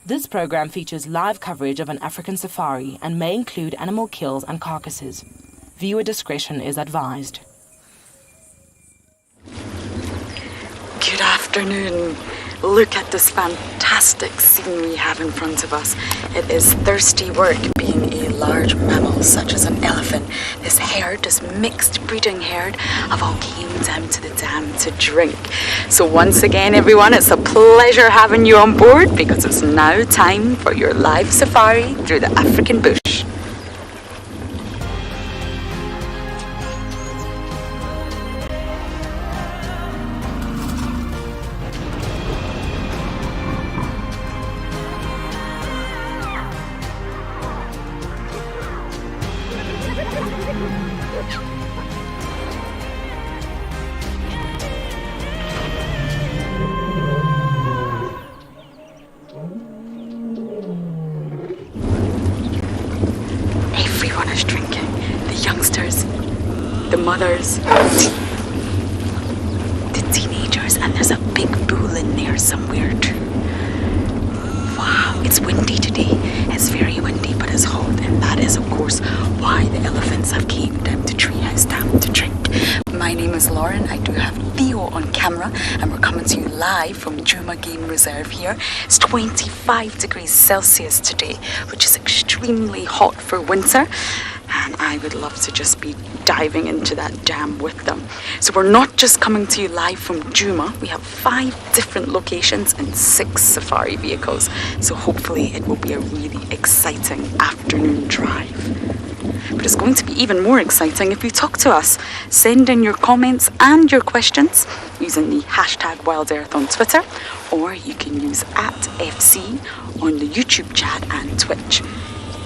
This program features live coverage of an African safari and may include animal kills and carcasses. Viewer discretion is advised. Good afternoon. Look at this fantastic scene we have in front of us. It is thirsty work being a large mammal such as an elephant. This herd, this mixed breeding herd, have all came down to the dam to drink. So once again, everyone, it's a pleasure having you on board because it's now time for your live safari through the African bush. Everyone is drinking. The youngsters, the mothers, the teenagers, and there's a big bull in there somewhere too. Wow, it's windy today. It's very windy, but it's hot, and that is, of course, why the elephants have came down to Treehouse Dam to drink. My name is Lauren. I do have Theo on camera, and we're coming to you live from Djuma Game Reserve here. It's 25 degrees Celsius today, which is extremely hot for winter. And I would love to just be diving into that dam with them. So we're not just coming to you live from Djuma. We have 5 different locations and 6 safari vehicles. So hopefully it will be a really exciting afternoon drive. But it's going to be even more exciting if you talk to us. Send in your comments and your questions using the hashtag WildEarth on Twitter, or you can use @FC on the YouTube chat and Twitch.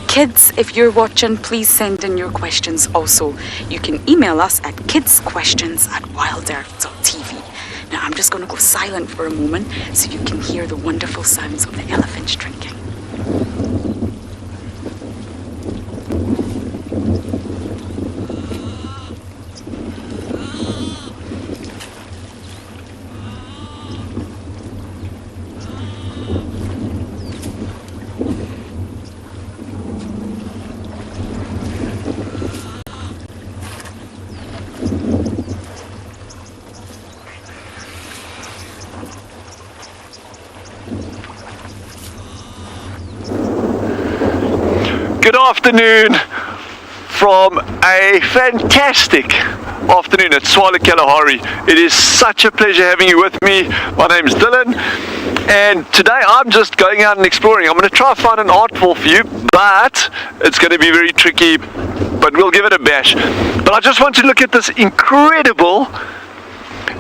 Kids, if you're watching, please send in your questions also. You can email us at kidsquestions@wildearth.tv. Now I'm just going to go silent for a moment so you can hear the wonderful sounds of the elephants drinking. Good afternoon from a fantastic afternoon at Swala Kalahari. It is such a pleasure having you with me. My name's Dylan, and today I'm just going out and exploring. I'm going to try and find an artful for you, but it's going to be very tricky, but we'll give it a bash. But I just want to look at this incredible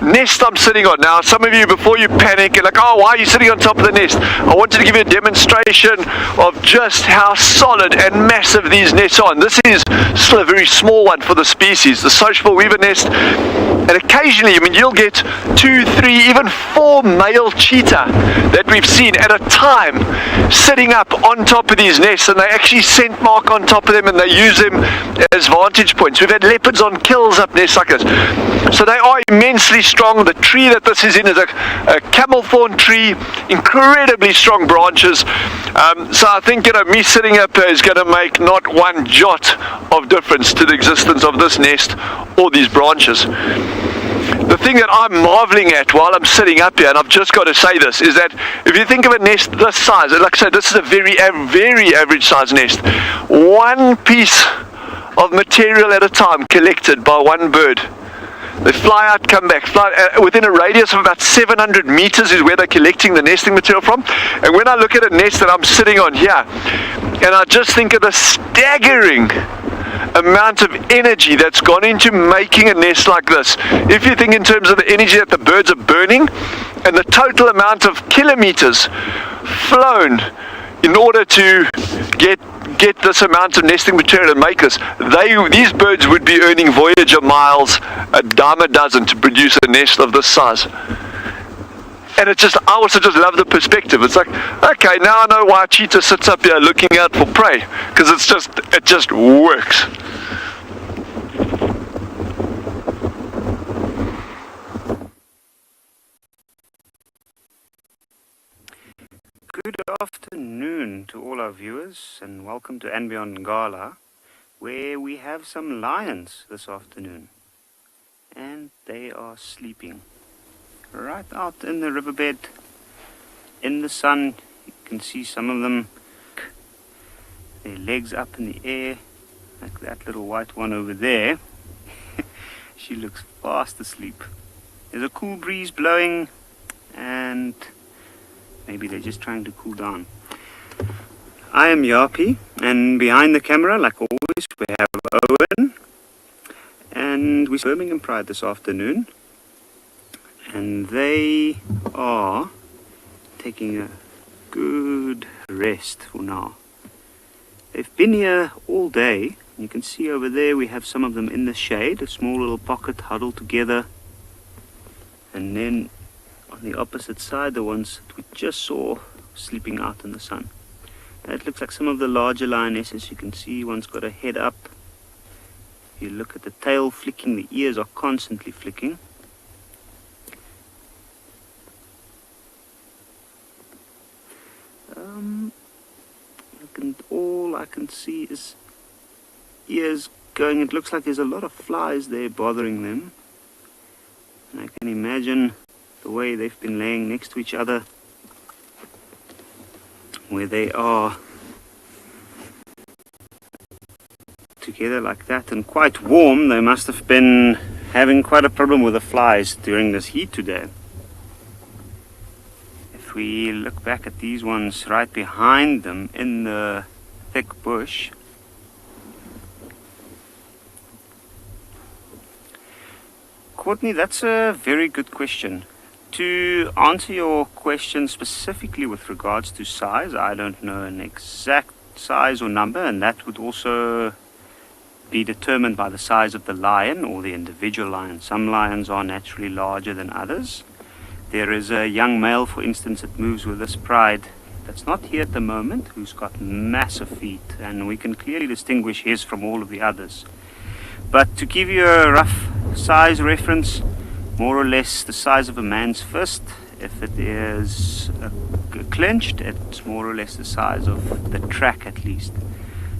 nest I'm sitting on. Now, some of you, before you panic, you're like, oh, why are you sitting on top of the nest? I wanted to give you a demonstration of just how solid and massive these nests are. And this is still a very small one for the species, the sociable weaver nest. And occasionally, I mean, you'll get 2, 3, even 4 male cheetah that we've seen at a time sitting up on top of these nests, and they actually scent mark on top of them and they use them as vantage points. We've had leopards on kills up nests like this. So they are immensely strong. The tree that this is in is a camel thorn tree, incredibly strong branches. So I think, you know, me sitting up here is going to make not one jot of difference to the existence of this nest or these branches. The thing that I'm marveling at while I'm sitting up here, and I've just got to say this, is that if you think of a nest this size, like I said, this is a very average size nest. One piece of material at a time collected by one bird. They fly out, come back, within a radius of about 700 meters is where they're collecting the nesting material from. And when I look at a nest that I'm sitting on here, and I just think of the staggering amount of energy that's gone into making a nest like this. If you think in terms of the energy that the birds are burning, and the total amount of kilometers flown in order to get this amount of nesting material and make this, these birds would be earning Voyager miles a dime a dozen to produce a nest of this size. And I also just love the perspective. It's like, okay, now I know why a cheetah sits up here looking out for prey, because it just works. Good afternoon to all our viewers and welcome to And Beyond Ngala, where we have some lions this afternoon. And they are sleeping right out in the riverbed in the sun. You can see some of them, their legs up in the air, like that little white one over there. She looks fast asleep. There's a cool breeze blowing and maybe they're just trying to cool down. I am Yapi, and behind the camera, like always, we have Owen. And we're Birmingham Pride this afternoon. And they are taking a good rest for now. They've been here all day. You can see over there we have some of them in the shade, a small little pocket huddled together. And then on the opposite side, the ones that we just saw sleeping out in the sun. It looks like some of the larger lionesses. You can see one's got a head up. If you look at the tail flicking, the ears are constantly flicking. All I can see is ears going. It looks like there's a lot of flies there bothering them. And I can imagine the way they've been laying next to each other, where they are together like that and quite warm. They must have been having quite a problem with the flies during this heat today. If we look back at these ones right behind them in the thick bush, Courtney, that's a very good question. To answer your question specifically with regards to size, I don't know an exact size or number, and that would also be determined by the size of the lion or the individual lion. Some lions are naturally larger than others. There is a young male, for instance, that moves with this pride that's not here at the moment, who's got massive feet, and we can clearly distinguish his from all of the others. But to give you a rough size reference, more or less the size of a man's fist. If it is clenched, it's more or less the size of the track at least.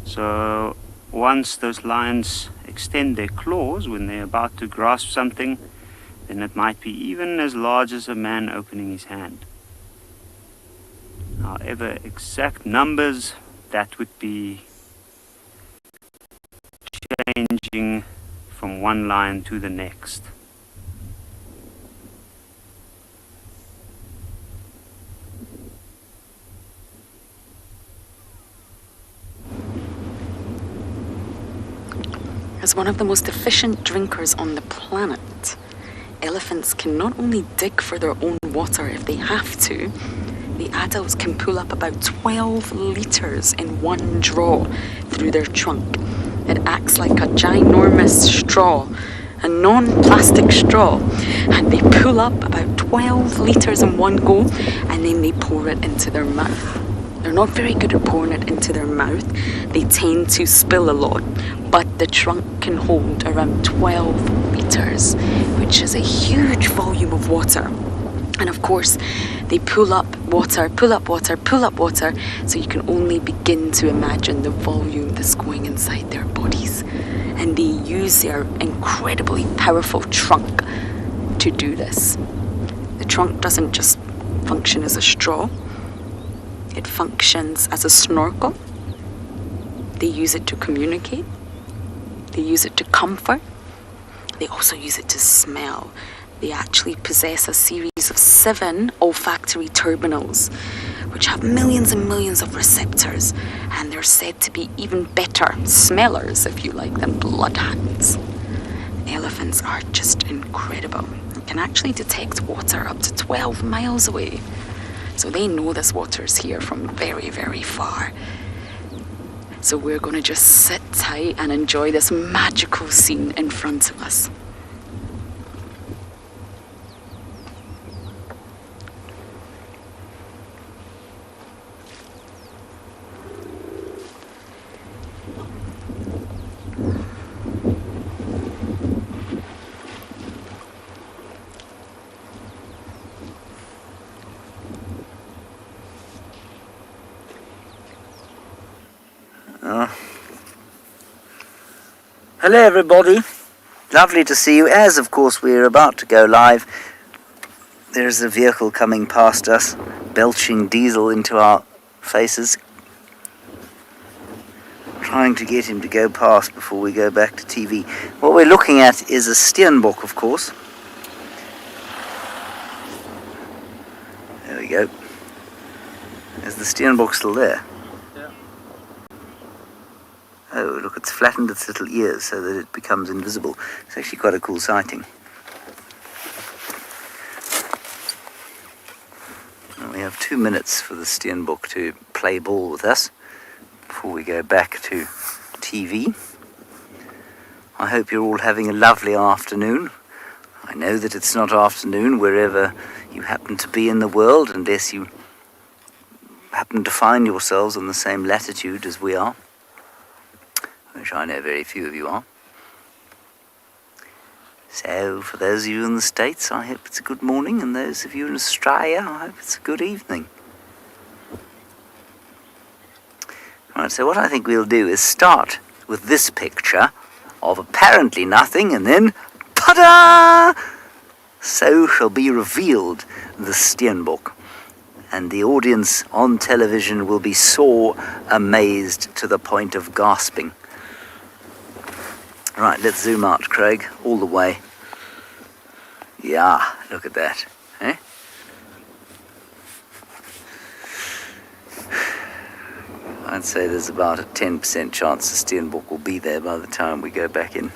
So once those lions extend their claws when they're about to grasp something, then it might be even as large as a man opening his hand. However, exact numbers, that would be changing from one lion to the next. As one of the most efficient drinkers on the planet, elephants can not only dig for their own water if they have to, the adults can pull up about 12 litres in one draw through their trunk. It acts like a ginormous straw, a non-plastic straw, and they pull up about 12 litres in one go, and then they pour it into their mouth. They're not very good at pouring it into their mouth. They tend to spill a lot, but the trunk can hold around 12 litres, which is a huge volume of water. And of course, they pull up water, pull up water, pull up water, so you can only begin to imagine the volume that's going inside their bodies. And they use their incredibly powerful trunk to do this. The trunk doesn't just function as a straw, it functions as a snorkel. They use it to communicate. They use it to comfort. They also use it to smell. They actually possess a series of 7 olfactory terminals, which have millions and millions of receptors, and they're said to be even better smellers, if you like, than bloodhounds. Elephants are just incredible. They can actually detect water up to 12 miles away. So they know this water is here from very, very far. So we're going to just sit tight and enjoy this magical scene in front of us. Hello everybody, lovely to see you. As of course we're about to go live, there's a vehicle coming past us, belching diesel into our faces. Trying to get him to go past before we go back to TV. What we're looking at is a Steenbok, of course. There we go. Is the Steenbok still there? Oh, look, it's flattened its little ears so that it becomes invisible. It's actually quite a cool sighting. And we have 2 minutes for the Steenbok to play ball with us before we go back to TV. I hope you're all having a lovely afternoon. I know that it's not afternoon wherever you happen to be in the world, unless you happen to find yourselves on the same latitude as we are, which I know very few of you are. So, for those of you in the States, I hope it's a good morning, and those of you in Australia, I hope it's a good evening. Right, so what I think we'll do is start with this picture of apparently nothing, and then, ta-da! So shall be revealed the Steenbok. And the audience on television will be so amazed to the point of gasping. Right, let's zoom out, Craig, all the way. Yeah, look at that, eh? I'd say there's about a 10% chance the Steenbok will be there by the time we go back in.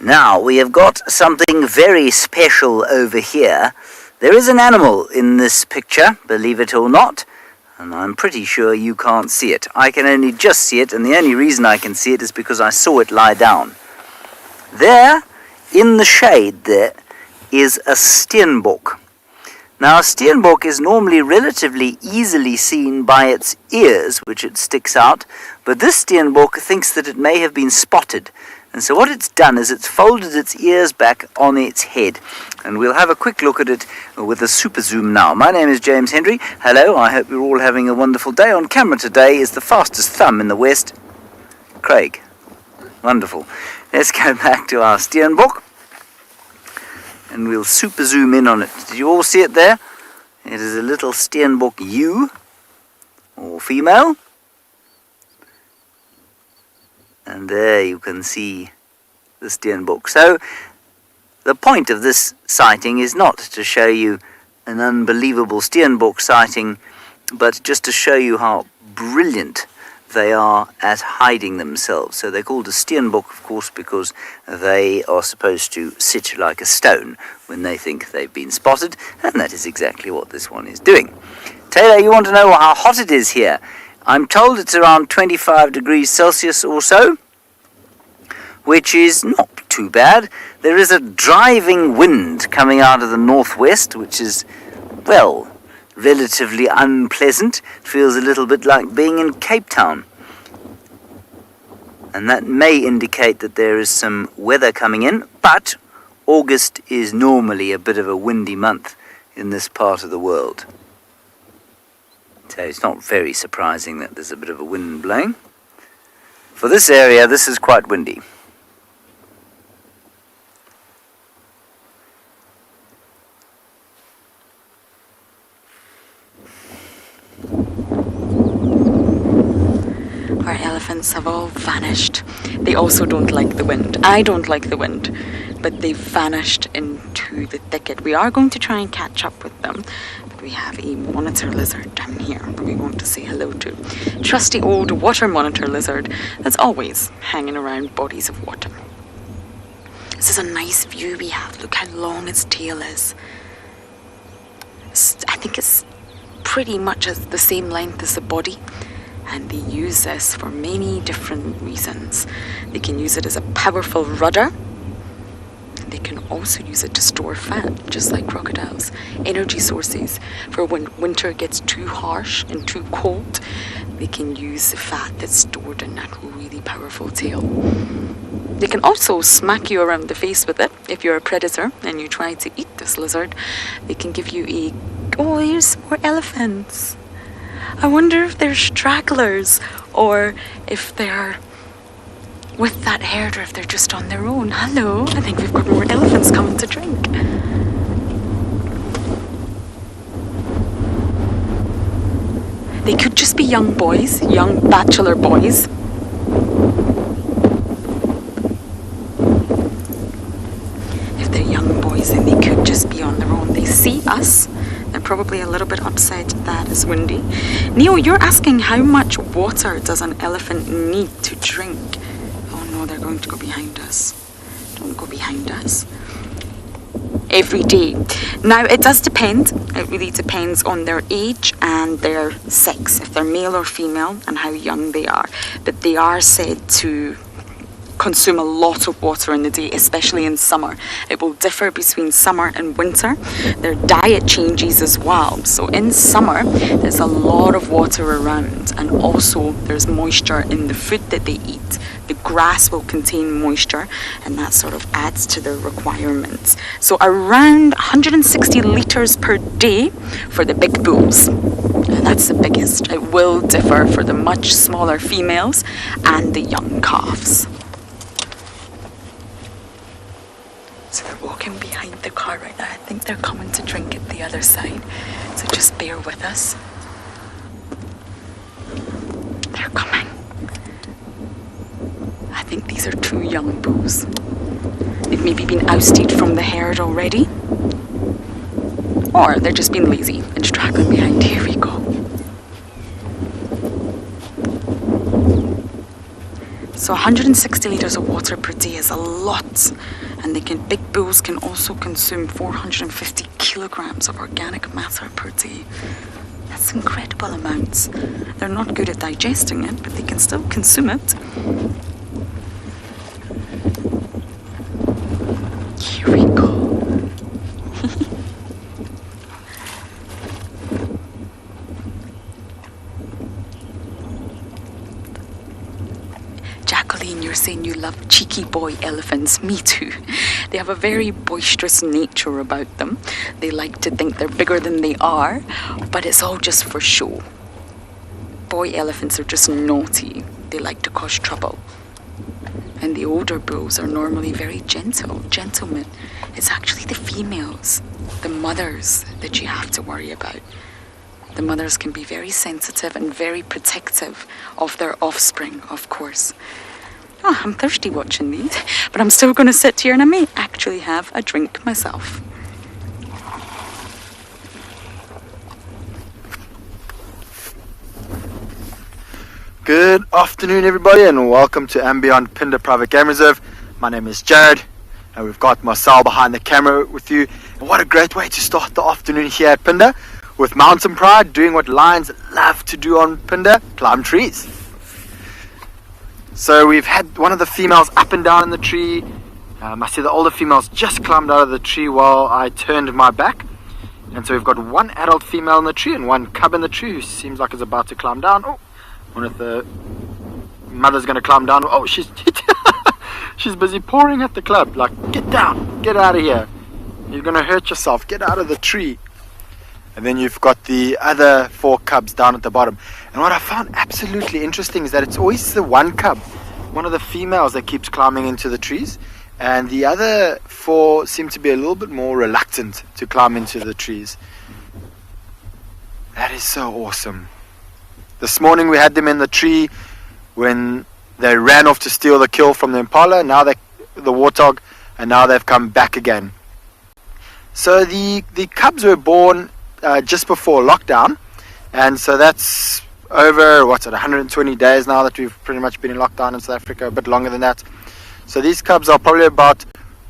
Now, we have got something very special over here. There is an animal in this picture, believe it or not, and I'm pretty sure you can't see it. I can only just see it, and the only reason I can see it is because I saw it lie down. There, in the shade there, is a Steenbok. Now, a Steenbok is normally relatively easily seen by its ears, which it sticks out, but this Steenbok thinks that it may have been spotted. And so what it's done is it's folded its ears back on its head. And we'll have a quick look at it with a super zoom now. My name is James Hendry. Hello, I hope you're all having a wonderful day. On camera today is the fastest thumb in the West, Craig. Wonderful. Let's go back to our Steenbok. And we'll super zoom in on it. Did you all see it there? It is a little Steenbok ewe, or female. And there you can see the Steenbok. So, the point of this sighting is not to show you an unbelievable Steenbok sighting, but just to show you how brilliant they are at hiding themselves. So they're called a Steenbok, of course, because they are supposed to sit like a stone when they think they've been spotted, and that is exactly what this one is doing. Taylor, you want to know how hot it is here? I'm told it's around 25 degrees Celsius or so, which is not too bad. There is a driving wind coming out of the northwest, which is, well, relatively unpleasant. It feels a little bit like being in Cape Town. And that may indicate that there is some weather coming in, but August is normally a bit of a windy month in this part of the world. So it's not very surprising that there's a bit of a wind blowing. For this area, this is quite windy. Our elephants have all vanished. They also don't like the wind. I don't like the wind, but they've vanished into the thicket. We are going to try and catch up with them. We have a monitor lizard down here that we want to say hello to. Trusty old water monitor lizard that's always hanging around bodies of water. This is a nice view we have. Look how long its tail is. I think it's pretty much the same length as the body. And they use this for many different reasons. They can use it as a powerful rudder. They can also use it to store fat, just like crocodiles. Energy sources for when winter gets too harsh and too cold. They can use the fat that's stored in that really powerful tail. They can also smack you around the face with it if you're a predator and you try to eat this lizard. They can give you a... Oh, here's more elephants. I wonder if they're stragglers or if they're with that herd or if they're just on their own. Hello, I think we've got more elephants coming to drink. They could just be young boys, young bachelor boys. If they're young boys, then they could just be on their own. They see us. They're probably a little bit upset that it's windy. Neil, you're asking how much water does an elephant need to drink? Oh no, they're going to go behind us. Don't go behind us. Every day. Now, it does depend. It really depends on their age and their sex, if they're male or female, and how young they are. But they are said to consume a lot of water in the day, especially in summer. It will differ between summer and winter. Their diet changes as well. So in summer, there's a lot of water around, and also there's moisture in the food that they eat. The grass will contain moisture, and that sort of adds to their requirements. So around 160 litres per day for the big bulls. And that's the biggest. It will differ for the much smaller females and the young calves. So they're walking behind the car right now. I think they're coming to drink at the other side. So just bear with us. They're coming. I think these are two young bulls. They've maybe been ousted from the herd already. Or they're just being lazy and straggling behind. Here we go. So 160 litres of water per day is a lot. And big bulls can also consume 450 kilograms of organic matter per day. That's incredible amounts. They're not good at digesting it, but they can still consume it. Here we go. Jacqueline, you're saying you love cheeky boy elephants. Me too. They have a very boisterous nature about them. They like to think they're bigger than they are, but it's all just for show. Boy elephants are just naughty. They like to cause trouble. And the older bulls are normally very gentlemen. It's actually the females, the mothers, that you have to worry about. The mothers can be very sensitive and very protective of their offspring, of course. Oh, I'm thirsty watching these, but I'm still going to sit here and I may actually have a drink myself. Good afternoon, everybody, and welcome to and Beyond Phinda Private Game Reserve. My name is Jared, and we've got Marcel behind the camera with you. And what a great way to start the afternoon here at Phinda, with Mountain Pride doing what lions love to do on Phinda, climb trees. So we've had one of the females up and down in the tree. I see the older females just climbed out of the tree while I turned my back. And so we've got one adult female in the tree and one cub in the tree who seems like it's about to climb down. Oh, one of the mother's going to climb down. Oh, she's she's busy pawing at the club. Like, get down, get out of here. You're going to hurt yourself. Get out of the tree. And then you've got the other 4 cubs down at the bottom. And what I found absolutely interesting is that it's always the one cub, one of the females, that keeps climbing into the trees. And the other 4 seem to be a little bit more reluctant to climb into the trees. That is so awesome. This morning we had them in the tree when they ran off to steal the kill from the impala. Now the warthog, and now they've come back again. So the cubs were born just before lockdown, and so that's over 120 days now that we've pretty much been in lockdown in South Africa, a bit longer than that. So these cubs are probably about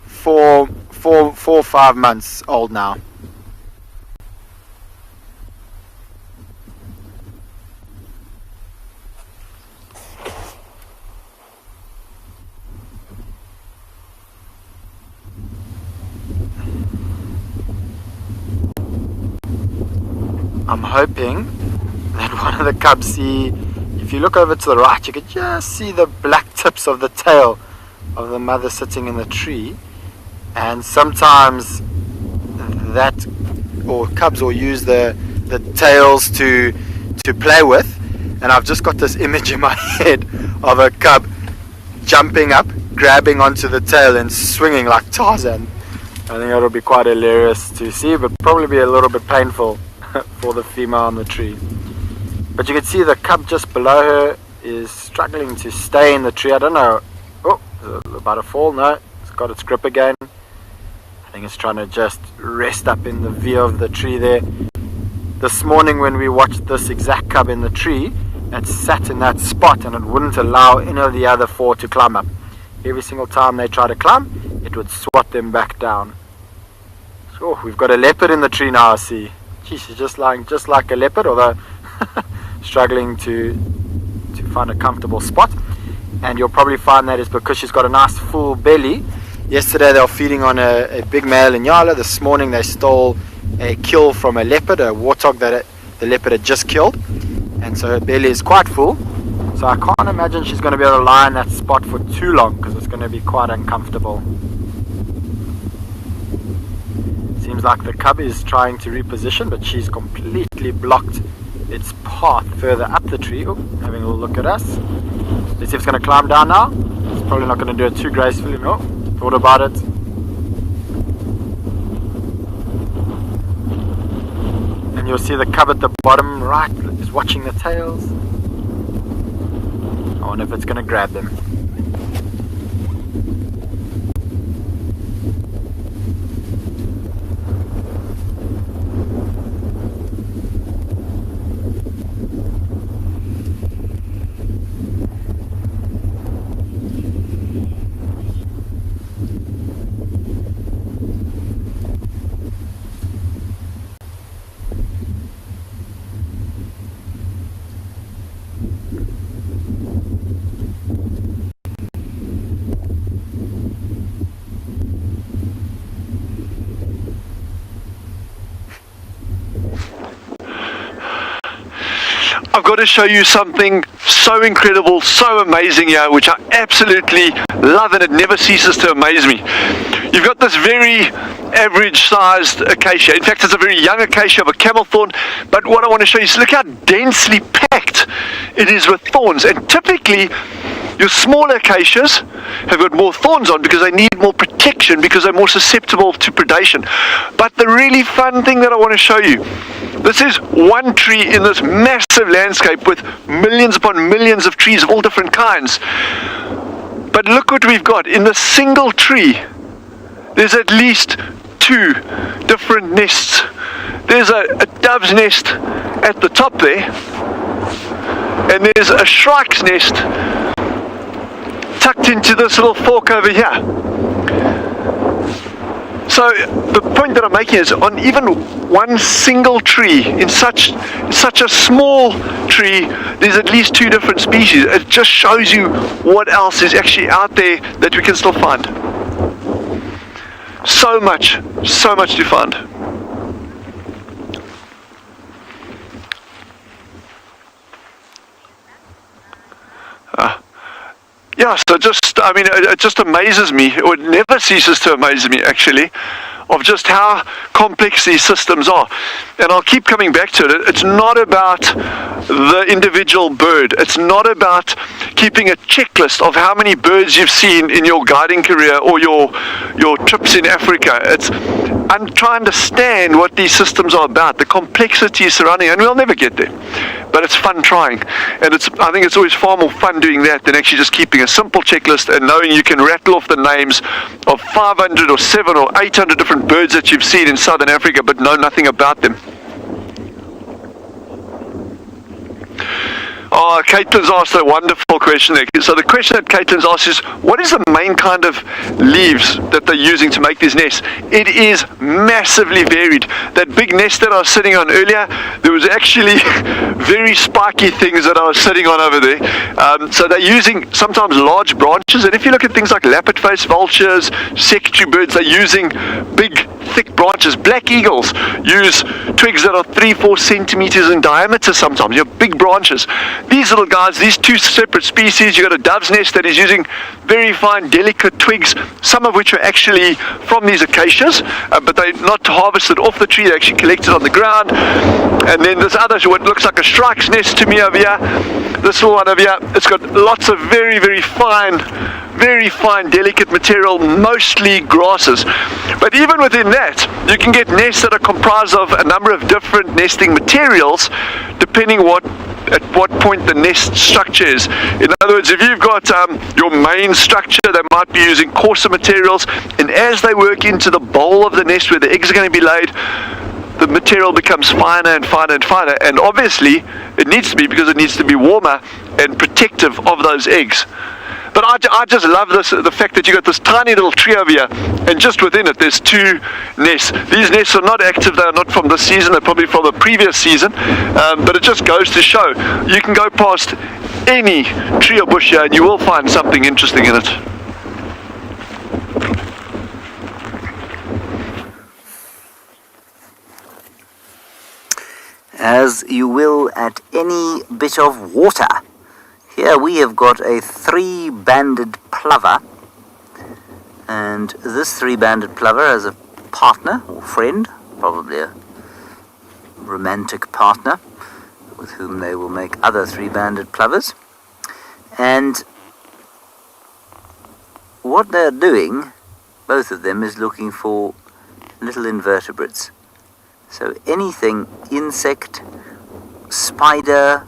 4 or 5 months old now. I'm hoping that one of the cubs see, if you look over to the right, you can just see the black tips of the tail of the mother sitting in the tree. And sometimes that, or cubs will use the tails to play with. And I've just got this image in my head of a cub jumping up, grabbing onto the tail and swinging like Tarzan. I think it'll be quite hilarious to see, but probably be a little bit painful for the female on the tree. But you can see the cub just below her is struggling to stay in the tree. I don't know. Oh, about to fall. No, it's got its grip again. I think it's trying to just rest up in the view of the tree there. This morning when we watched this exact cub in the tree, it sat in that spot and it wouldn't allow any of the other four to climb up. Every single time they try to climb, it would swat them back down. So we've got a leopard in the tree now, I see. Gee, she's just lying just like a leopard, although struggling to find a comfortable spot. And you'll probably find that is because she's got a nice full belly. Yesterday they were feeding on a big male Inyala. This morning they stole a kill from a leopard, a warthog that the leopard had just killed. And so her belly is quite full. So I can't imagine she's going to be able to lie in that spot for too long, because it's going to be quite uncomfortable. Seems like the cub is trying to reposition, but she's completely blocked its path further up the tree. Oh, having a little look at us. Let's see if it's going to climb down now. It's probably not going to do it too gracefully. No, thought about it. And you'll see the cub at the bottom right is watching the tails. I wonder if it's going to grab them. I've got to show you something so incredible, so amazing here, which I absolutely love, and it never ceases to amaze me. You've got this very average sized acacia. In fact, it's a very young acacia of a camel thorn, but what I want to show you is look how densely packed it is with thorns. And typically your smaller acacias have got more thorns on because they need more protection, because they're more susceptible to predation. But the really fun thing that I want to show you, this is one tree in this massive landscape with millions upon millions of trees of all different kinds. But look what we've got. In the single tree, there's at least 2 different nests. There's a dove's nest at the top there, and there's a shrike's nest tucked into this little fork over here. So the point that I'm making is, on even one single tree, in such a small tree, there's at least 2 different species. It just shows you what else is actually out there that we can still find. So much to find. Yeah, so it just amazes me. It never ceases to amaze me, actually, of just how complex these systems are. And I'll keep coming back to it. It's not about the individual bird. It's not about keeping a checklist of how many birds you've seen in your guiding career or your trips in Africa. I'm trying to understand what these systems are about, the complexity surrounding, and we'll never get there. But it's fun trying, and I think it's always far more fun doing that than actually just keeping a simple checklist and knowing you can rattle off the names of 500 or 700 or 800 different birds that you've seen in Southern Africa but know nothing about them. Oh, Caitlin's asked a wonderful question there. So the question that Caitlin's asked is, what is the main kind of leaves that they're using to make these nests? It is massively varied. That big nest that I was sitting on earlier, there was actually very spiky things that I was sitting on over there. So they're using sometimes large branches, and if you look at things like lappet-faced vultures, secretary birds, they're using big, thick branches. Black eagles use twigs that are 3-4 centimeters in diameter sometimes. You have big branches. These little guys, these two separate species, you've got a dove's nest that is using very fine, delicate twigs, some of which are actually from these acacias, but they're not harvested off the tree, they're actually collected on the ground. And then this other, what looks like a shrike's nest to me over here, this little one over here, it's got lots of very, very fine, delicate material, mostly grasses. But even within that, you can get nests that are comprised of a number of different nesting materials, depending at what point the nest structure is. In other words, if you've got your main structure, they might be using coarser materials, and as they work into the bowl of the nest where the eggs are going to be laid, the material becomes finer and finer and finer, and obviously it needs to be, because it needs to be warmer and protective of those eggs. But I just love this, the fact that you got this tiny little tree over here, and just within it there's two nests. These nests are not active, they are not from this season, they're probably from the previous season, but it just goes to show you can go past any tree or bush here and you will find something interesting in it. As you will at any bit of water. Here we have got a 3-banded plover, and this 3-banded plover has a partner or friend, probably a romantic partner, with whom they will make other 3-banded plovers. And what they're doing, both of them, is looking for little invertebrates. So anything, insect, spider,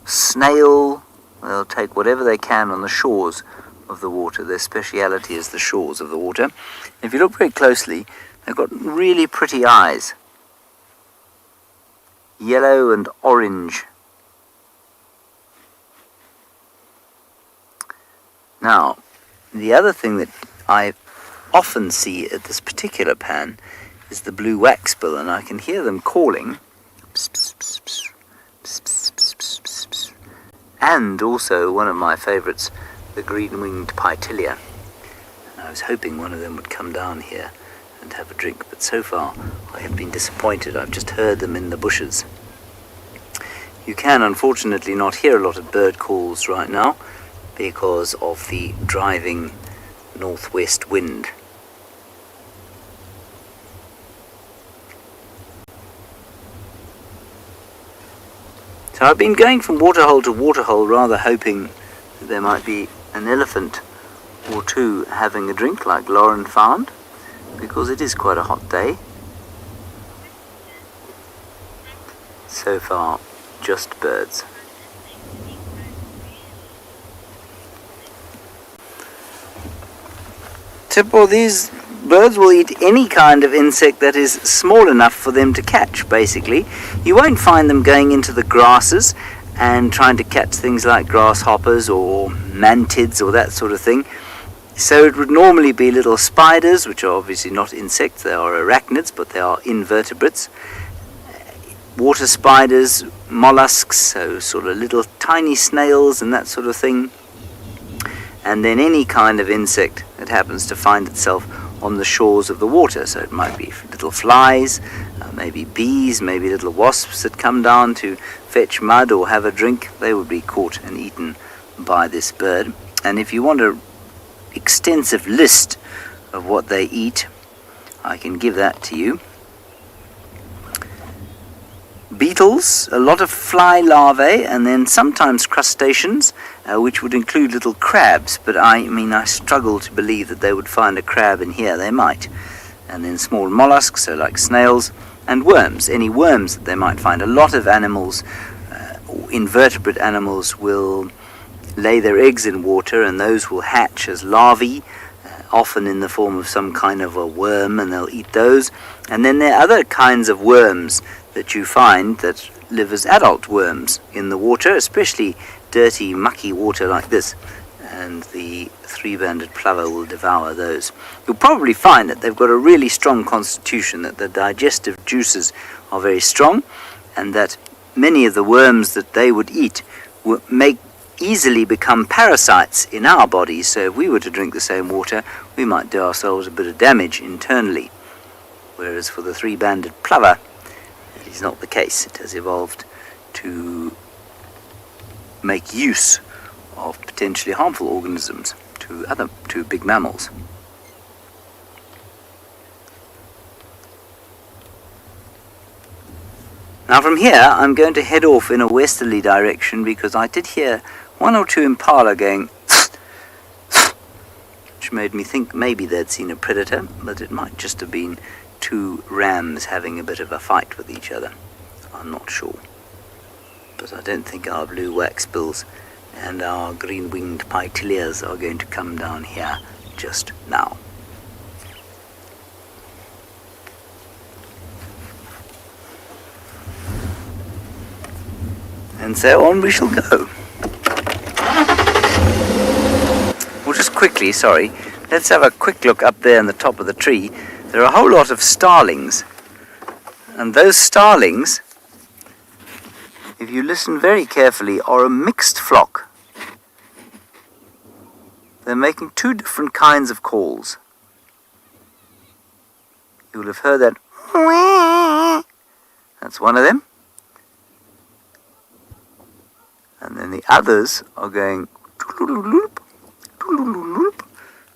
snail, they'll take whatever they can on the shores of the water. Their speciality is the shores of the water. If you look very closely, they've got really pretty eyes. Yellow and orange. Now, the other thing that I often see at this particular pan is the blue waxbill, and I can hear them calling. Pss, pss, pss, pss, pss, pss, pss, pss, pss, pss. And also one of my favourites, the green-winged Pytilia. I was hoping one of them would come down here and have a drink, but so far I have been disappointed. I've just heard them in the bushes. You can unfortunately not hear a lot of bird calls right now because of the driving northwest wind. So I've been going from waterhole to waterhole, rather hoping that there might be an elephant or two having a drink like Lauren found, because it is quite a hot day. So far, just birds. Simple, these birds will eat any kind of insect that is small enough for them to catch, basically. You won't find them going into the grasses and trying to catch things like grasshoppers or mantids or that sort of thing. So it would normally be little spiders, which are obviously not insects, they are arachnids, but they are invertebrates. Water spiders, mollusks, so sort of little tiny snails and that sort of thing. And then any kind of insect that happens to find itself on the shores of the water. So it might be little flies, maybe bees, maybe little wasps that come down to fetch mud or have a drink. They would be caught and eaten by this bird. And if you want an extensive list of what they eat, I can give that to you. Beetles, a lot of fly larvae, and then sometimes crustaceans, which would include little crabs, but I struggle to believe that they would find a crab in here. They might. And then small mollusks, so like snails, and worms, any worms that they might find. A lot of animals, invertebrate animals, will lay their eggs in water, and those will hatch as larvae, often in the form of some kind of a worm, and they'll eat those. And then there are other kinds of worms that you find that live as adult worms in the water, especially dirty, mucky water like this, and the 3-banded plover will devour those. You'll probably find that they've got a really strong constitution, that the digestive juices are very strong, and that many of the worms that they would eat would easily become parasites in our bodies. So if we were to drink the same water, we might do ourselves a bit of damage internally. whereas for the three-banded plover, it is not the case. It has evolved to make use of potentially harmful organisms to big mammals. Now from here, I'm going to head off in a westerly direction because I did hear one or two impala going which made me think maybe they'd seen a predator, but it might just have been two rams having a bit of a fight with each other. I'm not sure. But I don't think our blue waxbills and our green-winged pitilias are going to come down here just now. And so on we shall go. Well, just quickly, sorry, let's have a quick look up there in the top of the tree. There are a whole lot of starlings. And those starlings, if you listen very carefully, are a mixed flock. They're making two different kinds of calls. You'll have heard that. That's one of them. And then the others are going.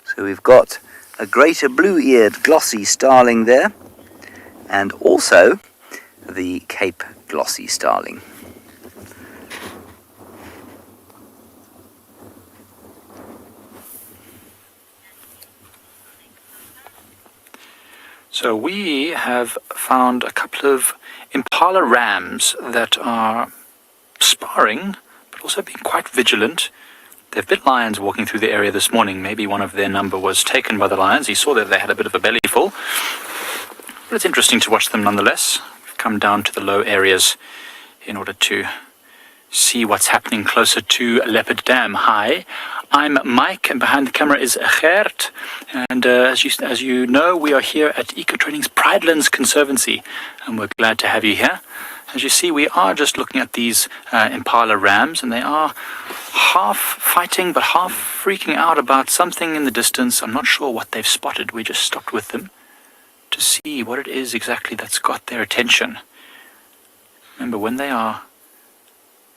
So we've got a greater blue-eared glossy starling there, and also the Cape glossy starling. So we have found a couple of impala rams that are sparring, but also being quite vigilant. There have been lions walking through the area this morning. Maybe one of their number was taken by the lions. He saw that they had a bit of a belly full. But it's interesting to watch them nonetheless. We've come down to the low areas in order to see what's happening closer to Leopard Dam. Hi, I'm Mike, and behind the camera is Gert. And as you know, we are here at Ecotraining's Pridelands Conservancy, and we're glad to have you here. As you see, we are just looking at these impala rams, and they are half fighting but half freaking out about something in the distance. I'm not sure what they've spotted. We just stopped with them to see what it is exactly that's got their attention. Remember, when they are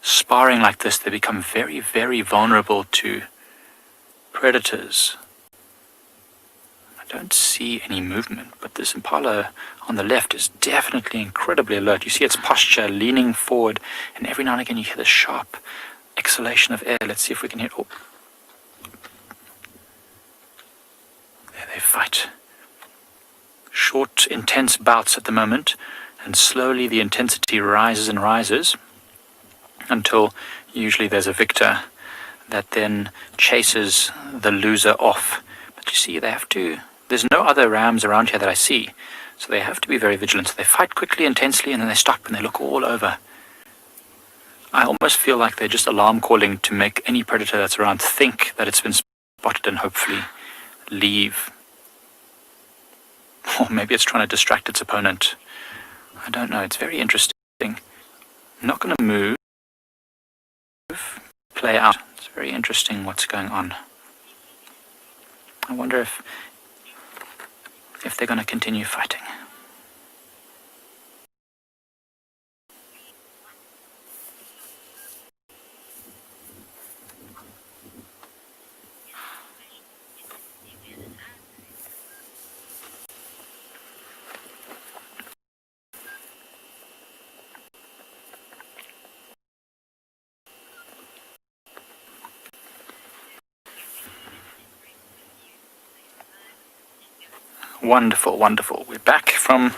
sparring like this, they become very, very vulnerable to predators. I don't see any movement, but this impala on the left is definitely incredibly alert. You see its posture leaning forward, and every now and again you hear the sharp exhalation of air. Let's see if we can hear. Oh. There they fight. Short, intense bouts at the moment, and slowly the intensity rises and rises until usually there's a victor that then chases the loser off. But you see, they have to. There's no other rams around here that I see, so they have to be very vigilant. So they fight quickly, intensely, and then they stop and they look all over. I almost feel like they're just alarm calling to make any predator that's around think that it's been spotted and hopefully leave. Or maybe it's trying to distract its opponent. I don't know. It's very interesting. I'm not going to move. Play out. It's very interesting what's going on. I wonder if they're going to continue fighting. Wonderful, wonderful. We're back from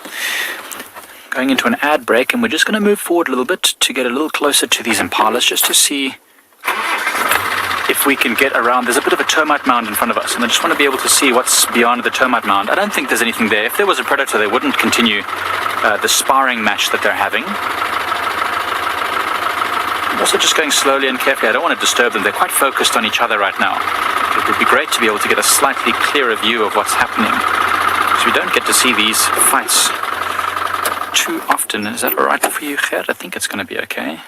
going into an ad break, and we're just going to move forward a little bit to get a little closer to these impalas, just to see if we can get around. There's a bit of a termite mound in front of us, and I just want to be able to see what's beyond the termite mound. I don't think there's anything there. If there was a predator, they wouldn't continue the sparring match that they're having. I'm also just going slowly and carefully. I don't want to disturb them. They're quite focused on each other right now. It would be great to be able to get a slightly clearer view of what's happening, so we don't get to see these fights too often. Is that all right for you, Gert? I think it's going to be okay.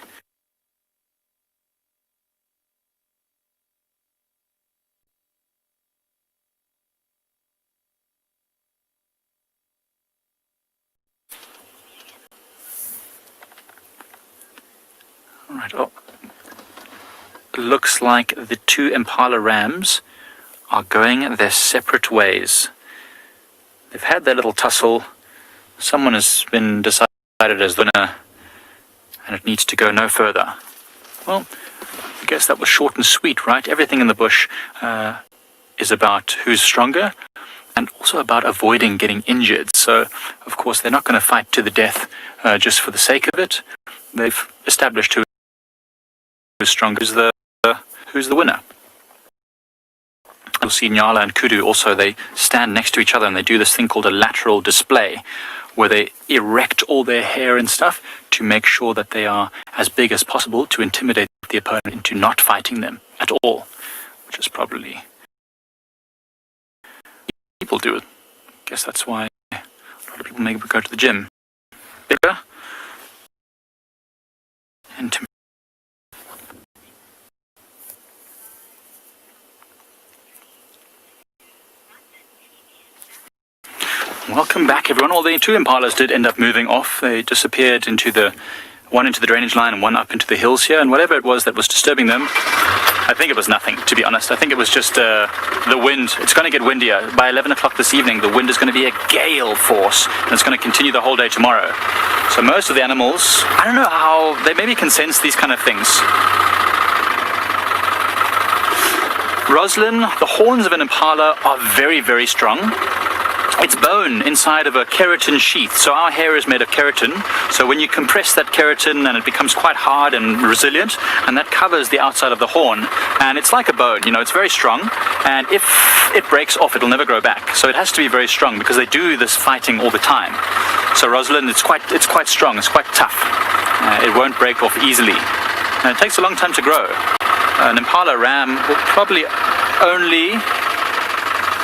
Alright, looks like the two impala rams are going their separate ways. They've had their little tussle. Someone has been decided as the winner, and it needs to go no further. Well, I guess that was short and sweet, right? Everything in the bush is about who's stronger, and also about avoiding getting injured. So, of course, they're not going to fight to the death just for the sake of it. They've established who's stronger, who's the winner. You'll see Nyala and Kudu also, they stand next to each other and they do this thing called a lateral display, where they erect all their hair and stuff to make sure that they are as big as possible to intimidate the opponent into not fighting them at all, which is probably people do it. I guess that's why a lot of people maybe go to the gym. Bigger and welcome back, everyone. Well, the two impalas did end up moving off. They disappeared one into the drainage line and one up into the hills here, and whatever it was that was disturbing them, I think it was nothing, to be honest. I think it was just the wind. It's going to get windier. By 11 o'clock this evening, the wind is going to be a gale force, and it's going to continue the whole day tomorrow. So most of the animals, I don't know how, they maybe can sense these kind of things. Rosalind, the horns of an impala are very, very strong. It's bone inside of a keratin sheath. So our hair is made of keratin. So when you compress that keratin, and it becomes quite hard and resilient, and that covers the outside of the horn, and it's like a bone, it's very strong, and if it breaks off, it'll never grow back. So it has to be very strong because they do this fighting all the time. So Rosalind, it's quite strong, it's quite tough. It won't break off easily. And it takes a long time to grow. An impala ram will probably only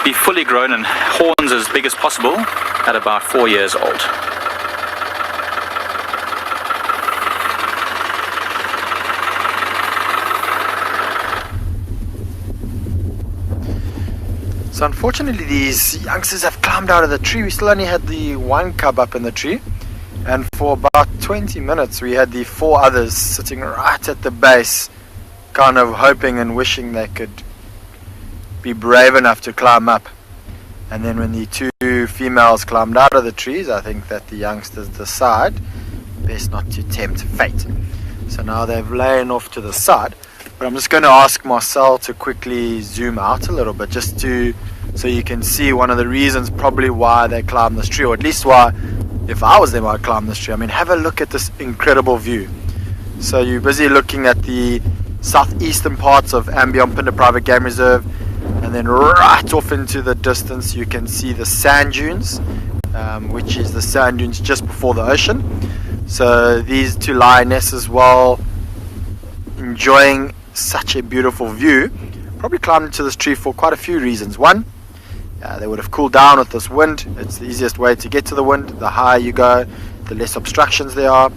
be fully grown and horns as big as possible at about 4 years old. So unfortunately these youngsters have climbed out of the tree. We still only had the one cub up in the tree, and for about 20 minutes we had the 4 others sitting right at the base, kind of hoping and wishing they could be brave enough to climb up. And then when the 2 females climbed out of the trees, I think that the youngsters decide best not to tempt fate. So now they've lain off to the side, but I'm just going to ask Marcel to quickly zoom out a little bit, just so you can see one of the reasons probably why they climbed this tree, or at least why, if I was them, I'd climb this tree. I mean, have a look at this incredible view. So you're busy looking at the southeastern parts of Ambionpinda Private Game Reserve, and then right off into the distance you can see the sand dunes, which is the sand dunes just before the ocean. So these 2 lionesses, while enjoying such a beautiful view, probably climbed into this tree for quite a few reasons. One, they would have cooled down with this wind. It's the easiest way to get to the wind. The higher you go, the less obstructions there are.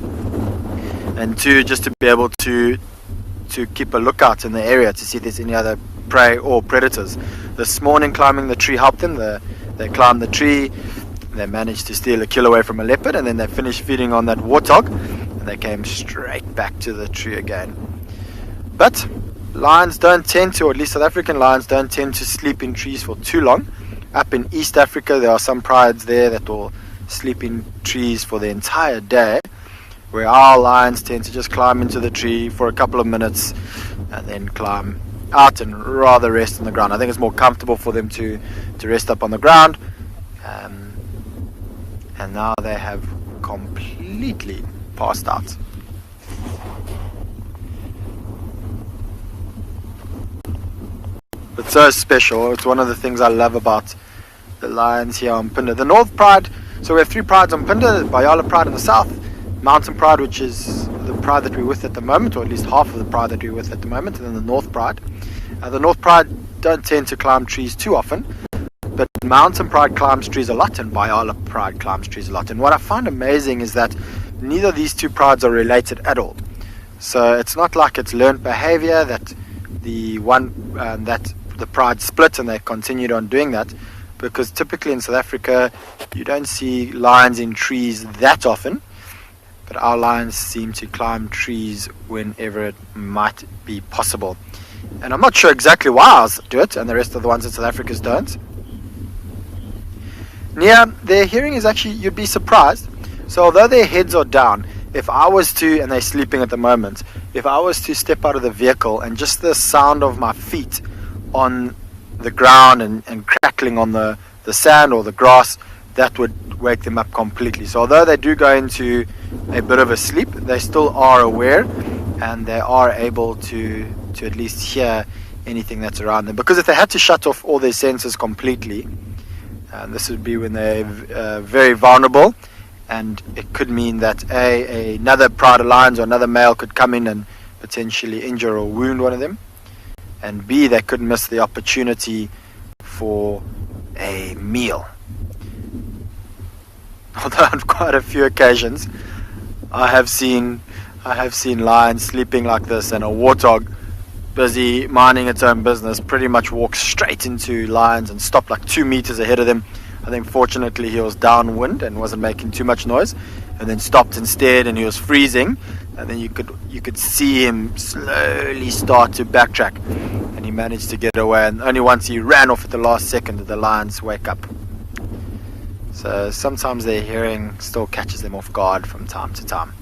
And 2, just to be able to keep a lookout in the area to see if there's any other prey or predators. This morning climbing the tree helped them. They climbed the tree, they managed to steal a kill away from a leopard, and then they finished feeding on that warthog, and they came straight back to the tree again. But lions don't tend to, or at least South African lions don't tend to sleep in trees for too long. Up in East Africa there are some prides there that will sleep in trees for the entire day, where our lions tend to just climb into the tree for a couple of minutes and then climb out and rather rest on the ground. I think it's more comfortable for them to rest up on the ground, and now they have completely passed out. It's so special. It's one of the things I love about the lions here on Phinda. The North Pride, so we have 3 prides on Phinda: Bayala Pride in the south, Mountain Pride, which is the pride that we're with at the moment, or at least half of the pride that we're with at the moment, and then the North Pride. The North Pride don't tend to climb trees too often, but Mountain Pride climbs trees a lot, and Bayala Pride climbs trees a lot. And what I find amazing is that neither of these 2 prides are related at all. So it's not like it's learned behavior that the pride split and they continued on doing that, because typically in South Africa you don't see lions in trees that often. but our lions seem to climb trees whenever it might be possible. And I'm not sure exactly why ours do it and the rest of the ones in South Africa don't. Yeah, their hearing is actually, you'd be surprised. So although their heads are down, if I was to, and they're sleeping at the moment, if I was to step out of the vehicle and just the sound of my feet on the ground and crackling on the sand or the grass, that would wake them up completely. So although they do go into a bit of a sleep, they still are aware and they are able to at least hear anything that's around them. Because if they had to shut off all their senses completely, and this would be when they're very vulnerable, and it could mean that another pride of lions or another male could come in and potentially injure or wound one of them, and B, they could miss the opportunity for a meal. Although on quite a few occasions I have seen lions sleeping like this, and a warthog busy minding its own business pretty much walked straight into lions and stopped like 2 meters ahead of them. I think fortunately he was downwind and wasn't making too much noise, and then stopped instead, and he was freezing, and then you could see him slowly start to backtrack, and he managed to get away, and only once he ran off at the last second did the lions wake up. So sometimes their hearing still catches them off guard from time to time.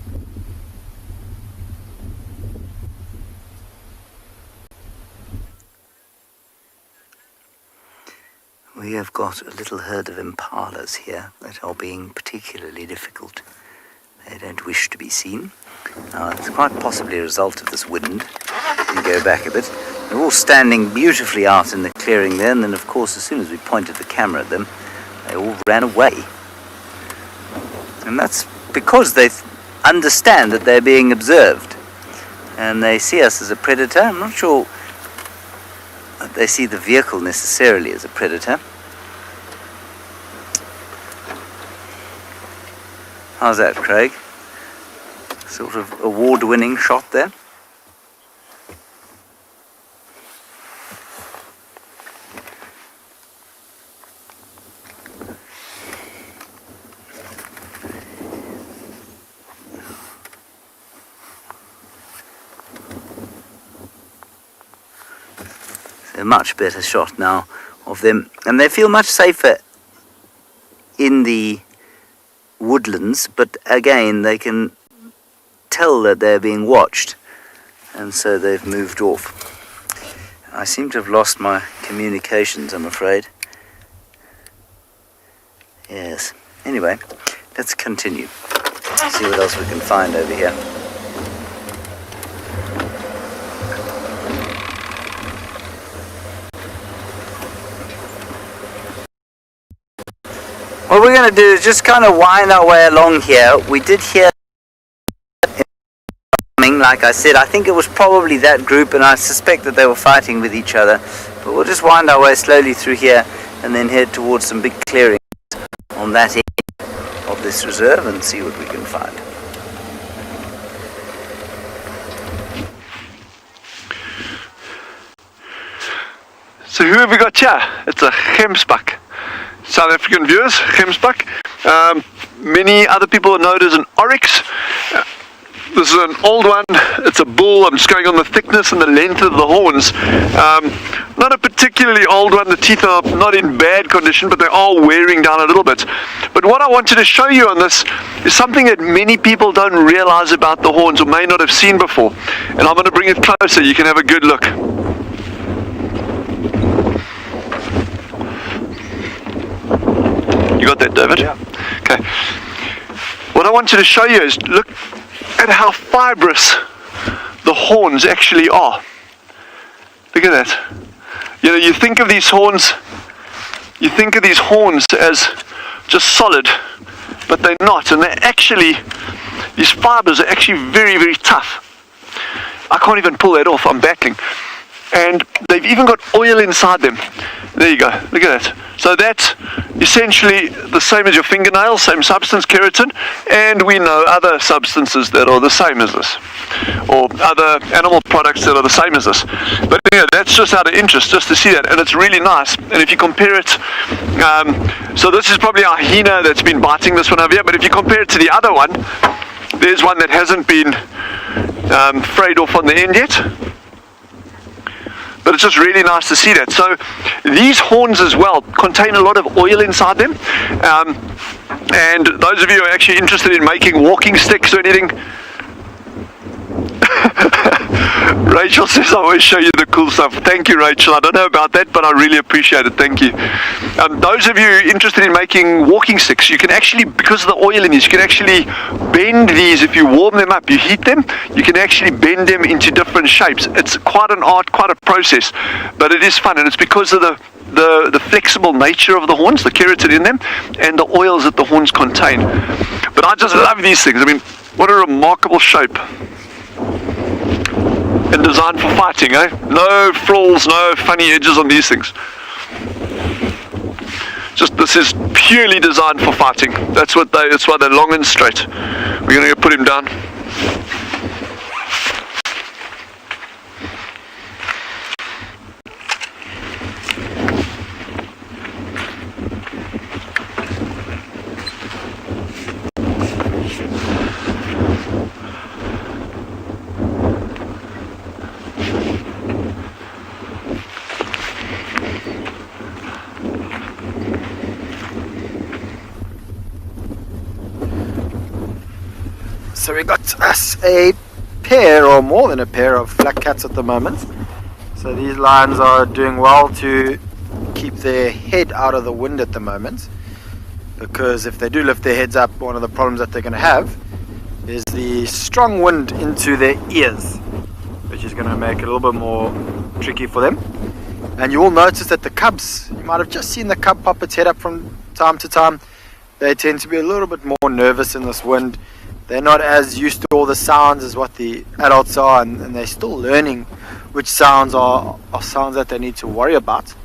We have got a little herd of impalas here that are being particularly difficult. They don't wish to be seen. Now, it's quite possibly a result of this wind. You go back a bit. They're all standing beautifully out in the clearing there, and then, of course, as soon as we pointed the camera at them, they all ran away. And that's because they understand that they're being observed, and they see us as a predator. I'm not sure that they see the vehicle necessarily as a predator. How's that, Craig? Sort of award-winning shot there. A much better shot now of them, and they feel much safer in the woodlands, but again they can tell that they're being watched, and so they've moved off. I seem to have lost my communications, I'm afraid. Yes, anyway, let's continue, see what else we can find over here. What we're going to do is just kind of wind our way along here. We did hear, like I said, I think it was probably that group, and I suspect that they were fighting with each other. But we'll just wind our way slowly through here and then head towards some big clearings on that end of this reserve and see what we can find. So who have we got here? It's a gemsbok. South African viewers, gemsbok. Many other people know it as an oryx. This is an old one. It's a bull. I'm just going on the thickness and the length of the horns. Not a particularly old one. The teeth are not in bad condition, but they are wearing down a little bit. But what I wanted to show you on this is something that many people don't realize about the horns or may not have seen before. And I'm going to bring it closer. You can have a good look. You got that, David? Yeah. Okay. What I want you to show you is look at how fibrous the horns actually are. Look at that. You know, you think of these horns as just solid, but they're not. And they're actually, these fibers are actually very, very tough. I can't even pull that off. I'm battling. And they've even got oil inside them. There you go. Look at that. So that's essentially the same as your fingernails, same substance, keratin, and we know other substances that are the same as this, or other animal products that are the same as this. But yeah, that's just out of interest, just to see that, and it's really nice. And if you compare it, so this is probably our hyena that's been biting this one over here, but if you compare it to the other one, There's one that hasn't been frayed off on the end yet. But it's just really nice to see that. So these horns as well contain a lot of oil inside them. And those of you who are actually interested in making walking sticks or anything, Rachel says I always show you the cool stuff. Thank you, Rachel. I don't know about that, but I really appreciate it. Thank you. Those of you interested in making walking sticks, you can actually, because of the oil in these, you can actually bend these. If you warm them up, you heat them, you can actually bend them into different shapes. It's quite an art, quite a process, but it is fun, and it's because of the flexible nature of the horns, the keratin in them, and the oils that the horns contain. But I just love these things. I mean, what a remarkable shape. And designed for fighting, eh? No frills, no funny edges on these things. Just, this is purely designed for fighting. That's why they're long and straight. We're going to put him down. So we got us a pair, or more than a pair, of black cats at the moment. So these lions are doing well to keep their head out of the wind at the moment, because if they do lift their heads up, one of the problems that they're going to have is the strong wind into their ears, which is going to make it a little bit more tricky for them. And you will notice that the cubs, you might have just seen the cub pop its head up from time to time. They tend to be a little bit more nervous in this wind. They're not as used to all the sounds as what the adults are, and they're still learning which sounds are sounds that they need to worry about.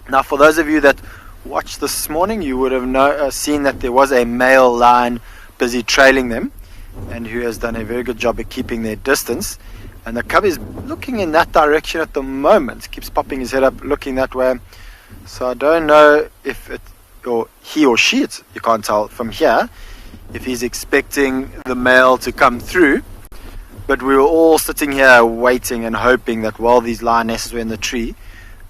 Now, for those of you that watched this morning, you would have seen that there was a male lion busy trailing them, and who has done a very good job at keeping their distance. And the cub is looking in that direction at the moment, keeps popping his head up, looking that way. So I don't know if he or she, you can't tell from here, if he's expecting the male to come through. But we were all sitting here waiting and hoping that while these lionesses were in the tree,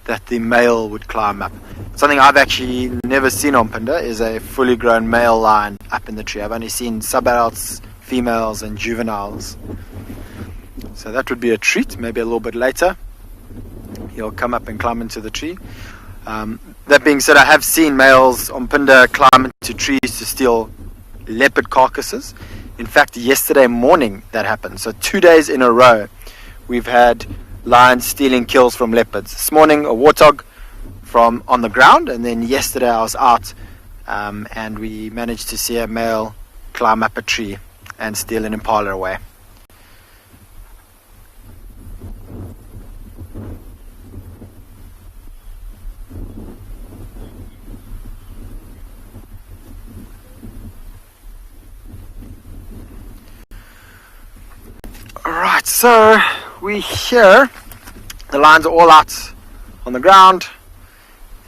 that the male would climb up. Something I've actually never seen on Phinda is a fully grown male lion up in the tree. I've only seen sub-adults, females and juveniles. So that would be a treat. Maybe a little bit later he'll come up and climb into the tree. That being said, I have seen males on Phinda climb into trees to steal leopard carcasses. In fact, yesterday morning that happened. So 2 days in a row we've had lions stealing kills from leopards. This morning a warthog from on the ground, and then yesterday I was out and we managed to see a male climb up a tree and steal an impala away. Alright, so we here, the lions are all out on the ground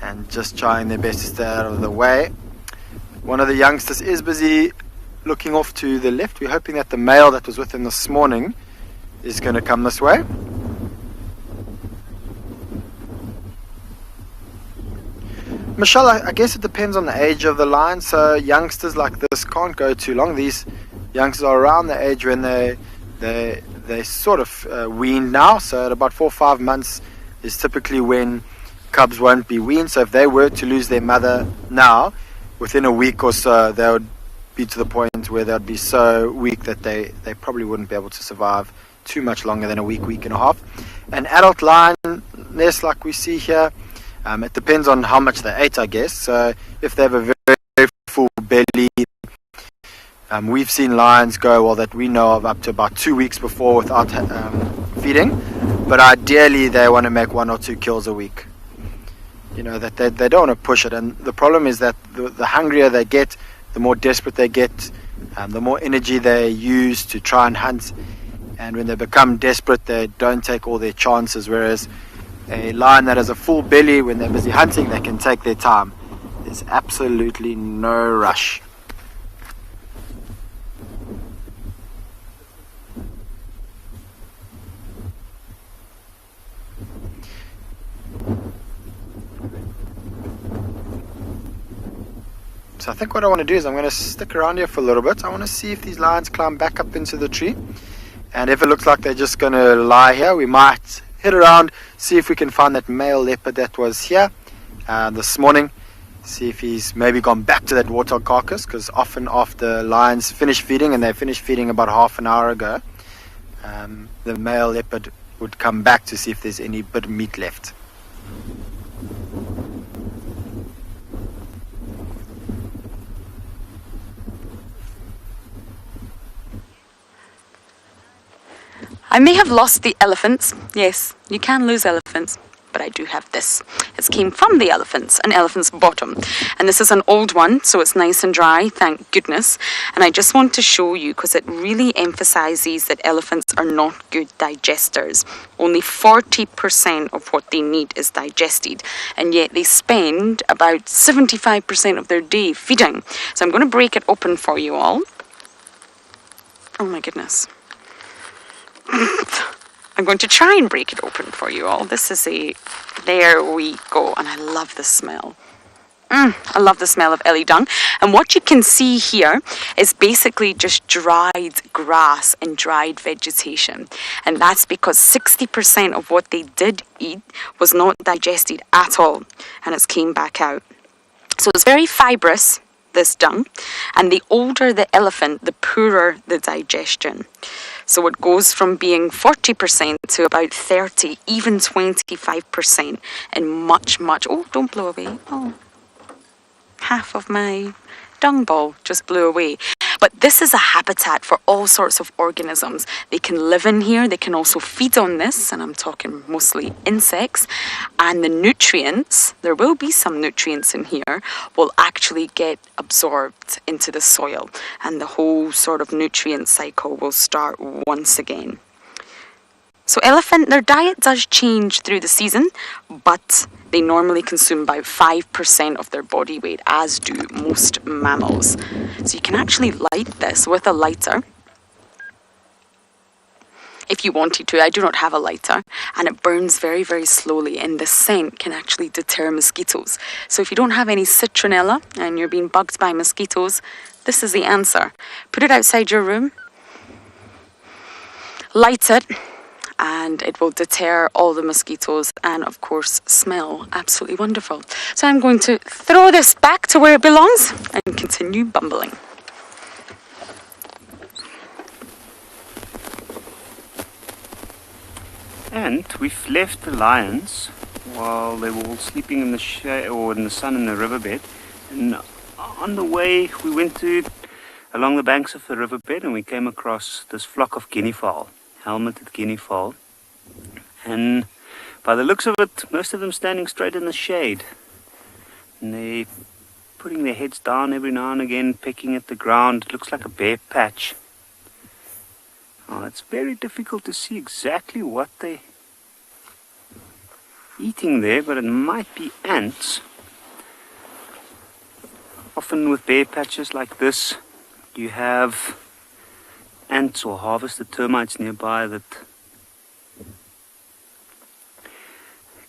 and just trying their best to stay out of the way. One of the youngsters is busy looking off to the left. We're hoping that the male that was with him this morning is going to come this way. Michelle, I guess it depends on the age of the lion. So youngsters like this can't go too long. These youngsters are around the age when they sort of weaned now, so at about 4 or 5 months is typically when cubs won't be weaned. So if they were to lose their mother now, within a week or so they would be to the point where they would be so weak that they probably wouldn't be able to survive too much longer than a week and a half. An adult lioness like we see here, it depends on how much they ate, I guess. So if they have a very, very full belly, we've seen lions go, well, that we know of, up to about 2 weeks before without feeding. But ideally, they want to make 1 or 2 kills a week. You know, that they don't want to push it. And the problem is that the hungrier they get, the more desperate they get, the more energy they use to try and hunt. And when they become desperate, they don't take all their chances. Whereas a lion that has a full belly, when they're busy hunting, they can take their time. There's absolutely no rush. So I think what I want to do is I'm going to stick around here for a little bit. I want to see if these lions climb back up into the tree. And if it looks like they're just going to lie here, we might head around, see if we can find that male leopard that was here this morning. See if he's maybe gone back to that warthog carcass, because often after lions finish feeding, and they finished feeding about half an hour ago, the male leopard would come back to see if there's any bit of meat left. I may have lost the elephants. Yes, you can lose elephants, but I do have this. It came from the elephants, an elephant's bottom. And this is an old one, so it's nice and dry, thank goodness. And I just want to show you, because it really emphasizes that elephants are not good digesters. Only 40% of what they need is digested, and yet they spend about 75% of their day feeding. So I'm going to break it open for you all. Oh my goodness. I'm going to try and break it open for you all. This is there we go, and I love the smell. I love the smell of ellie dung. And what you can see here is basically just dried grass and dried vegetation. And that's because 60% of what they did eat was not digested at all, and it's came back out. So it's very fibrous, this dung, and the older the elephant, the poorer the digestion. So it goes from being 40% to about 30, even 25%, and much, oh, don't blow away. Oh, half of my dung ball just blew away. But this is a habitat for all sorts of organisms. They can live in here, they can also feed on this, and I'm talking mostly insects. And the nutrients, there will be some nutrients in here, will actually get absorbed into the soil. And the whole sort of nutrient cycle will start once again. So elephant, their diet does change through the season, but they normally consume about 5% of their body weight, as do most mammals. So you can actually light this with a lighter. If you wanted to, I do not have a lighter, and it burns very, very slowly, and the scent can actually deter mosquitoes. So if you don't have any citronella and you're being bugged by mosquitoes, this is the answer. Put it outside your room, light it, and it will deter all the mosquitoes and, of course, smell absolutely wonderful. So I'm going to throw this back to where it belongs and continue bumbling. And we've left the lions while they were all sleeping in the shade or in the sun in the riverbed. And on the way, we went along the banks of the riverbed, and we came across this flock of guinea fowl. Helmeted guinea fowl, and by the looks of it, most of them standing straight in the shade, and they putting their heads down every now and again, pecking at the ground. It looks like a bare patch. Oh, it's very difficult to see exactly what they're eating there, but it might be ants. Often with bare patches like this, you have ants or harvested termites nearby. That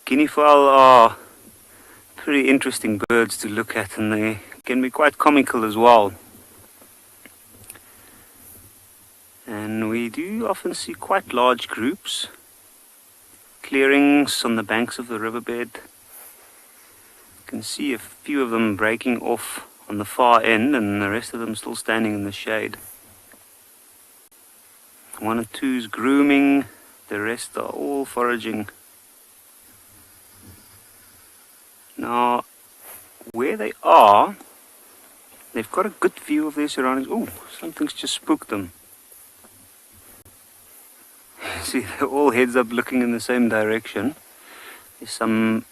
guinea fowl are pretty interesting birds to look at, and they can be quite comical as well. And we do often see quite large groups, clearings on the banks of the riverbed. You can see a few of them breaking off on the far end, and the rest of them still standing in the shade. One or two's grooming, the rest are all foraging. Now, where they are, they've got a good view of their surroundings. Oh, something's just spooked them. See, they're all heads up looking in the same direction. There's some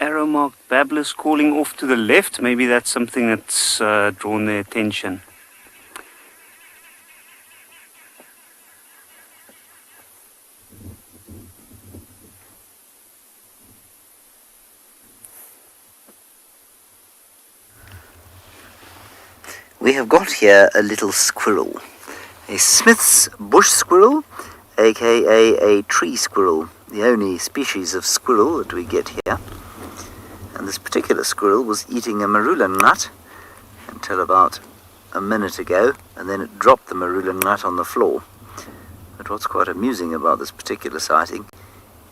arrow-marked babblers calling off to the left. Maybe that's something that's drawn their attention. We have got here a little squirrel, a Smith's bush squirrel, aka a tree squirrel, the only species of squirrel that we get here. And this particular squirrel was eating a marula nut until about a minute ago, and then it dropped the marula nut on the floor. But what's quite amusing about this particular sighting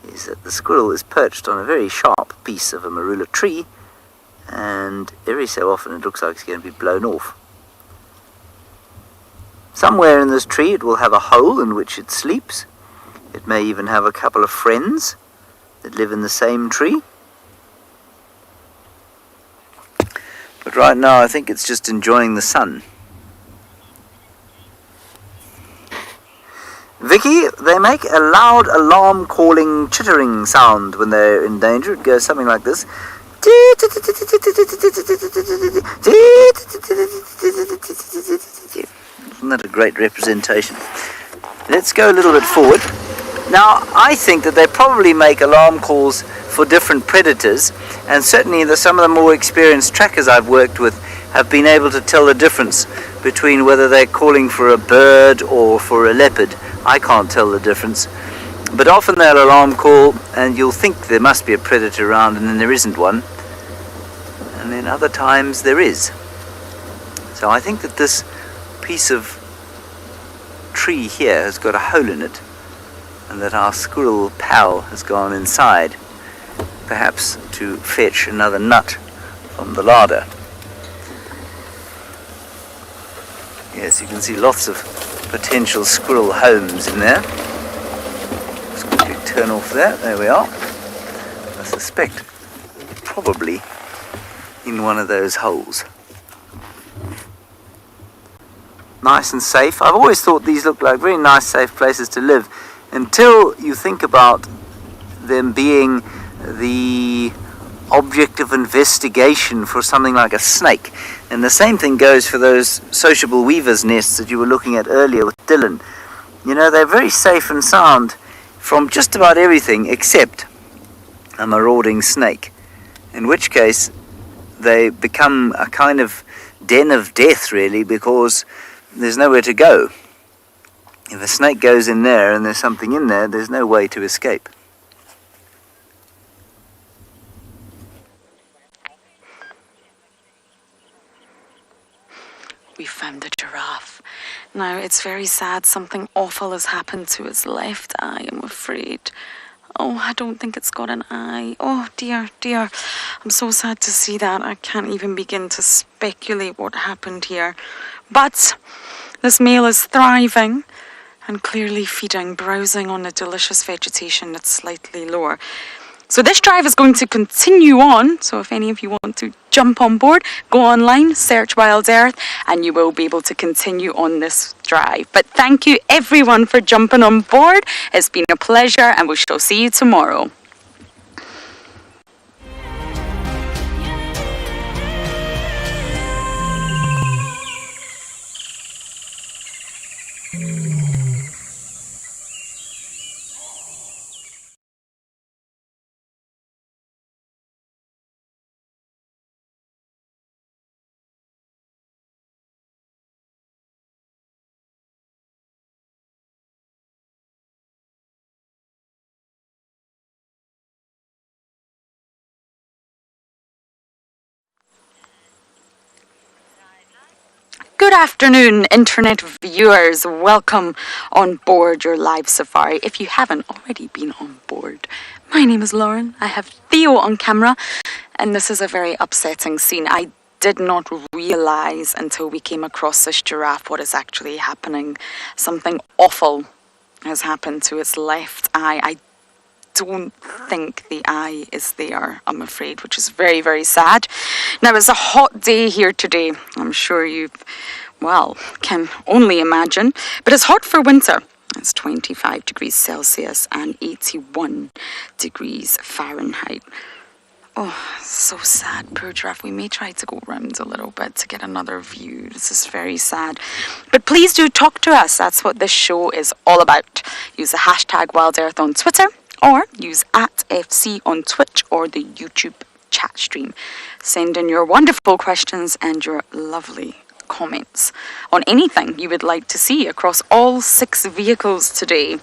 is that the squirrel is perched on a very sharp piece of a marula tree, and every so often it looks like it's going to be blown off. Somewhere in this tree it will have a hole in which it sleeps. It may even have a couple of friends that live in the same tree. But right now I think it's just enjoying the sun. Vicky, they make a loud alarm calling chittering sound when they're in danger. It goes something like this. Isn't that a great representation? Let's go a little bit forward. Now, I think that they probably make alarm calls for different predators, and certainly some of the more experienced trackers I've worked with have been able to tell the difference between whether they're calling for a bird or for a leopard. I can't tell the difference. But often they'll alarm call and you'll think there must be a predator around, and then there isn't one. And then other times there is. So I think that this piece of tree here has got a hole in it, and that our squirrel pal has gone inside, perhaps to fetch another nut from the larder. Yes, you can see lots of potential squirrel homes in there. Let's quickly turn off that. There we are. I suspect probably in one of those holes. Nice and safe. I've always thought these look like very nice, safe places to live, until you think about them being the object of investigation for something like a snake. And the same thing goes for those sociable weavers' nests that you were looking at earlier with Dylan. You know, they're very safe and sound from just about everything except a marauding snake, in which case they become a kind of den of death, really, because there's nowhere to go. If a snake goes in there and there's something in there, there's no way to escape. We found a giraffe. Now, it's very sad. Something awful has happened to its left eye, I'm afraid. Oh, I don't think it's got an eye. Oh, dear, dear. I'm so sad to see that. I can't even begin to speculate what happened here. But this male is thriving and clearly feeding, browsing on the delicious vegetation that's slightly lower. So this drive is going to continue on. So if any of you want to jump on board, go online, search Wild Earth, and you will be able to continue on this drive. But thank you everyone for jumping on board. It's been a pleasure, and we shall see you tomorrow. Good afternoon, internet viewers. Welcome on board your live safari. If you haven't already been on board, my name is Lauren. I have Theo on camera, and this is a very upsetting scene. I did not realize until we came across this giraffe what is actually happening. Something awful has happened to its left eye. I don't think the eye is there, I'm afraid, which is very, very sad. Now, it's a hot day here today. I'm sure you, well, can only imagine. But it's hot for winter. It's 25 degrees Celsius and 81 degrees Fahrenheit. Oh, so sad, poor giraffe. We may try to go round a little bit to get another view. This is very sad. But please do talk to us. That's what this show is all about. Use the hashtag Wild Earth on Twitter, or use @FC on Twitch or the YouTube chat stream. Send in your wonderful questions and your lovely comments on anything you would like to see across all 6 vehicles today.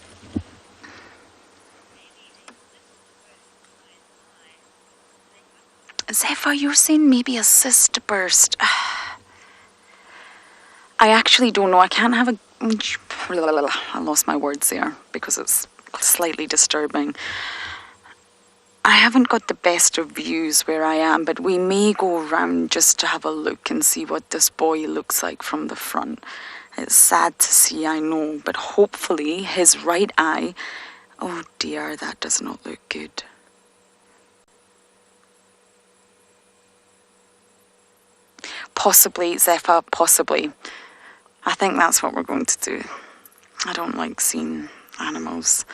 Zephyr, you're saying maybe a cyst burst. I actually don't know. I can't have a... I lost my words there because it's slightly disturbing. I haven't got the best of views where I am, but we may go around just to have a look and see what this boy looks like from the front. It's sad to see, I know, but hopefully his right eye... Oh dear, that does not look good. Possibly, Zephyr, possibly. I think that's what we're going to do. I don't like seeing animals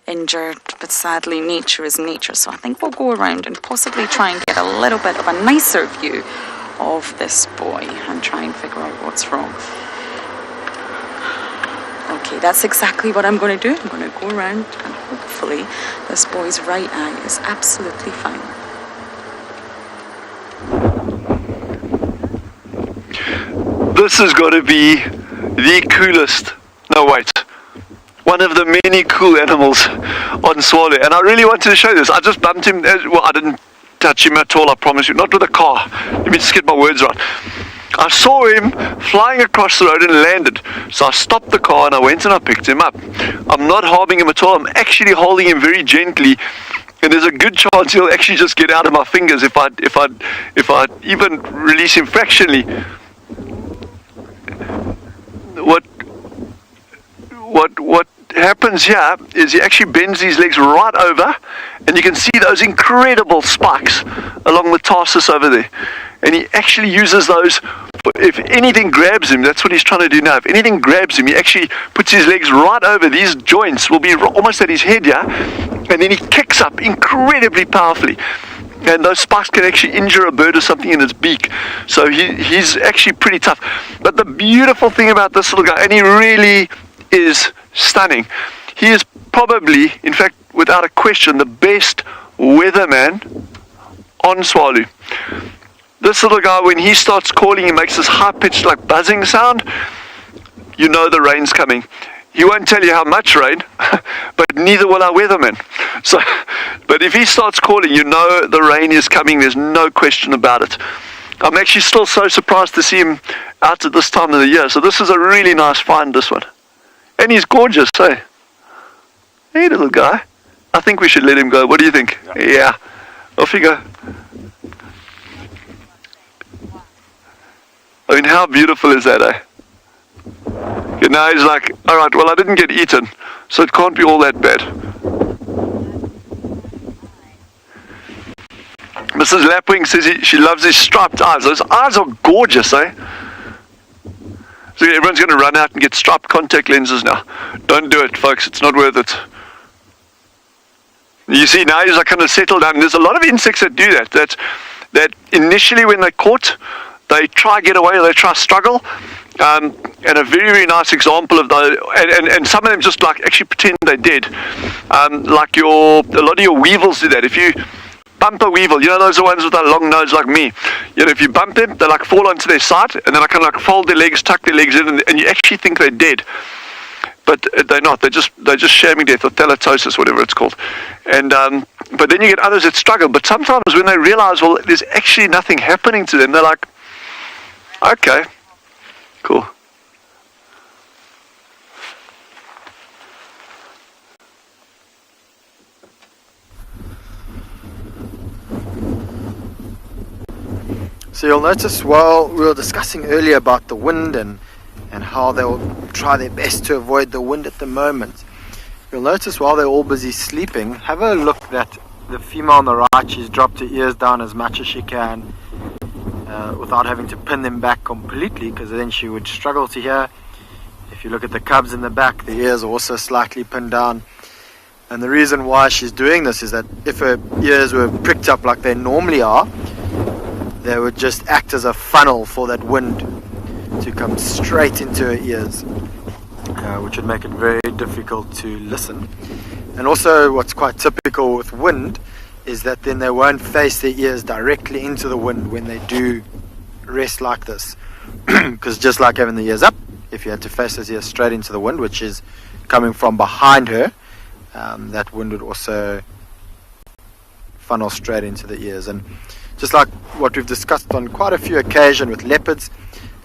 injured, but sadly nature is nature, so I think we'll go around and possibly try and get a little bit of a nicer view of this boy and try and figure out what's wrong. Okay, that's exactly what I'm going to do. I'm going to go around and hopefully this boy's right eye is absolutely fine. This has got to be the coolest, no wait, one of the many cool animals on Swallow, and I really wanted to show this. I just bumped him, well, I didn't touch him at all, I promise you, not with a car. Let me just get my words right. I saw him flying across the road and landed, so I stopped the car and I went and I picked him up. I'm not harming him at all, I'm actually holding him very gently, and there's a good chance he'll actually just get out of my fingers if I even release him fractionally. What happens here is he actually bends his legs right over, and you can see those incredible spikes along the tarsus over there, and he actually uses those. If anything grabs him, that's what he's trying to do now. If anything grabs him, he actually puts his legs right over. These joints will be almost at his head, yeah, and then he kicks up incredibly powerfully. And those spikes can actually injure a bird or something in its beak. So he's actually pretty tough. But the beautiful thing about this little guy, and he really is stunning, he is probably, in fact, without a question, the best weatherman on Swallow. This little guy, when he starts calling, he makes this high-pitched, like buzzing sound. You know the rain's coming. He won't tell you how much rain, but neither will our weatherman. So, but if he starts calling, you know the rain is coming. There's no question about it. I'm actually still so surprised to see him out at this time of the year. So this is a really nice find, this one. And he's gorgeous, hey? Hey, little guy. I think we should let him go. What do you think? Yeah. Off you go. I mean, how beautiful is that, eh? And now he's like, alright, well, I didn't get eaten, so it can't be all that bad. Mrs. Lapwing says she loves his striped eyes. Those eyes are gorgeous, eh? So everyone's going to run out and get striped contact lenses now. Don't do it, folks. It's not worth it. You see, now he's like kind of settled down. There's a lot of insects that do that. That initially when they're caught, they try get away, they try struggle. And a very, very nice example of those, and some of them just like actually pretend they're dead. Like a lot of your weevils do that. If you bump a weevil, you know those are ones with a long nose like me. You know, if you bump them, they like fall onto their side, and then I kind of like fold their legs, tuck their legs in, and you actually think they're dead. But they're not. They're just shaming death, or thalatosis, whatever it's called. And but then you get others that struggle. But sometimes when they realize, well, there's actually nothing happening to them, they're like, okay, cool. So you'll notice while we were discussing earlier about the wind and how they'll try their best to avoid the wind at the moment, you'll notice while they're all busy sleeping, have a look that the female on the right, she's dropped her ears down as much as she can without having to pin them back completely, because then she would struggle to hear. If you look at the cubs in the back, the ears are also slightly pinned down. And the reason why she's doing this is that if her ears were pricked up like they normally are, they would just act as a funnel for that wind to come straight into her ears, which would make it very difficult to listen. And also what's quite typical with wind is that then they won't face their ears directly into the wind when they do rest like this. Because just like having the ears up, if you had to face those ears straight into the wind, which is coming from behind her, that wind would also funnel straight into the ears. And just like what we've discussed on quite a few occasions with leopards,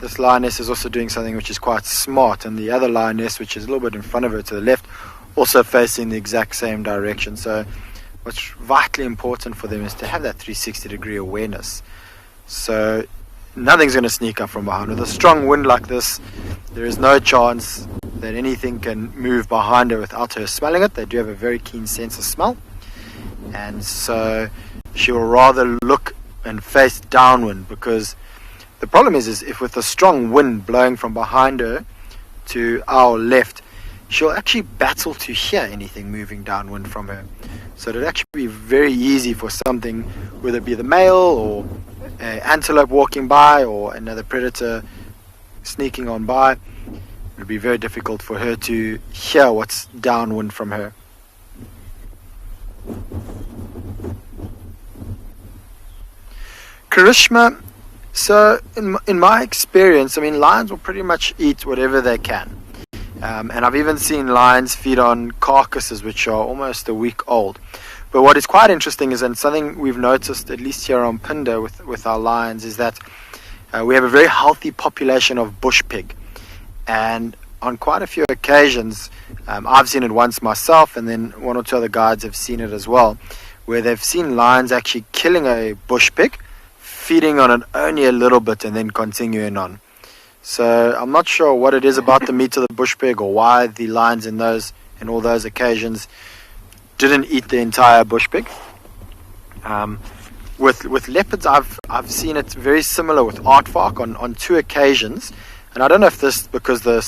this lioness is also doing something which is quite smart, and the other lioness, which is a little bit in front of her to the left, also facing the exact same direction. So what's vitally important for them is to have that 360-degree awareness. So nothing's going to sneak up from behind. With a strong wind like this, there is no chance that anything can move behind her without her smelling it. They do have a very keen sense of smell, and so she will rather look and face downwind, because the problem is if with a strong wind blowing from behind her to our left, she'll actually battle to hear anything moving downwind from her. So it'd actually be very easy for something, whether it be the male or an antelope walking by or another predator sneaking on by, it would be very difficult for her to hear what's downwind from her. Karishma, so in my experience, I mean, lions will pretty much eat whatever they can. And I've even seen lions feed on carcasses which are almost a week old. But what is quite interesting is, and something we've noticed, at least here on Phinda with our lions, is that we have a very healthy population of bush pig. And on quite a few occasions, I've seen it once myself, and then one or two other guides have seen it as well, where they've seen lions actually killing a bush pig, feeding on it only a little bit, and then continuing on. So I'm not sure what it is about the meat of the bush pig, or why the lions in all those occasions didn't eat the entire bush pig. With leopards, I've seen it very similar with aardvark on two occasions, and I don't know if this because the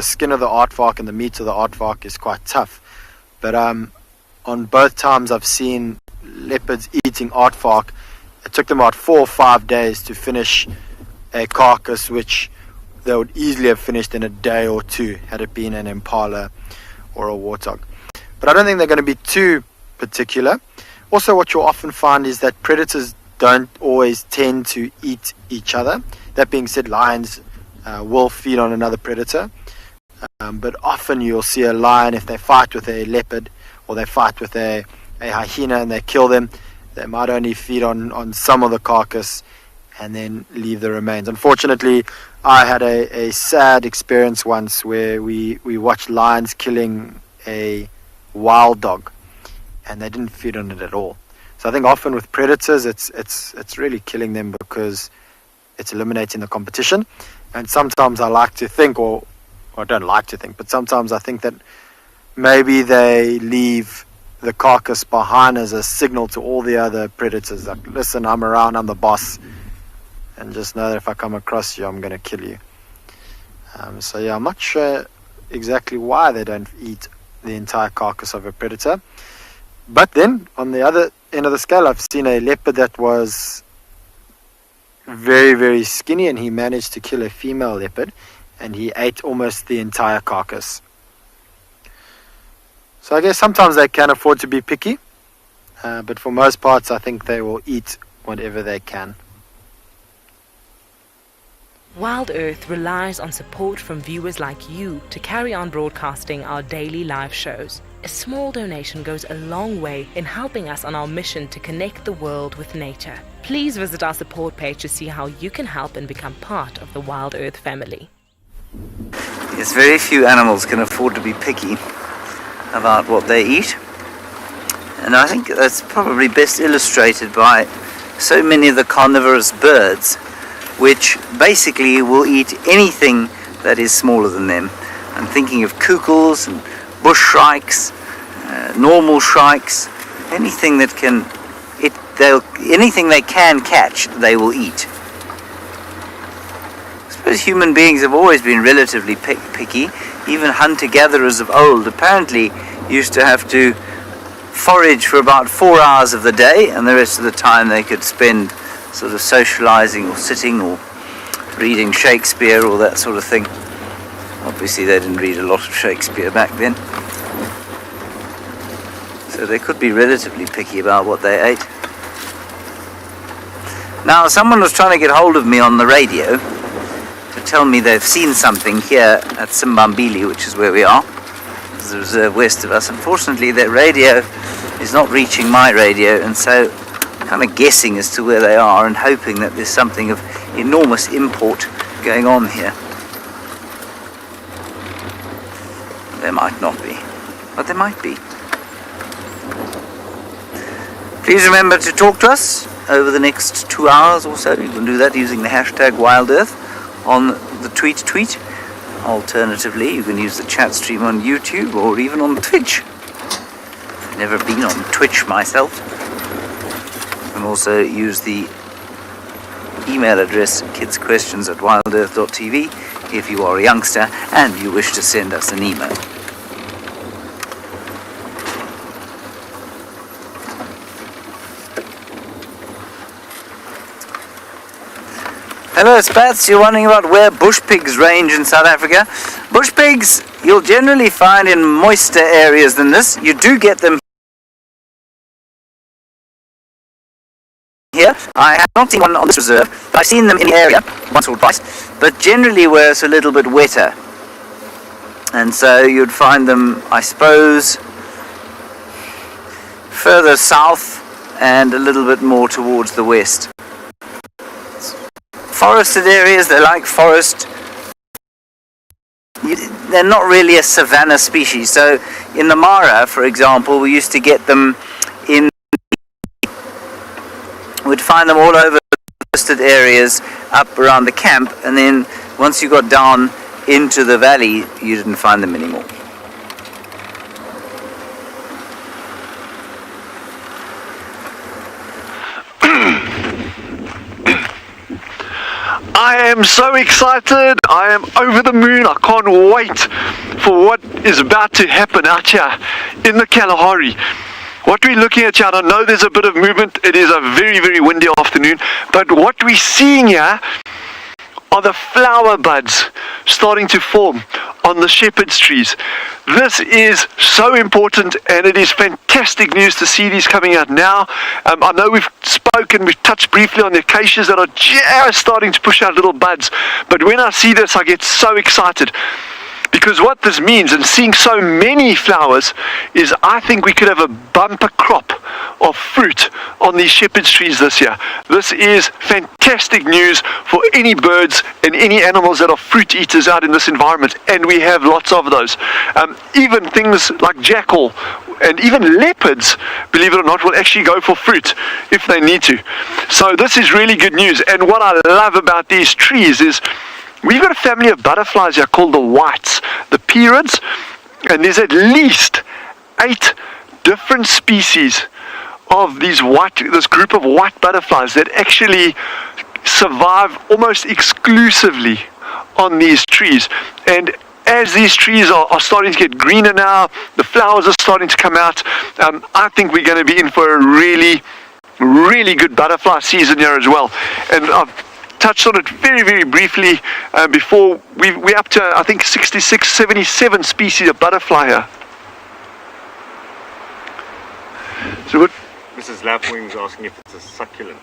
skin of the aardvark and the meat of the aardvark is quite tough, but on both times I've seen leopards eating aardvark. It took them about 4 or 5 days to finish a carcass which they would easily have finished in a day or two had it been an impala or a warthog. But I don't think they're going to be too particular. Also, what you'll often find is that predators don't always tend to eat each other. That being said, lions will feed on another predator. But often you'll see a lion, if they fight with a leopard or they fight with a hyena and they kill them, they might only feed on some of the carcass and then leave the remains. Unfortunately, I had a sad experience once where we watched lions killing a wild dog, and they didn't feed on it at all. So I think often with predators, it's really killing them because it's eliminating the competition. And sometimes I like to think, or I don't like to think, but sometimes I think that maybe they leave the carcass behind as a signal to all the other predators, like, listen, I'm around, I'm the boss, and just know that if I come across you, I'm going to kill you. So yeah, I'm not sure exactly why they don't eat the entire carcass of a predator. But then on the other end of the scale, I've seen a leopard that was very, very skinny, and he managed to kill a female leopard, and he ate almost the entire carcass. So I guess sometimes they can afford to be picky, but for most parts I think they will eat whatever they can. Wild Earth relies on support from viewers like you to carry on broadcasting our daily live shows. A small donation goes a long way in helping us on our mission to connect the world with nature. Please visit our support page to see how you can help and become part of the Wild Earth family. Yes, very few animals can afford to be picky about what they eat, and I think that's probably best illustrated by so many of the carnivorous birds, which basically will eat anything that is smaller than them. I'm thinking of kukels and bush shrikes, normal shrikes, anything that can, anything they can catch, they will eat. I suppose human beings have always been relatively picky. Even hunter-gatherers of old apparently used to have to forage for about 4 hours of the day, and the rest of the time they could spend sort of socializing or sitting or reading Shakespeare or that sort of thing. Obviously they didn't read a lot of Shakespeare back then, so they could be relatively picky about what they ate. Now, someone was trying to get hold of me on the radio to tell me they've seen something here at Simbambili, which is where we are, the reserve west of us. Unfortunately, that radio is not reaching my radio, and so kind of guessing as to where they are and hoping that there's something of enormous import going on here. There might not be, but there might be. Please remember to talk to us over the next 2 hours or so. You can do that using the hashtag WildEarth on the tweet. Alternatively, you can use the chat stream on YouTube or even on Twitch. I've never been on Twitch myself. You can also use the email address kidsquestions@wildearth.tv if you are a youngster and you wish to send us an email. Hello Spats, you're wondering about where bush pigs range in South Africa. Bush pigs you'll generally find in moister areas than this. You do get them here. I have not seen one on this reserve. I've seen them in the area once or twice, but generally where it's a little bit wetter. And so you'd find them, I suppose, further south and a little bit more towards the west. Forested areas, they like forest. They're not really a savanna species. So in the Mara, for example, we used to get them we'd find them all over forested areas up around the camp, and then once you got down into the valley, you didn't find them anymore. I am so excited. I am over the moon. I can't wait for what is about to happen out here in the Kalahari. What we're looking at here, I know there's a bit of movement. It is a very, very windy afternoon. But what we're seeing here are the flower buds starting to form on the shepherd's trees. This is so important, and it is fantastic news to see these coming out now. I know we've touched briefly on the acacias that are just starting to push out little buds, but when I see this I get so excited, because what this means, and seeing so many flowers, is I think we could have a bumper crop of fruit on these shepherd's trees this year. This is fantastic news for any birds and any animals that are fruit eaters out in this environment, and we have lots of those. Even things like jackal and even leopards, believe it or not, will actually go for fruit if they need to. So this is really good news, and what I love about these trees is we've got a family of butterflies here called the whites, the Pierids, and there's at least 8 different species of this group of white butterflies that actually survive almost exclusively on these trees. And as these trees are starting to get greener now, the flowers are starting to come out, I think we're going to be in for a really, really good butterfly season here as well. And I've touched on it very, very briefly before. We're up to, I think, 66, 77 species of butterfly here. So what? Mrs. Lapwing's asking if it's a succulent.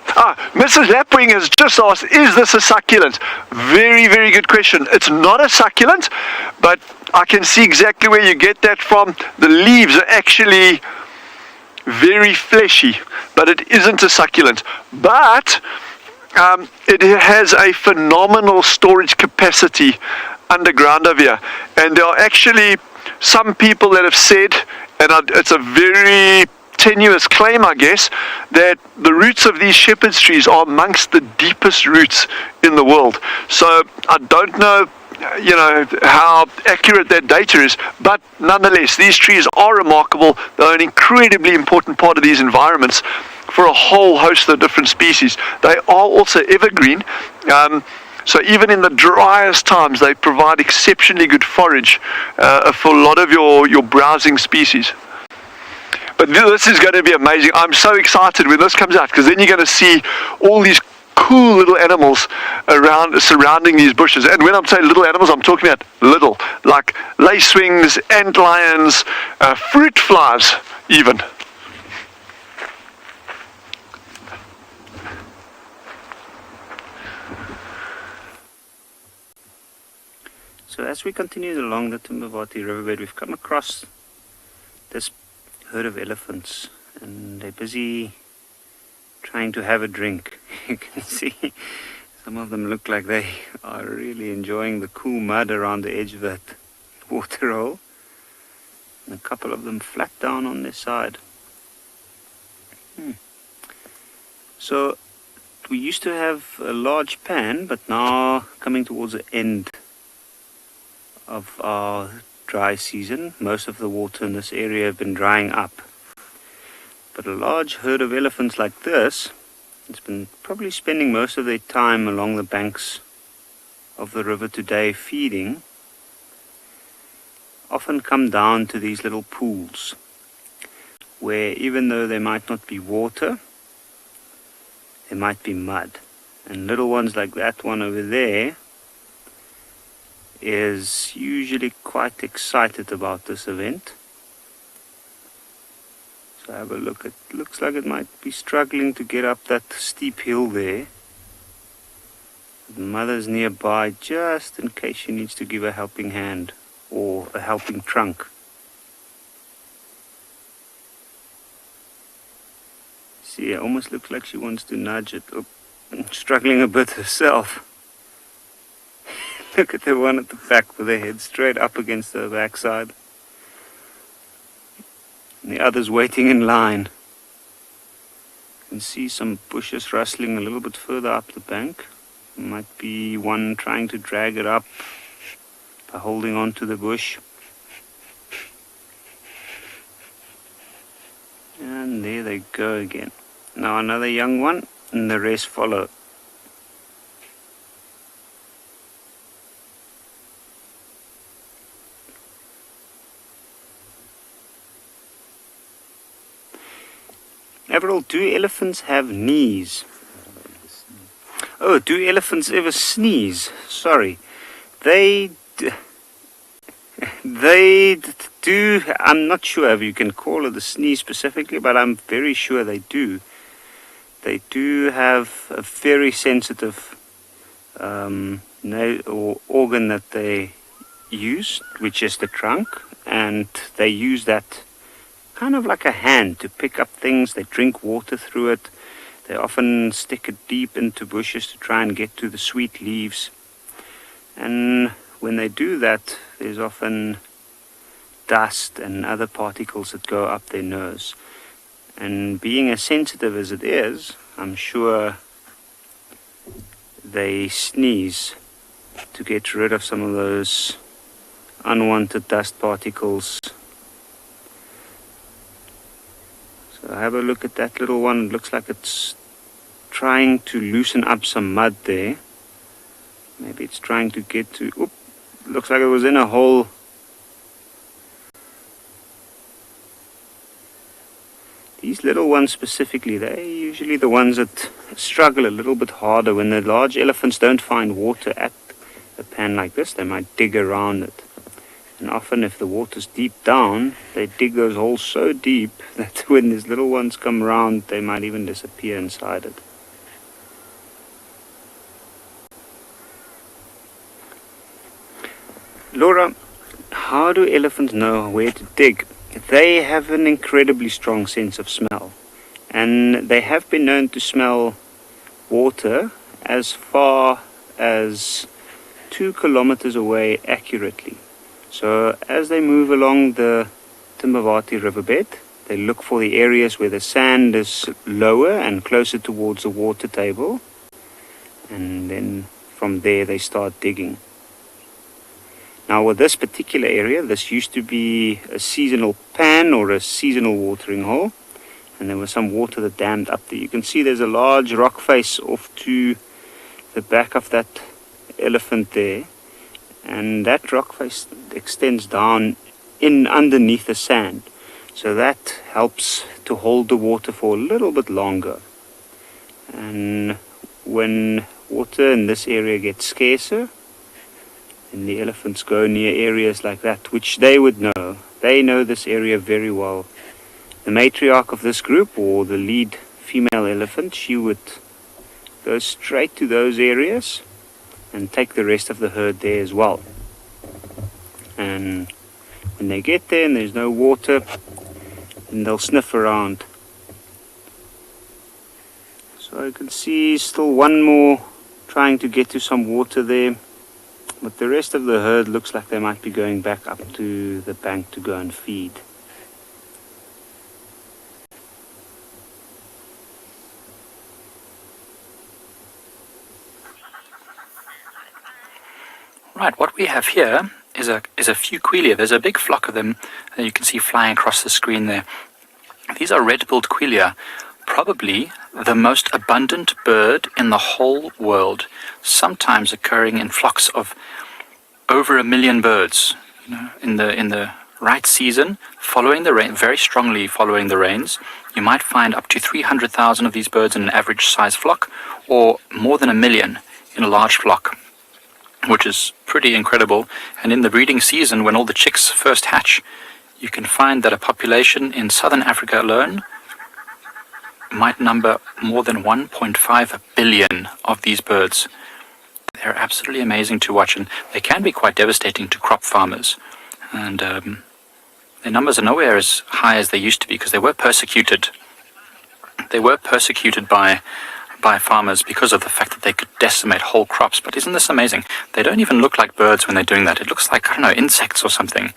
Mrs. Lapwing has just asked, is this a succulent? Very, very good question. It's not a succulent, but I can see exactly where you get that from. The leaves are actually very fleshy, but it isn't a succulent. But it has a phenomenal storage capacity underground over here. And there are actually some people that have said, and it's a very tenuous claim, I guess, that the roots of these shepherd's trees are amongst the deepest roots in the world. So I don't know, how accurate that data is, but nonetheless, these trees are remarkable. They're an incredibly important part of these environments for a whole host of different species. They are also evergreen, so even in the driest times, they provide exceptionally good forage for a lot of your browsing species. But this is going to be amazing. I'm so excited when this comes out, because then you're going to see all these cool little animals surrounding these bushes. And when I'm saying little animals, I'm talking about little, like lacewings, antlions, fruit flies even. So as we continue along the Timbavati riverbed, we've come across this herd of elephants, and they're busy trying to have a drink. You can see some of them look like they are really enjoying the cool mud around the edge of that water hole. And a couple of them flat down on their side. So we used to have a large pan, but now coming towards the end of our dry season, most of the water in this area have been drying up. But a large herd of elephants like this has been probably spending most of their time along the banks of the river today feeding, often come down to these little pools where even though there might not be water, there might be mud. And little ones like that one over there is usually quite excited about this event. So have a look. It looks like it might be struggling to get up that steep hill there. The mother's nearby just in case she needs to give a helping hand or a helping trunk. See, it almost looks like she wants to nudge it up, struggling a bit herself. Look at the one at the back with her head straight up against the backside. And the others waiting in line. You can see some bushes rustling a little bit further up the bank. Might be one trying to drag it up by holding on to the bush. And there they go again. Now another young one, and the rest follow. Averil, do elephants have knees? Oh, do elephants ever sneeze? Sorry. They do. I'm not sure if you can call it a sneeze specifically, but I'm very sure they do. They do have a very sensitive organ that they use, which is the trunk, and they use that kind of like a hand to pick up things. They drink water through it. They often stick it deep into bushes to try and get to the sweet leaves. And when they do that, there's often dust and other particles that go up their nose. And being as sensitive as it is, I'm sure they sneeze to get rid of some of those unwanted dust particles. So have a look at that little one. It looks like it's trying to loosen up some mud there. Maybe it's trying to get to... Oop, looks like it was in a hole. These little ones specifically, they're usually the ones that struggle a little bit harder. When the large elephants don't find water at a pan like this, they might dig around it. And often if the water's deep down, they dig those holes so deep that when these little ones come around, they might even disappear inside it. Laura, how do elephants know where to dig? They have an incredibly strong sense of smell, and they have been known to smell water as far as 2 kilometers away accurately. So as they move along the Timbavati riverbed, they look for the areas where the sand is lower and closer towards the water table, and then from there they start digging. Now with this particular area, this used to be a seasonal pan or a seasonal watering hole, and there was some water that dammed up there. You can see there's a large rock face off to the back of that elephant there, and that rock face extends down in underneath the sand, so that helps to hold the water for a little bit longer. And when water in this area gets scarcer, and the elephants go near areas like that, which they would know. They know this area very well. The matriarch of this group, or the lead female elephant, she would go straight to those areas and take the rest of the herd there as well. And when they get there and there's no water, then they'll sniff around. So I can see still one more trying to get to some water there. But the rest of the herd looks like they might be going back up to the bank to go and feed. Right, what we have here is a fuquilia. There's a big flock of them that you can see flying across the screen there. These are red-billed quelea, probably the most abundant bird in the whole world, sometimes occurring in flocks of over 1 million birds. In the right season, following the rain, very strongly following the rains, you might find up to 300,000 of these birds in an average size flock, or more than 1 million in a large flock, which is pretty incredible. And in the breeding season, when all the chicks first hatch, you can find that a population in southern Africa alone might number more than 1.5 billion of these birds. They're absolutely amazing to watch, and they can be quite devastating to crop farmers. And their numbers are nowhere as high as they used to be, because they were persecuted. They were persecuted by farmers because of the fact that they could decimate whole crops. But isn't this amazing? They don't even look like birds when they're doing that. It looks like, I don't know, insects or something,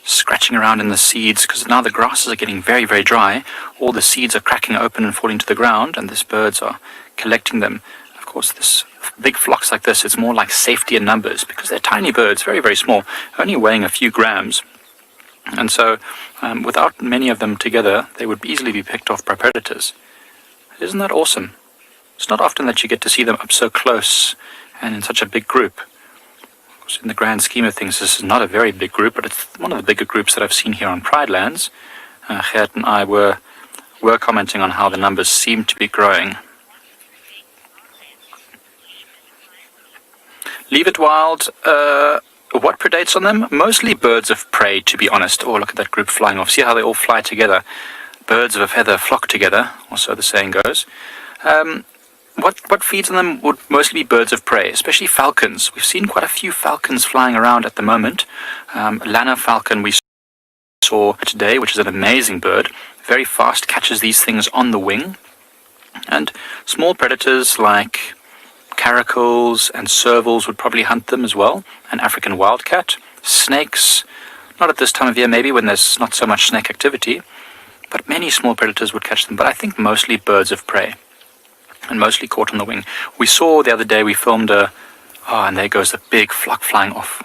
scratching around in the seeds, because now the grasses are getting very, very dry. All the seeds are cracking open and falling to the ground, and these birds are collecting them. Of course, this big flocks like this, it's more like safety in numbers, because they're tiny birds, very, very small, only weighing a few grams. And so, without many of them together, they would easily be picked off by predators. Isn't that awesome? It's not often that you get to see them up so close and in such a big group. Of course, in the grand scheme of things, this is not a very big group, but it's one of the bigger groups that I've seen here on Pride Lands. Gert and I were commenting on how the numbers seem to be growing. Leave it wild. What predates on them? Mostly birds of prey, to be honest. Oh, look at that group flying off. See how they all fly together? Birds of a feather flock together, or so the saying goes. What feeds on them would mostly be birds of prey, especially falcons. We've seen quite a few falcons flying around at the moment. Lanner falcon we saw today, which is an amazing bird. Very fast, catches these things on the wing. And small predators like caracals and servals would probably hunt them as well. An African wildcat. Snakes, not at this time of year maybe, when there's not so much snake activity, but many small predators would catch them. But I think mostly birds of prey, and mostly caught on the wing. We saw the other day, we filmed and there goes the big flock flying off.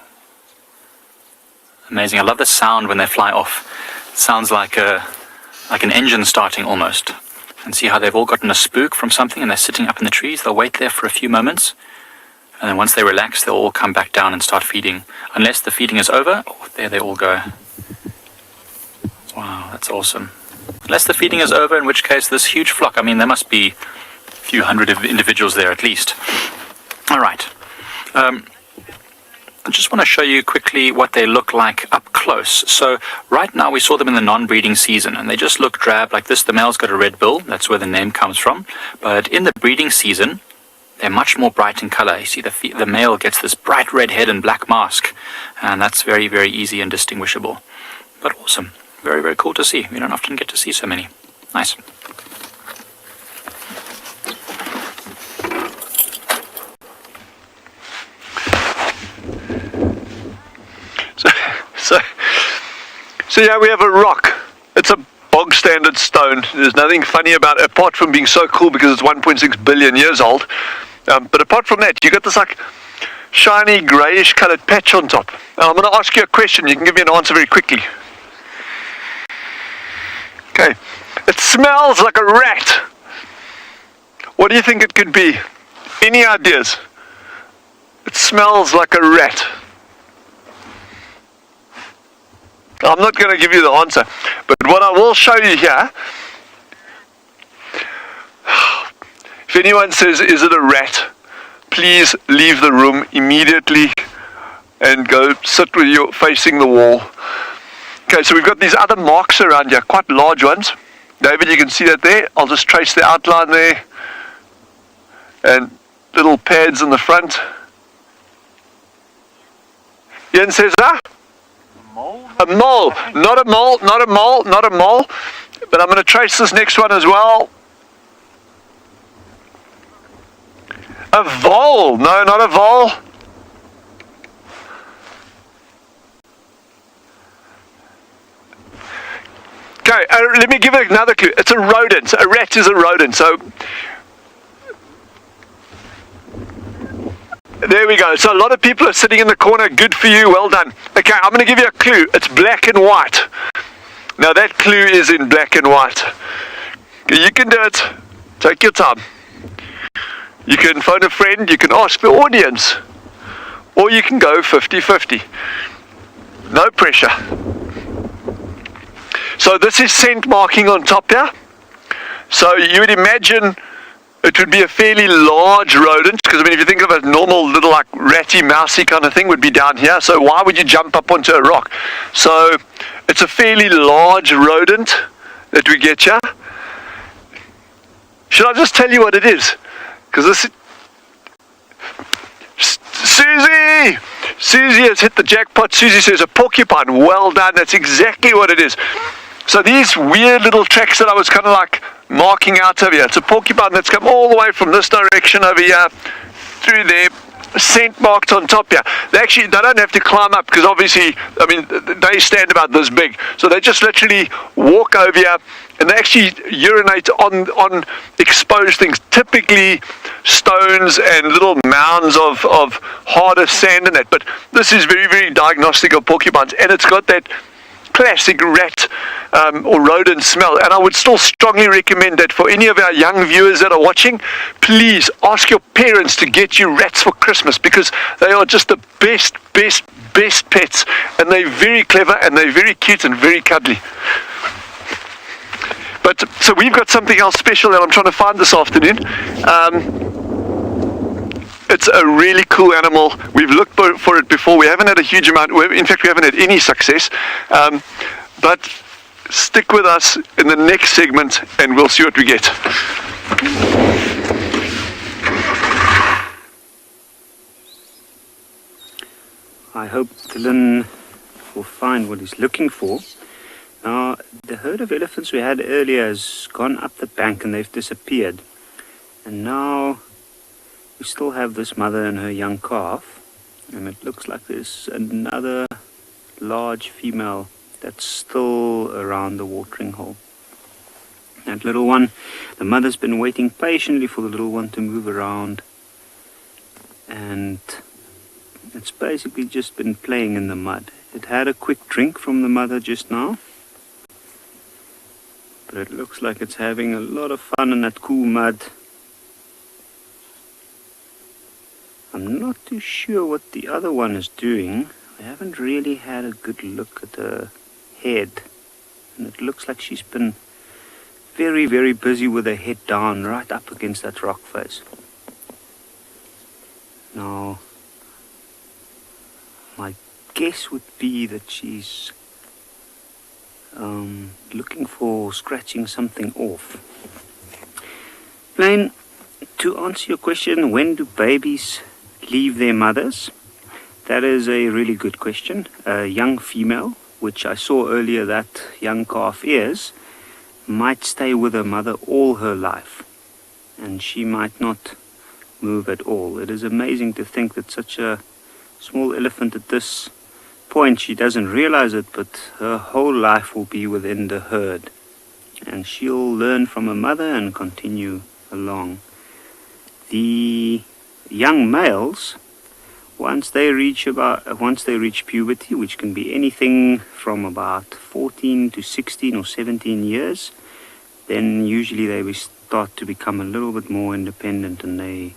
Amazing. I love the sound when they fly off. It sounds like an engine starting almost. And see how they've all gotten a spook from something, and they're sitting up in the trees. They'll wait there for a few moments, and then once they relax, they'll all come back down and start feeding. Unless the feeding is over, there they all go. Wow, that's awesome. Unless the feeding is over, in which case this huge flock, I mean, there must be a few hundred individuals there at least. All right. I just want to show you quickly what they look like up close. So right now we saw them in the non-breeding season, and they just look drab like this. The male's got a red bill. That's where the name comes from. But in the breeding season, they're much more bright in color. You see the male gets this bright red head and black mask, and that's very, very easy and distinguishable. But awesome. Very, very cool to see. We don't often get to see so many. Nice. So yeah, we have a rock. It's a bog standard stone. There's nothing funny about it, apart from being so cool because it's 1.6 billion years old. But apart from that, you got this like shiny greyish coloured patch on top. And I'm going to ask you a question. You can give me an answer very quickly. Okay. It smells like a rat. What do you think it could be? Any ideas? It smells like a rat. I'm not going to give you the answer, but what I will show you here, if anyone says, is it a rat, please leave the room immediately and go sit with you facing the wall. Okay, so we've got these other marks around here, quite large ones. David, you can see that there. I'll just trace the outline there, and little pads in the front. Ian says, a mole, not a mole, not a mole, not a mole. But I'm going to trace this next one as well. A vole? No, not a vole. Okay, let me give it another clue. It's a rodent. A rat is a rodent. So there we go. So a lot of people are sitting in the corner. Good for you. Well done. Okay, I'm going to give you a clue. It's black and white. Now that clue is in black and white. You can do it. Take your time. You can phone a friend. You can ask the audience. Or you can go 50-50. No pressure. So this is scent marking on top here. So you would imagine it would be a fairly large rodent, because I mean if you think of a normal little like ratty mousy kind of thing would be down here, so why would you jump up onto a rock? So it's a fairly large rodent that we get here. Should I just tell you what it is? Because this is... Susie! Susie has hit the jackpot. Susie says a porcupine. Well done, that's exactly what it is. So these weird little tracks that I was kind of like marking out over here, it's a porcupine that's come all the way from this direction over here through there, scent marked on top here. They don't have to climb up, because obviously, I mean, they stand about this big. So they just literally walk over here and they actually urinate on exposed things, typically stones and little mounds of harder sand in it. But this is very, very diagnostic of porcupines, and it's got that classic rat or rodent smell. And I would still strongly recommend that for any of our young viewers that are watching, please ask your parents to get you rats for Christmas, because they are just the best pets, and they're very clever and they're very cute and very cuddly. But so we've got something else special that I'm trying to find this afternoon. It's a really cool animal. We've looked for it before. We haven't had a huge amount. In fact, we haven't had any success. But stick with us in the next segment and we'll see what we get. I hope Dylan will find what he's looking for. Now, the herd of elephants we had earlier has gone up the bank and they've disappeared. And now we still have this mother and her young calf, and it looks like there's another large female that's still around the watering hole. That little one, the mother's been waiting patiently for the little one to move around, and it's basically just been playing in the mud. It had a quick drink from the mother just now, but it looks like it's having a lot of fun in that cool mud. I'm not too sure what the other one is doing. I haven't really had a good look at her head, and it looks like she's been very, very busy with her head down right up against that rock face. Now, my guess would be that she's looking for scratching something off. Blaine, to answer your question, when do babies leave their mothers? That is a really good question. A young female, which I saw earlier that young calf is, might stay with her mother all her life, and she might not move at all. It is amazing to think that such a small elephant at this point, she doesn't realize it, but her whole life will be within the herd, and she'll learn from her mother and continue along. The young males, once they reach puberty, which can be anything from about 14 to 16 or 17 years, then usually they start to become a little bit more independent, and they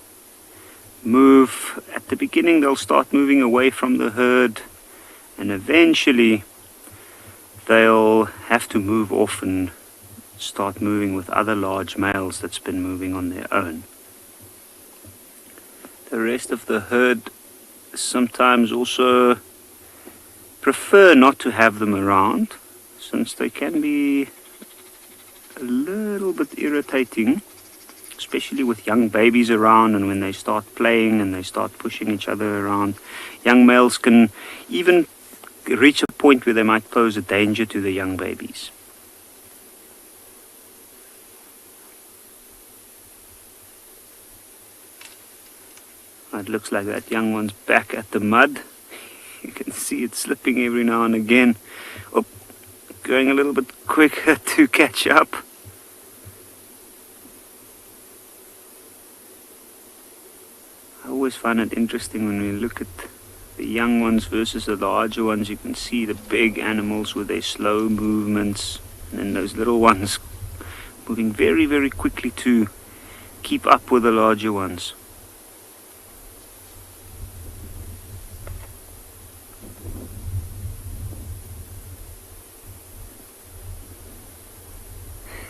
move. At the beginning they'll start moving away from the herd, and eventually they'll have to move off and start moving with other large males that's been moving on their own. The rest of the herd sometimes also prefer not to have them around, since they can be a little bit irritating, especially with young babies around, and when they start playing and they start pushing each other around. Young males can even reach a point where they might pose a danger to the young babies. it looks like that young one's back at the mud. You can see it slipping every now and again. Oh, going a little bit quicker to catch up. I always find it interesting when we look at the young ones versus the larger ones. You can see the big animals with their slow movements, and then those little ones moving very, very quickly to keep up with the larger ones.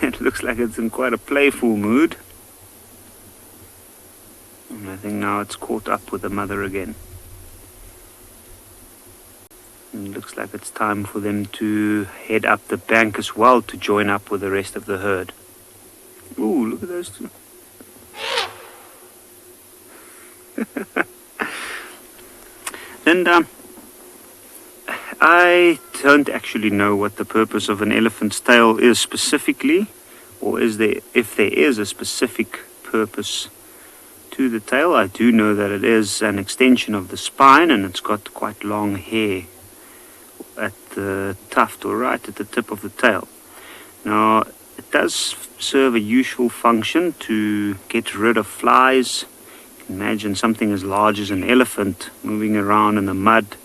It looks like it's in quite a playful mood. And I think now it's caught up with the mother again. And it looks like it's time for them to head up the bank as well to join up with the rest of the herd. Ooh, look at those two. And I don't actually know what the purpose of an elephant's tail is specifically, or if there is a specific purpose to the tail. I do know that it is an extension of the spine, and it's got quite long hair at the tuft or right at the tip of the tail. Now, it does serve a useful function to get rid of flies. You can imagine something as large as an elephant moving around in the mud.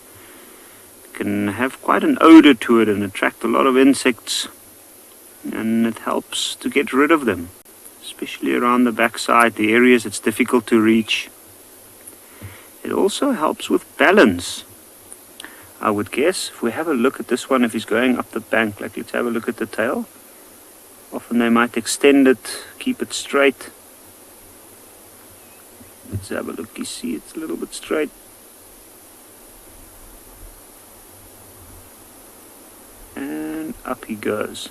It can have quite an odor to it and attract a lot of insects, and it helps to get rid of them, especially around the backside, the areas it's difficult to reach. It also helps with balance, I would guess. If we have a look at this one, if he's going up the bank, like let's have a look at the tail. Often they might extend it, keep it straight. Let's have a look, you see it's a little bit straight. And up he goes.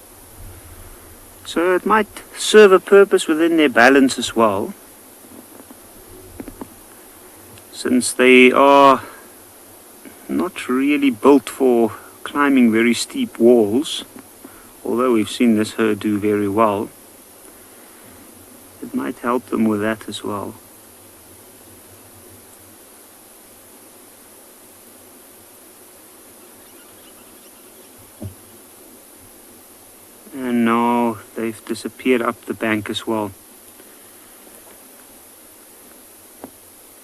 So it might serve a purpose within their balance as well, since they are not really built for climbing very steep walls, although we've seen this herd do very well. It might help them with that as well. And now they've disappeared up the bank as well.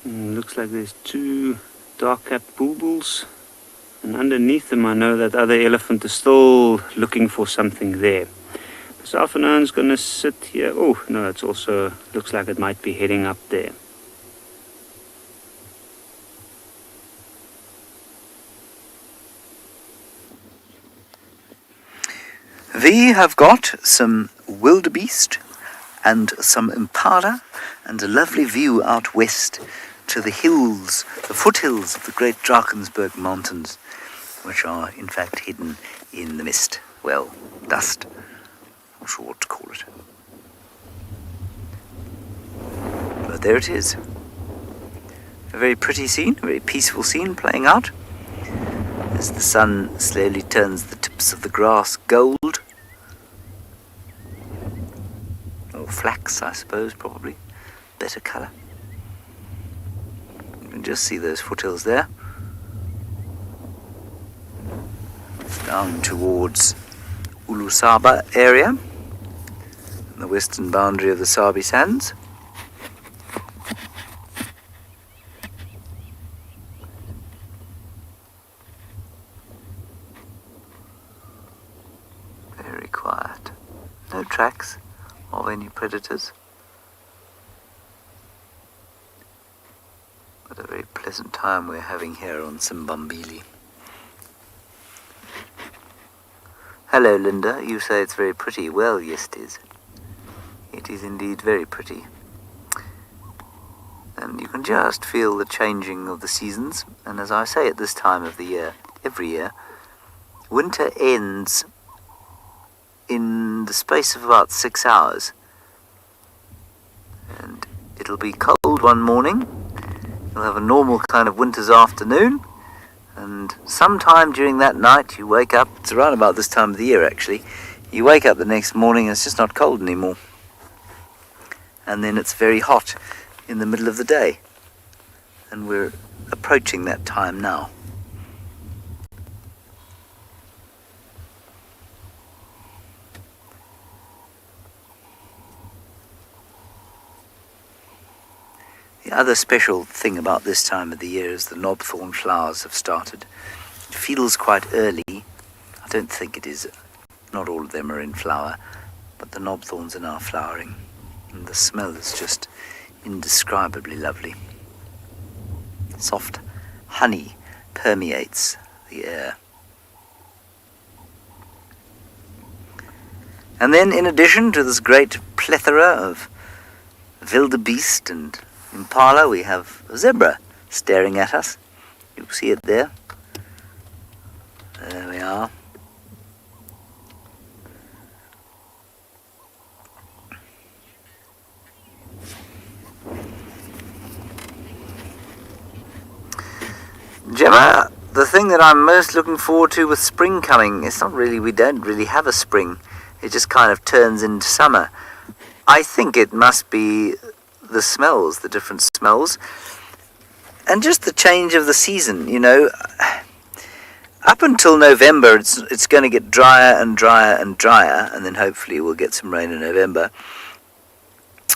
And looks like there's two dark-capped bulbuls, and underneath them I know that other elephant is still looking for something there. The South Africaan's gonna sit here. Oh no, it's also looks like it might be heading up there. We have got some wildebeest and some impala and a lovely view out west to the hills, the foothills of the great Drakensberg Mountains, which are in fact hidden in the mist. Well, dust. Not sure what to call it. But there it is. A very pretty scene, a very peaceful scene playing out as the sun slowly turns the tips of the grass gold. Or flax, I suppose, probably. Better colour. You can just see those foothills there. Down towards Ulusaba area, the western boundary of the Sabi Sands. Very quiet. No tracks of any predators. But a very pleasant time we're having here on Simbambili. Hello, Linda. You say it's very pretty. Well, yes, it is. It is indeed very pretty. And you can just feel the changing of the seasons. And as I say at this time of the year, every year, winter ends in the space of about 6 hours. And it'll be cold one morning. You'll have a normal kind of winter's afternoon. And sometime during that night you wake up, it's around about this time of the year actually, you wake up the next morning and it's just not cold anymore. And then it's very hot in the middle of the day. and we're approaching that time now. The other special thing about this time of the year is the knobthorn flowers have started. It feels quite early. I don't think it is. Not all of them are in flower, but the knobthorns are now flowering. And the smell is just indescribably lovely. Soft honey permeates the air. And then, in addition to this great plethora of wildebeest and impala, we have a zebra staring at us. You see it there. There we are. Gemma, the thing that I'm most looking forward to with spring coming, it's not really, we don't really have a spring. It just kind of turns into summer. I think it must be the smells, the different smells, and just the change of the season, you know. Up until November, it's going to get drier and drier and drier, and then hopefully we'll get some rain in November.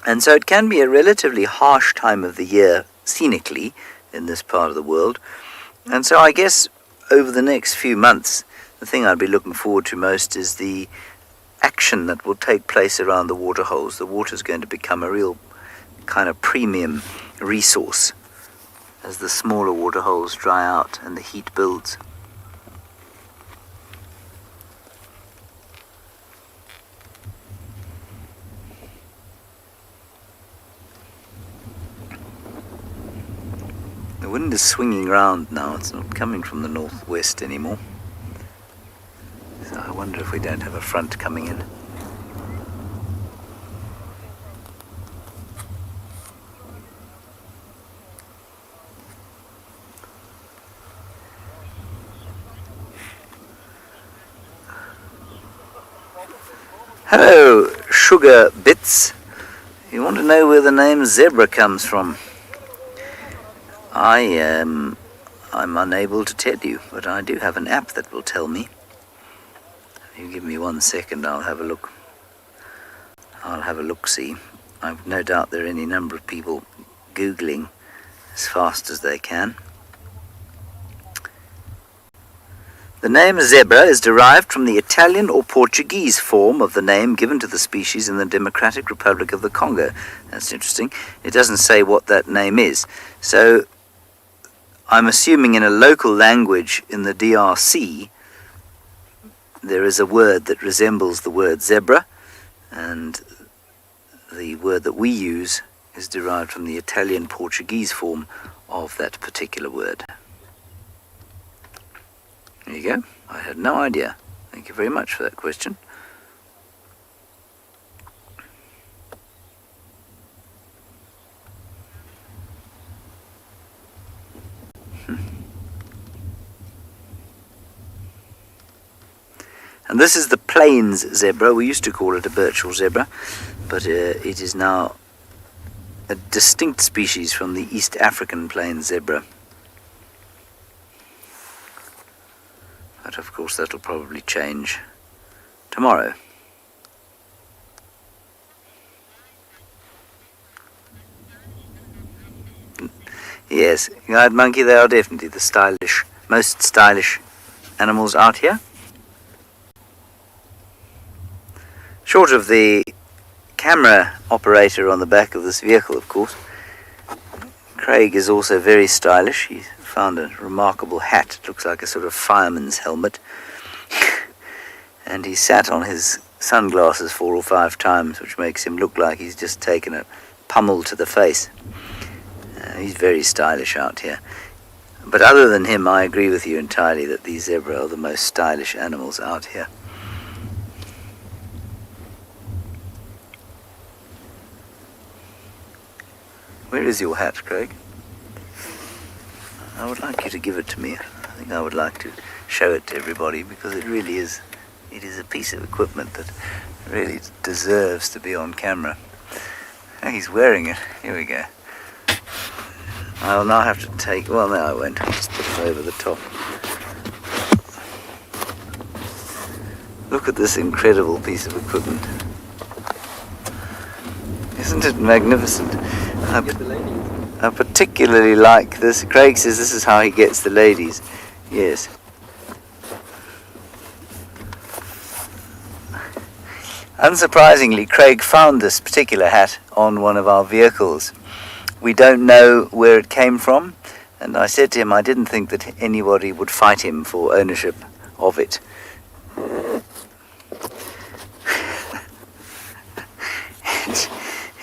And so it can be a relatively harsh time of the year, scenically, in this part of the world. And so I guess over the next few months, the thing I'd be looking forward to most is the action that will take place around the waterholes. The water's going to become a real kind of premium resource as the smaller waterholes dry out and the heat builds. The wind is swinging round now. It's not coming from the northwest anymore. So I wonder if we don't have a front coming in. Hello, Sugar Bits. You want to know where the name zebra comes from? I'm unable to tell you, but I do have an app that will tell me. If you give me 1 second, I'll have a look. See. I've no doubt there are any number of people Googling as fast as they can. The name zebra is derived from the Italian or Portuguese form of the name given to the species in the Democratic Republic of the Congo. That's interesting. It doesn't say what that name is. So I'm assuming in a local language in the DRC, there is a word that resembles the word zebra, and the word that we use is derived from the Italian Portuguese form of that particular word. There you go. I had no idea. Thank you very much for that question. And this is the plains zebra. We used to call it a Birchall zebra, but it is now a distinct species from the East African plains zebra. But of course that'll probably change tomorrow. Yes, guide monkey, they are definitely the most stylish animals out here. Short of the camera operator on the back of this vehicle, of course, Craig is also very stylish. He found a remarkable hat. It looks like a sort of fireman's helmet. And he sat on his sunglasses 4 or 5 times, which makes him look like he's just taken a pummel to the face. He's very stylish out here. But other than him, I agree with you entirely that these zebra are the most stylish animals out here. Where is your hat, Craig? I would like you to give it to me. I think I would like to show it to everybody because it really is, it is a piece of equipment that really deserves to be on camera. Oh, he's wearing it. Here we go. I'll now have to take, well no I won't, I'll just put it over the top. Look at this incredible piece of equipment. Isn't it magnificent? I particularly like this. Craig says this is how he gets the ladies. Yes. Unsurprisingly, Craig found this particular hat on one of our vehicles. We don't know where it came from, and I said to him I didn't think that anybody would fight him for ownership of it.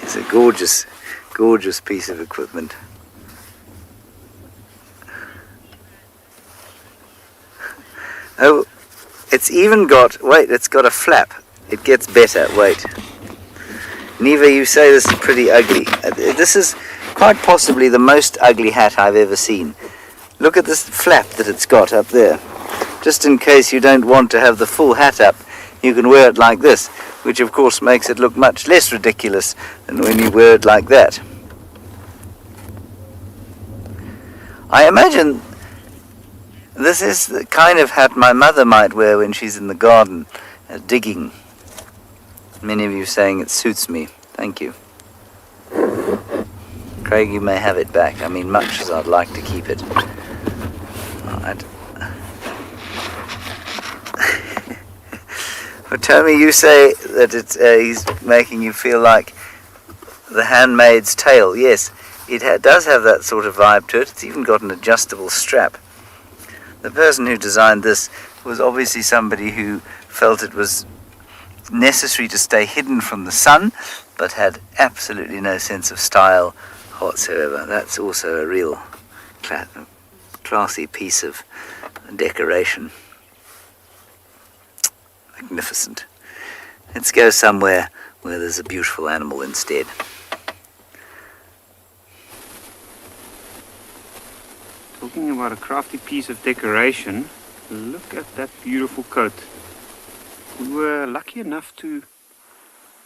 It's a gorgeous, gorgeous piece of equipment. Oh, it's even got, wait, it's got a flap. It gets better, wait. Neva, you say this is pretty ugly. This is quite possibly the most ugly hat I've ever seen. Look at this flap that it's got up there. Just in case you don't want to have the full hat up, you can wear it like this, which of course makes it look much less ridiculous than when you wear it like that. I imagine this is the kind of hat my mother might wear when she's in the garden digging. Many of you saying it suits me. Thank you. Craig, you may have it back. I mean, much as I'd like to keep it. But Tommy, you say that it's he's making you feel like The Handmaid's Tale. Yes, it does have that sort of vibe to it. It's even got an adjustable strap. The person who designed this was obviously somebody who felt it was necessary to stay hidden from the sun, but had absolutely no sense of style whatsoever. That's also a real classy piece of decoration. Magnificent. Let's go somewhere where there's a beautiful animal instead. Talking about a crafty piece of decoration, look at that beautiful coat. We were lucky enough to,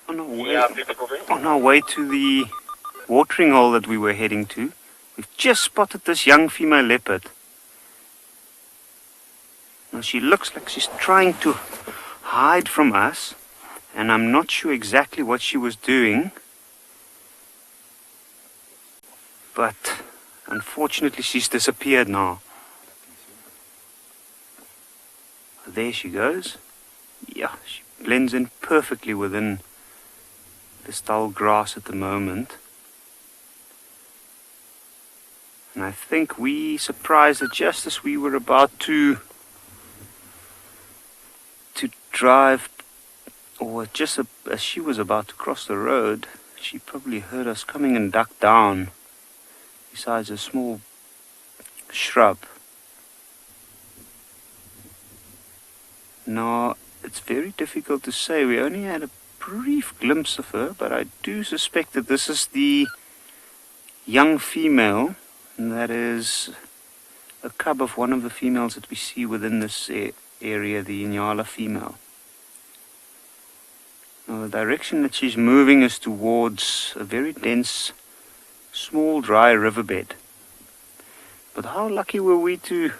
on our way to the watering hole that we were heading to, we've just spotted this young female leopard. Now she looks like she's trying to hide from us, and I'm not sure exactly what she was doing, but unfortunately she's disappeared now. There she goes. Yeah, she blends in perfectly within this tall grass at the moment. And I think we surprised her just as we were about to drive, or just as she was about to cross the road. She probably heard us coming and ducked down besides a small shrub. Now, it's very difficult to say. We only had a brief glimpse of her, but I do suspect that this is the young female, and that is a cub of one of the females that we see within this area, the Inyala female. Now, the direction that she's moving is towards a very dense, small, dry riverbed. But how lucky were we to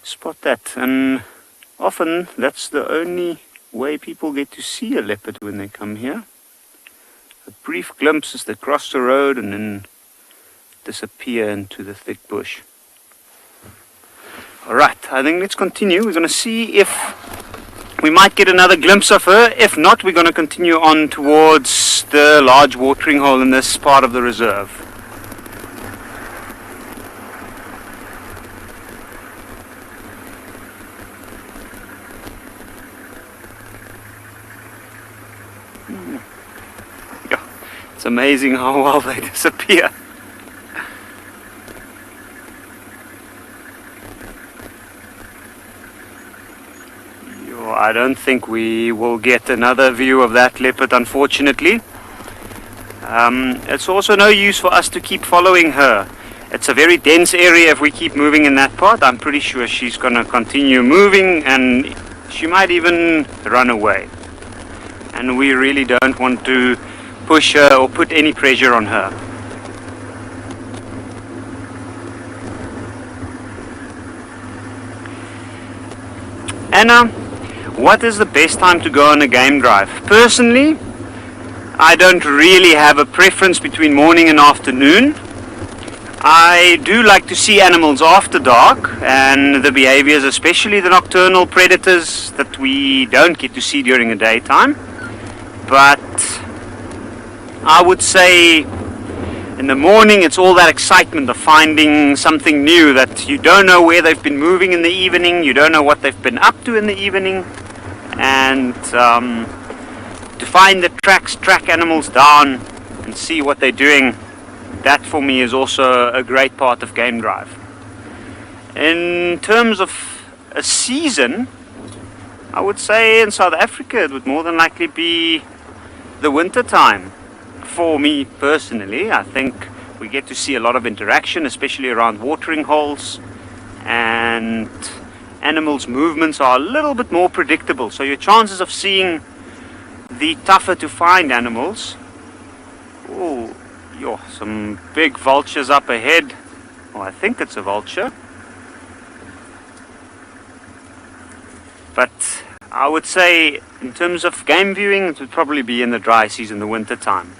spot that? And often that's the only way people get to see a leopard when they come here. A brief glimpse as they cross the road and then disappear into the thick bush. Alright, I think let's continue. We're going to see if we might get another glimpse of her. If not, we're going to continue on towards the large watering hole in this part of the reserve. Yeah, it's amazing how well they disappear. I don't think we will get another view of that leopard, unfortunately. It's also no use for us to keep following her. It's a very dense area. If we keep moving in that part, I'm pretty sure she's going to continue moving, and she might even run away. And we really don't want to push her or put any pressure on her. Anna, what is the best time to go on a game drive? Personally, I don't really have a preference between morning and afternoon. I do like to see animals after dark, and the behaviors, especially the nocturnal predators that we don't get to see during the daytime. But I would say in the morning it's all that excitement of finding something new that you don't know where they've been moving in the evening, you don't know what they've been up to in the evening, and to find the tracks, track animals down and see what they're doing, that for me is also a great part of game drive. In terms of a season, I would say in South Africa it would more than likely be the winter time. For me personally, I think we get to see a lot of interaction, especially around watering holes, and animals' movements are a little bit more predictable, so your chances of seeing the tougher to find animals. Oh, some big vultures up ahead. Oh, I think it's a vulture. But I would say in terms of game viewing, it would probably be in the dry season, the winter time.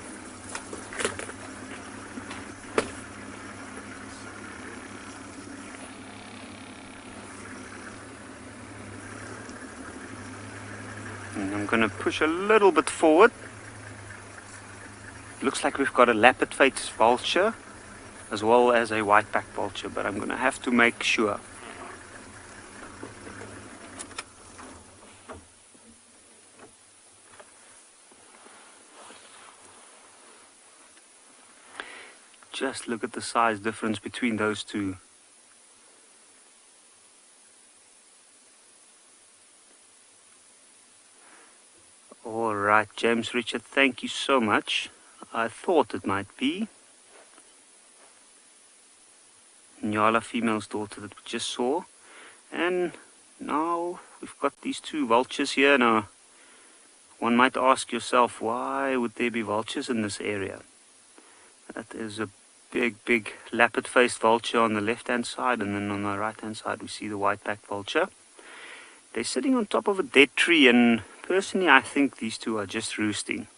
And I'm going to push a little bit forward. Looks like we've got a lappet-faced vulture as well as a white-backed vulture, but I'm going to have to make sure. Just look at the size difference between those two. Alright, James Richard, thank you so much. I thought it might be Nyala female's daughter that we just saw. And now we've got these two vultures here. Now, one might ask yourself, why would there be vultures in this area? That is a big lappet-faced vulture on the left-hand side, and then on the right-hand side we see the white-backed vulture. They're sitting on top of a dead tree, and personally I think these two are just roosting.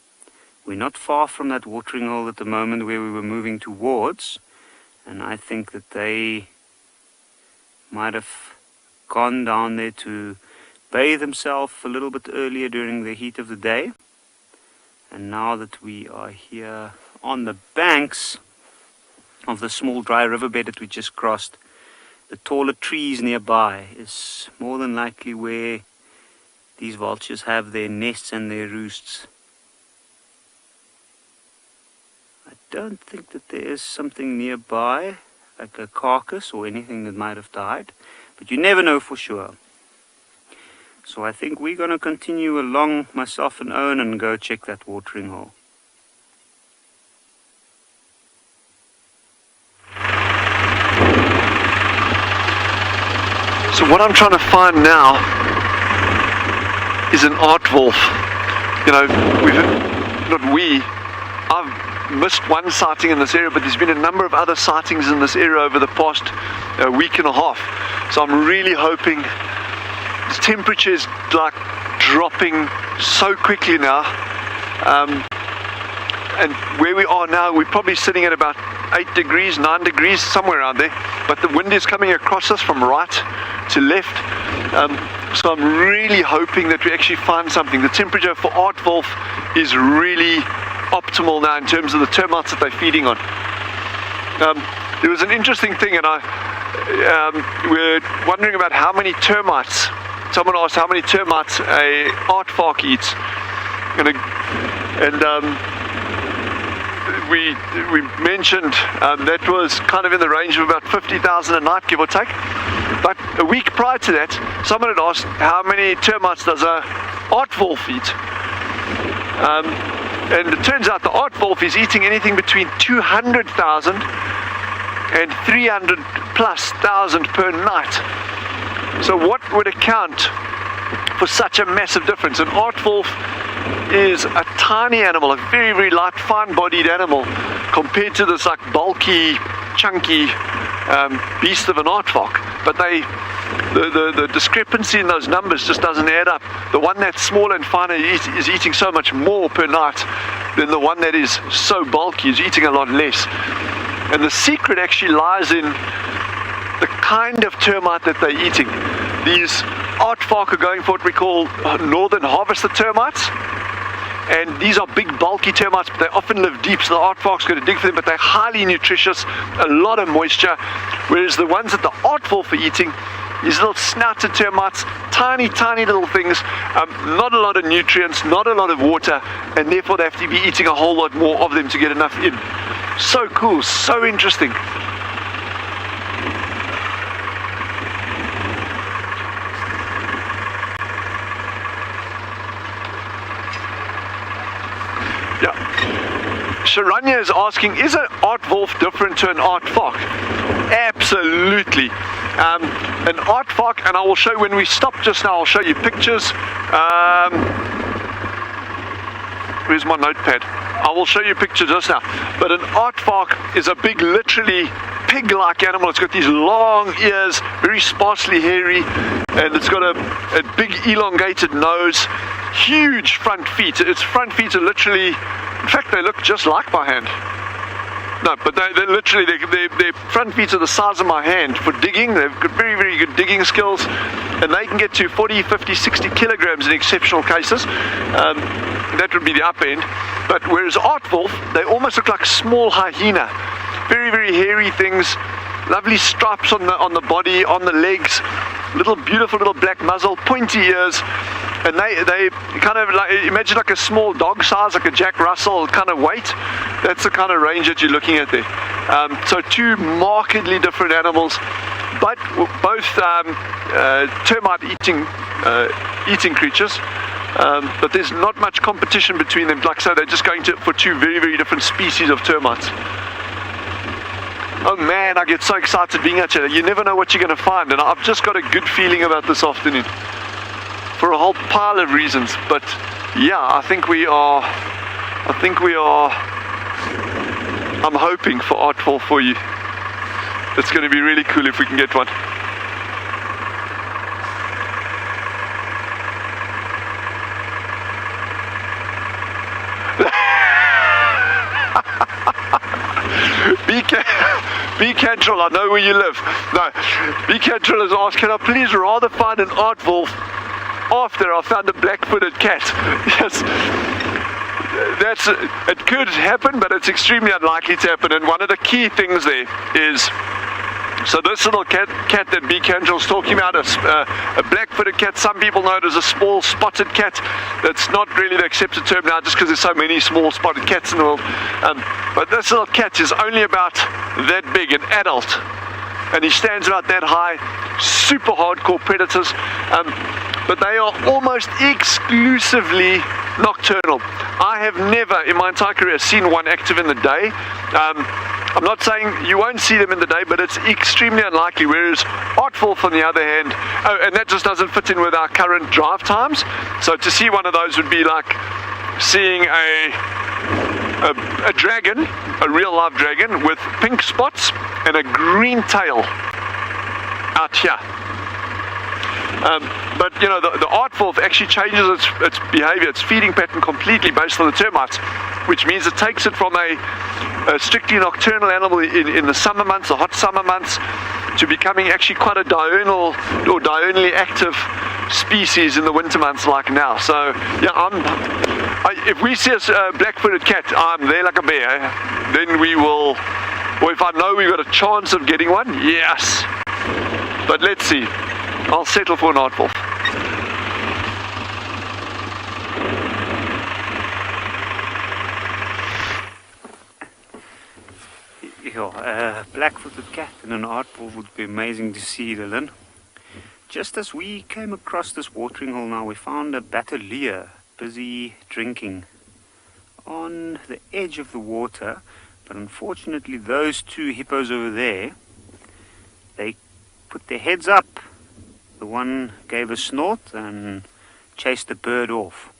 We're not far from that watering hole at the moment where we were moving towards, and I think that they might have gone down there to bathe themselves a little bit earlier during the heat of the day. And now that we are here on the banks of the small dry riverbed that we just crossed, the taller trees nearby is more than likely where these vultures have their nests and their roosts. I don't think that there is something nearby, like a carcass or anything that might have died, but you never know for sure. So I think we're going to continue along, myself and Owen, and go check that watering hole. So what I'm trying to find now is an aardwolf. You know, I've missed one sighting in this area, but there's been a number of other sightings in this area over the past week and a half. So I'm really hoping. The temperature is like dropping so quickly now, and where we are now, we're probably sitting at about 8 degrees, 9 degrees, somewhere around there, but the wind is coming across us from right to left, so I'm really hoping that we actually find something. The temperature for aardwolf is really optimal now in terms of the termites that they're feeding on. There was an interesting thing, and we're wondering about how many termites. Someone asked how many termites a aardvark eats, and we mentioned that was kind of in the range of about 50,000 a night, give or take. But a week prior to that, someone had asked how many termites does a aardwolf eat, and it turns out the aardwolf is eating anything between 200,000 and 300 plus thousand per night. So what would account for such a massive difference? An aardwolf is a tiny animal, a very, very light, fine-bodied animal, compared to this like bulky, chunky beast of an aardvark. But the discrepancy in those numbers just doesn't add up. The one that's smaller and finer is eating so much more per night than the one that is so bulky is eating a lot less. And the secret actually lies in the kind of termite that they're eating. These aardvark are going for what we call northern harvester termites. And these are big bulky termites, but they often live deep, so the aardvark's going to dig for them, but they're highly nutritious, a lot of moisture, whereas the ones that the aardwolf are eating, these little snouted termites, tiny, tiny little things, not a lot of nutrients, not a lot of water, and therefore they have to be eating a whole lot more of them to get enough in. So cool, so interesting. Sharanya is asking, is an aardwolf different to an aardvark? Absolutely. An aardvark, and I will show you when we stop just now, I'll show you pictures. Where's my notepad? I will show you pictures just now. But an aardvark is a big, literally pig-like animal. It's got these long ears, very sparsely hairy, and it's got a big elongated nose, huge front feet. Its front feet are literally, in fact, they look just like my hand. No, but they're literally, their front feet are the size of my hand for digging. They've got very, very good digging skills, and they can get to 40, 50, 60 kilograms in exceptional cases. That would be the upper end. But whereas aardwolf, they almost look like small hyena. Very, very hairy things, lovely stripes on the body, on the legs, little beautiful little black muzzle, pointy ears. And they kind of like, imagine like a small dog size, like a Jack Russell kind of weight. That's the kind of range that you're looking at there. So two markedly different animals, but both termite eating creatures. But there's not much competition between them. Like I say, they're just going for two very, very different species of termites. Oh man, I get so excited being out here. You never know what you're going to find, and I've just got a good feeling about this afternoon. For a whole pile of reasons, but yeah, I think we are, I'm hoping for aardwolf for you. It's going to be really cool if we can get one. B. Cantrell, I know where you live. No, B. Cantrell has asked, can I please rather find an aardwolf after I found a black-footed cat? Yes, it could happen, but it's extremely unlikely to happen. And one of the key things there is, so this little cat that B. Cantrell's talking about, a black-footed cat, some people know it as a small spotted cat. That's not really the accepted term now, just because there's so many small spotted cats in the world. But this little cat is only about that big, an adult, and he stands about that high. Super hardcore predators. But they are almost exclusively nocturnal. I have never in my entire career seen one active in the day. I'm not saying you won't see them in the day, but it's extremely unlikely, whereas aardwolf on the other hand, and that just doesn't fit in with our current drive times. So to see one of those would be like seeing a dragon, a real live dragon with pink spots and a green tail out here. But you know, the aardwolf actually changes its behavior, its feeding pattern completely based on the termites, which means it takes it from a strictly nocturnal animal in the summer months, the hot summer months, to becoming actually quite a diurnal or diurnally active species in the winter months like now. So yeah, if we see a black-footed cat, I'm there like a bear. Then we will, or if I know we've got a chance of getting one, yes. But let's see. I'll settle for an aardwolf. Yeah, a black-footed cat and an aardwolf would be amazing to see, Dylan. Just as we came across this watering hole now, we found a bateleur busy drinking on the edge of the water. But unfortunately, those two hippos over there, they put their heads up. The one gave a snort and chased the bird off.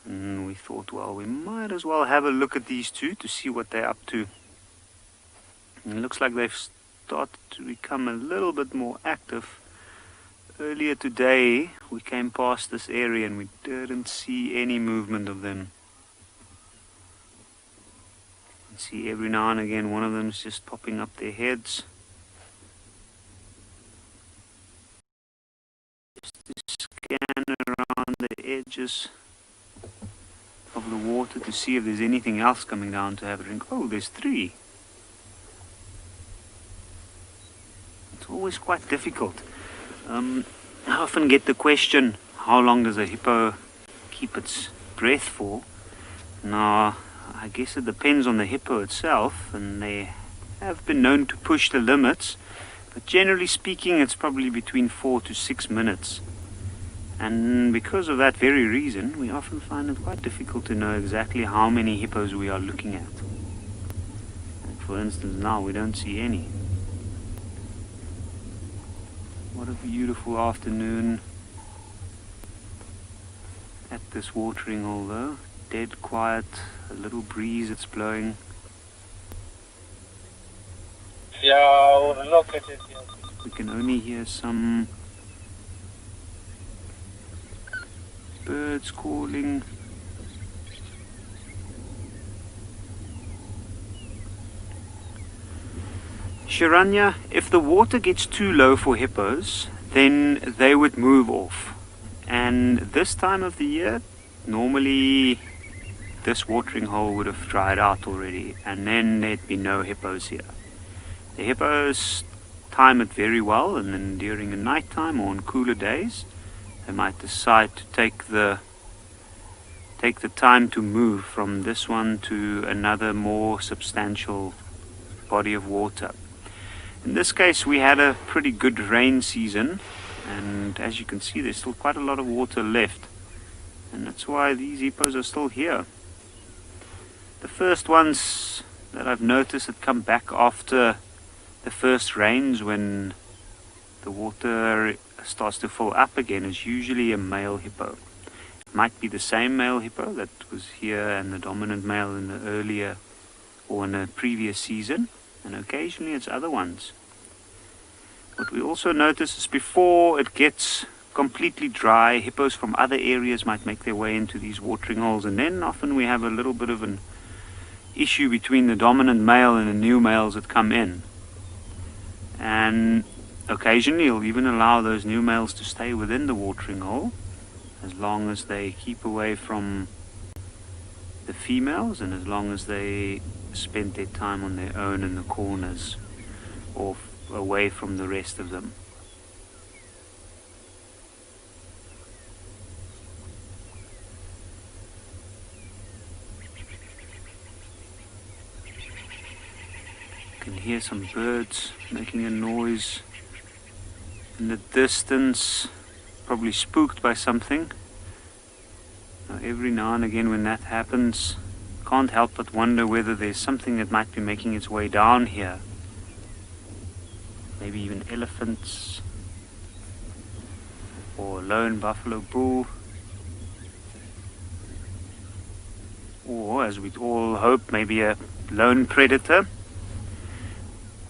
And we thought, well, we might as well have a look at these two to see what they're up to. And it looks like they've started to become a little bit more active. Earlier today we came past this area and we didn't see any movement of them. You can see every now and again one of them is just popping up their heads. Just to scan around the edges of the water to see if there's anything else coming down to have a drink. Oh, there's 3. It's always quite difficult. I often get the question, how long does a hippo keep its breath for? Now, I guess it depends on the hippo itself, and they have been known to push the limits, but generally speaking it's probably between 4 to 6 minutes. And because of that very reason, we often find it quite difficult to know exactly how many hippos we are looking at. And for instance, now we don't see any. What a beautiful afternoon at this watering hole though. Dead quiet, a little breeze that's blowing. We can only hear some birds calling. Sharanya, if the water gets too low for hippos, then they would move off. And this time of the year, normally this watering hole would have dried out already, and then there'd be no hippos here. The hippos time it very well, and then during the night time or on cooler days, they might decide to take the time to move from this one to another more substantial body of water. In this case we had a pretty good rain season, and as you can see there's still quite a lot of water left, and that's why these hippos are still here. The first ones that I've noticed that come back after the first rains, when the water starts to fill up again, is usually a male hippo. It might be the same male hippo that was here and the dominant male in the earlier or in the previous season, and occasionally it's other ones. What we also notice is before it gets completely dry, hippos from other areas might make their way into these watering holes, and then often we have a little bit of an issue between the dominant male and the new males that come in. And occasionally he'll even allow those new males to stay within the watering hole, as long as they keep away from the females and as long as they spend their time on their own in the corners or away from the rest of them. You can hear some birds making a noise in the distance, probably spooked by something. Now, every now and again when that happens, can't help but wonder whether there's something that might be making its way down here. Maybe even elephants or a lone buffalo bull, or as we'd all hope, maybe a lone predator.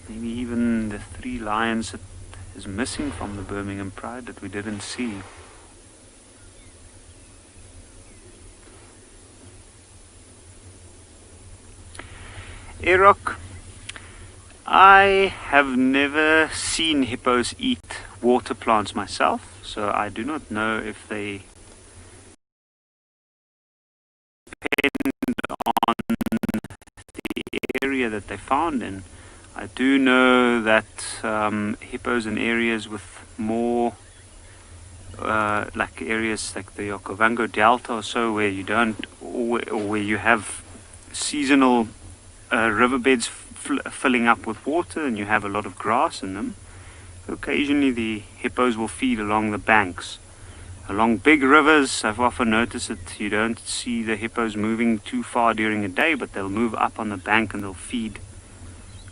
Maybe even the 3 lions that is missing from the Birmingham Pride that we didn't see. Erok, I have never seen hippos eat water plants myself, so I do not know if they depend on the area that they found in. I do know that hippos in areas with more like areas like the Okavango Delta or so, where you don't, or where you have seasonal riverbeds filling up with water and you have a lot of grass in them, occasionally the hippos will feed along the banks. Along big rivers, I've often noticed that you don't see the hippos moving too far during the day, but they'll move up on the bank and they'll feed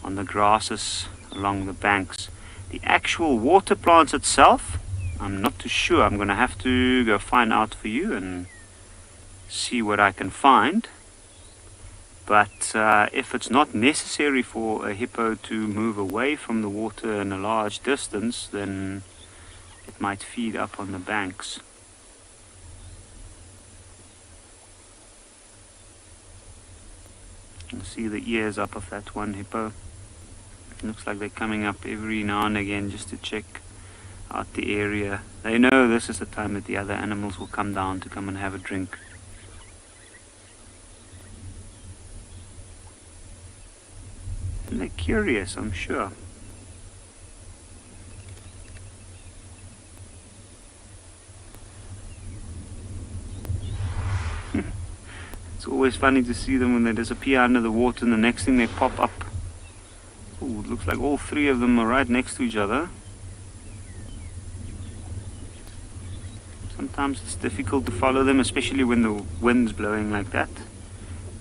on the grasses along the banks. The actual water plants itself, I'm not too sure. I'm going to have to go find out for you and see what I can find. But if it's not necessary for a hippo to move away from the water in a large distance, then it might feed up on the banks. You can see the ears up of that one hippo. It looks like they're coming up every now and again just to check out the area. They know this is the time that the other animals will come down to come and have a drink. And they're curious, I'm sure. It's always funny to see them when they disappear under the water and the next thing they pop up. Ooh, it looks like all three of them are right next to each other. Sometimes it's difficult to follow them, especially when the wind's blowing like that.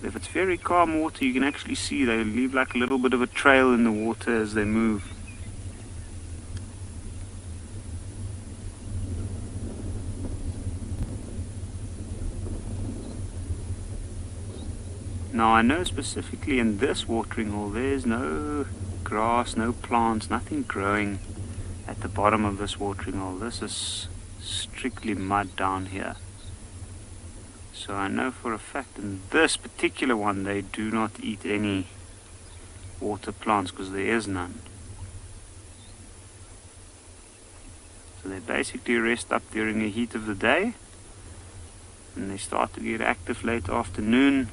If it's very calm water, you can actually see they leave like a little bit of a trail in the water as they move. Now I know specifically in this watering hole there's no grass, no plants, nothing growing at the bottom of this watering hole. This is strictly mud down here. So I know for a fact in this particular one they do not eat any water plants because there is none. So they basically rest up during the heat of the day and they start to get active late afternoon.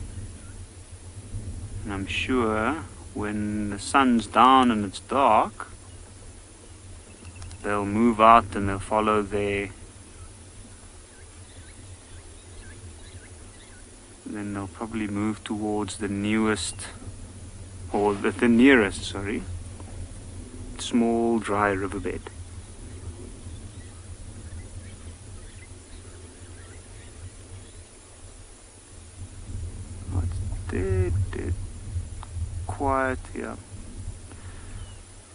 And I'm sure when the sun's down and it's dark, they'll move out and they'll follow then they'll probably move towards the nearest small dry riverbed. Oh, it's dead quiet here.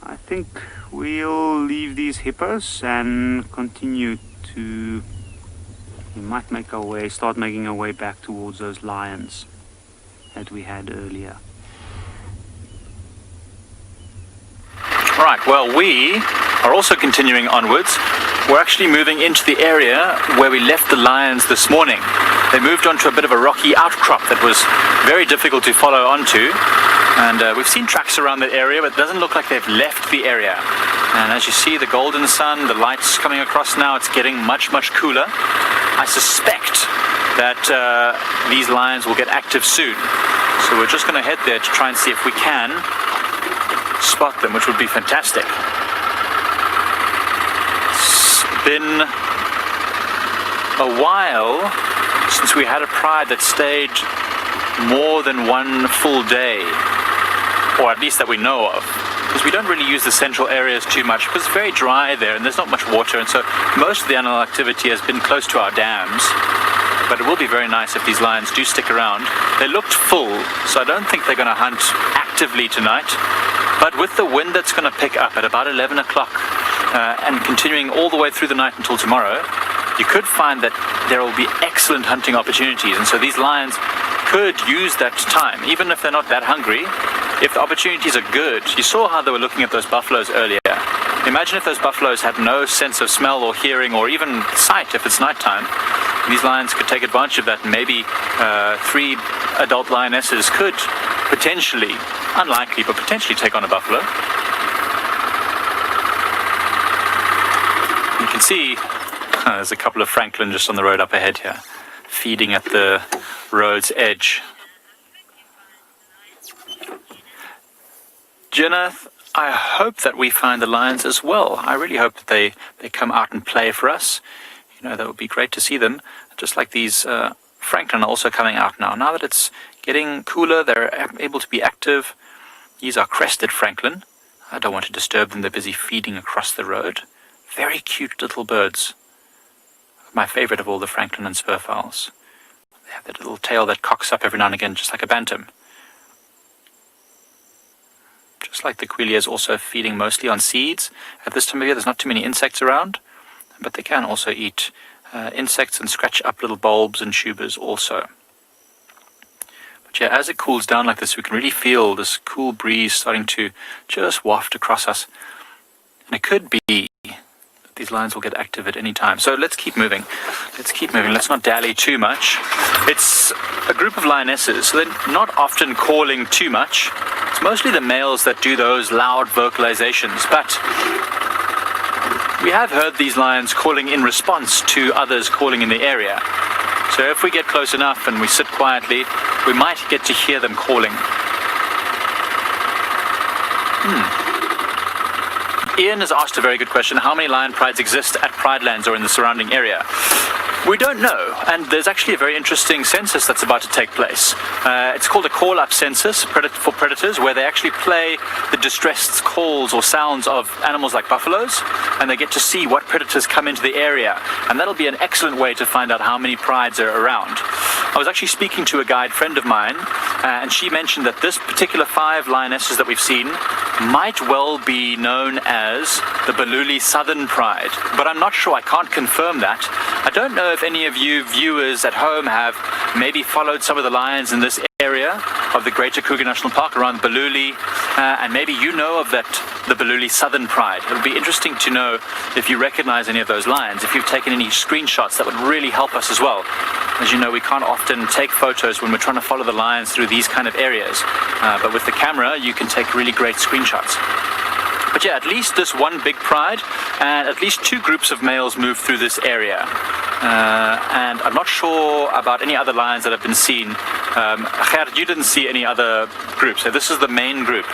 I think we'll leave these hippos and continue to, we might start making our way back towards those lions that we had earlier. Right, well, we are also continuing onwards. We're actually moving into the area where we left the lions this morning. They moved onto a bit of a rocky outcrop that was very difficult to follow onto. And we've seen tracks around that area, but it doesn't look like they've left the area. And as you see, the golden sun, the lights coming across now, it's getting much, much cooler. I suspect that these lions will get active soon. So we're just going to head there to try and see if we can spot them, which would be fantastic. It's been a while since we had a pride that stayed more than one full day, or at least that we know of, because we don't really use the central areas too much because it's very dry there and there's not much water, and so most of the animal activity has been close to our dams. But it will be very nice if these lions do stick around. They looked full, so I don't think they're going to hunt actively tonight, but with the wind that's going to pick up at about 11 o'clock and continuing all the way through the night until tomorrow, you could find that there will be excellent hunting opportunities, and so these lions could use that time, even if they're not that hungry. If the opportunities are good, you saw how they were looking at those buffaloes earlier. Imagine if those buffaloes had no sense of smell or hearing or even sight if it's nighttime. These lions could take advantage of that. Maybe 3 adult lionesses could potentially, unlikely, but potentially take on a buffalo. You can see there's a couple of francolin just on the road up ahead here, feeding at the road's edge. Jenna, I hope that we find the lions as well. I really hope that they come out and play for us. You know, that would be great to see them. Just like these francolin are also coming out now. Now that it's getting cooler, they're able to be active. These are crested francolin. I don't want to disturb them. They're busy feeding across the road. Very cute little birds. My favorite of all the francolin and spurfowls. They have that little tail that cocks up every now and again, just like a bantam. Just like the quilias, also feeding mostly on seeds. At this time of year, there's not too many insects around, but they can also eat insects and scratch up little bulbs and tubers also. But yeah, as it cools down like this, we can really feel this cool breeze starting to just waft across us. And it could be that these lions will get active at any time. So let's keep moving. Let's not dally too much. It's a group of lionesses, so they're not often calling too much. It's mostly the males that do those loud vocalizations, but we have heard these lions calling in response to others calling in the area. So if we get close enough and we sit quietly, we might get to hear them calling. Ian has asked a very good question. How many lion prides exist at Pridelands or in the surrounding area? We don't know, and there's actually a very interesting census that's about to take place. It's called a call-up census for predators, where they actually play the distressed calls or sounds of animals like buffaloes, and they get to see what predators come into the area, and that'll be an excellent way to find out how many prides are around. I was actually speaking to a guide friend of mine, and she mentioned that this particular 5 lionesses that we've seen might well be known as the Baluli Southern Pride, but I'm not sure. I can't confirm that. I don't know if any of you viewers at home have maybe followed some of the lions in this area of the Greater Kruger National Park around Baluli, and maybe you know of the Baluli Southern Pride. It would be interesting to know if you recognize any of those lions. If you've taken any screenshots, that would really help us as well. As you know, we can't often take photos when we're trying to follow the lions through these kind of areas, but with the camera you can take really great screenshots. But yeah, at least this one big pride and at least 2 groups of males move through this area. And I'm not sure about any other lions that have been seen. Gert, you didn't see any other groups, so this is the main group.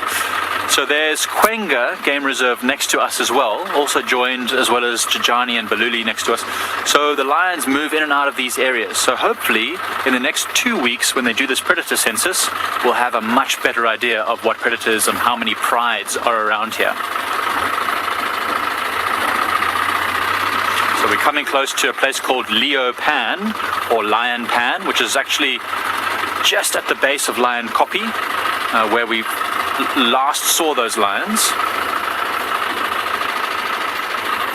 So there's Kwenga Game Reserve next to us as well, also joined, as well as Tshijani and Baluli next to us. So the lions move in and out of these areas. So hopefully in the next 2 weeks, when they do this predator census, we'll have a much better idea of what predators and how many prides are around here. So we're coming close to a place called Leo Pan, or Lion Pan, which is actually just at the base of Lion Koppie, where we last saw those lions.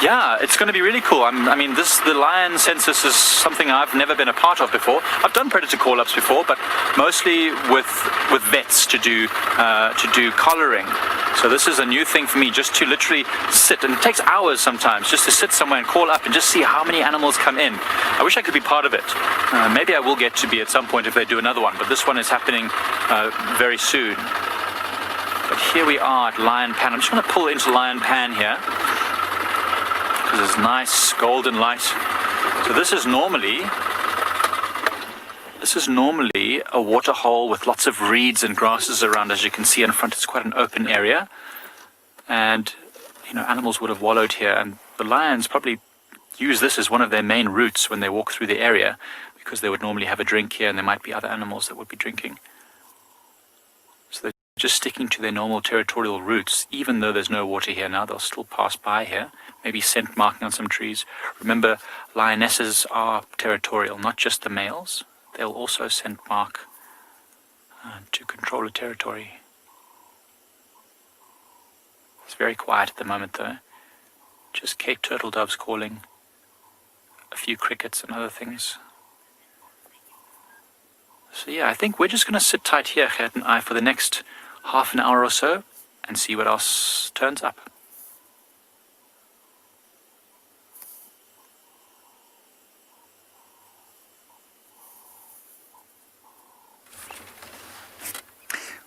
Yeah, it's going to be really cool. I mean, the lion census is something I've never been a part of before. I've done predator call-ups before, but mostly with vets to do collaring. So this is a new thing for me, just to literally sit, and it takes hours sometimes, just to sit somewhere and call up and just see how many animals come in. I wish I could be part of it. Maybe I will get to be at some point if they do another one, but this one is happening very soon. But here we are at Lion Pan. I'm just going to pull into Lion Pan here, because there's nice golden light. So this is normally a water hole with lots of reeds and grasses around. As you can see in front, it's quite an open area, and animals would have wallowed here, and the lions probably use this as one of their main routes when they walk through the area, because they would normally have a drink here, and there might be other animals that would be drinking. So they're just sticking to their normal territorial routes. Even though there's no water here now, they'll still pass by here, maybe scent marking on some trees. Remember, lionesses are territorial, not just the males. They'll also scent mark to control a territory. It's very quiet at the moment though. Just Cape turtle doves calling, a few crickets and other things. So yeah, I think we're just going to sit tight here, Gert and I, for the next half an hour or so and see what else turns up.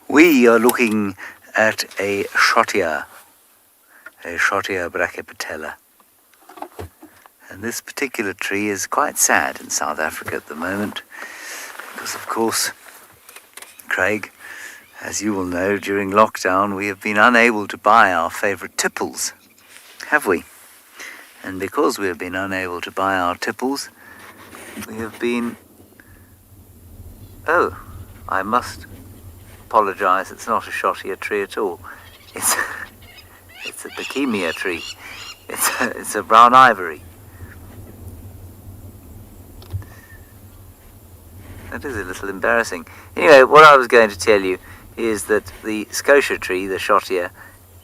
We are looking at a Schottia brachypetala. And this particular tree is quite sad in South Africa at the moment, because of course, Craig, as you will know, during lockdown we have been unable to buy our favourite tipples, have we? And because we have been unable to buy our tipples, we have been... Oh, I must apologise, it's not a Schottia tree at all. It's a Bohemia tree. It's a brown ivory. That is a little embarrassing. Anyway, what I was going to tell you is that the Scotia tree, the Schottia,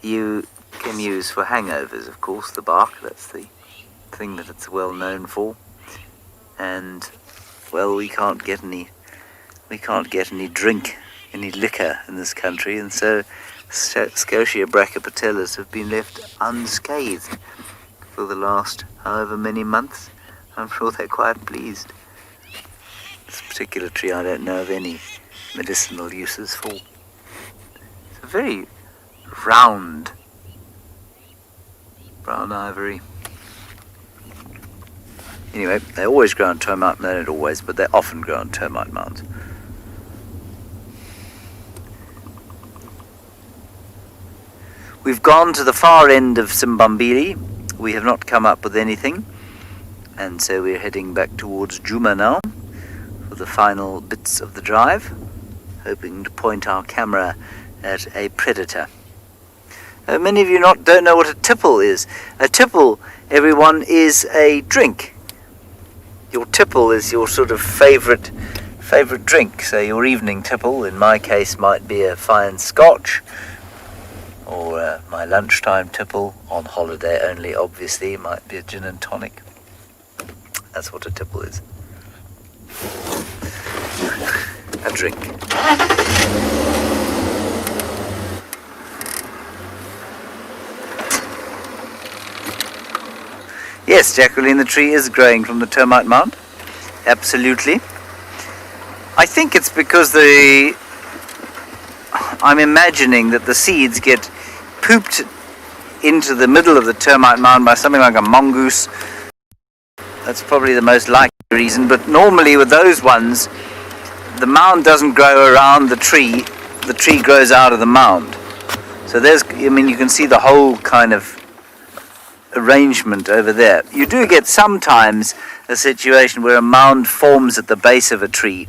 you can use for hangovers, of course, the bark. That's the thing that it's well known for. And, well, we can't get any we can't get any liquor in this country, and so Scotia brachypatellas have been left unscathed for the last however many months. I'm sure they're quite pleased. This particular tree I don't know of any medicinal uses for. It's a very round brown ivory. Anyway, they always grow on termite, they don't always, but they often grow on termite mounds. We've gone to the far end of Simbambili. We have not come up with anything, and so we're heading back towards Juma now for the final bits of the drive, hoping to point our camera at a predator. Many of you don't know what a tipple is. A tipple, everyone, is a drink. Your tipple is your sort of favourite drink. So your evening tipple, in my case, might be a fine scotch, or my lunchtime tipple, on holiday only obviously, might be a gin and tonic. That's what a tipple is. A drink. Yes, Jacqueline, the tree is growing from the termite mound. Absolutely. I think it's because I'm imagining that the seeds get pooped into the middle of the termite mound by something like a mongoose. That's probably the most likely reason, but normally with those ones, the mound doesn't grow around the tree grows out of the mound. So you can see the whole kind of arrangement over there. You do get sometimes a situation where a mound forms at the base of a tree.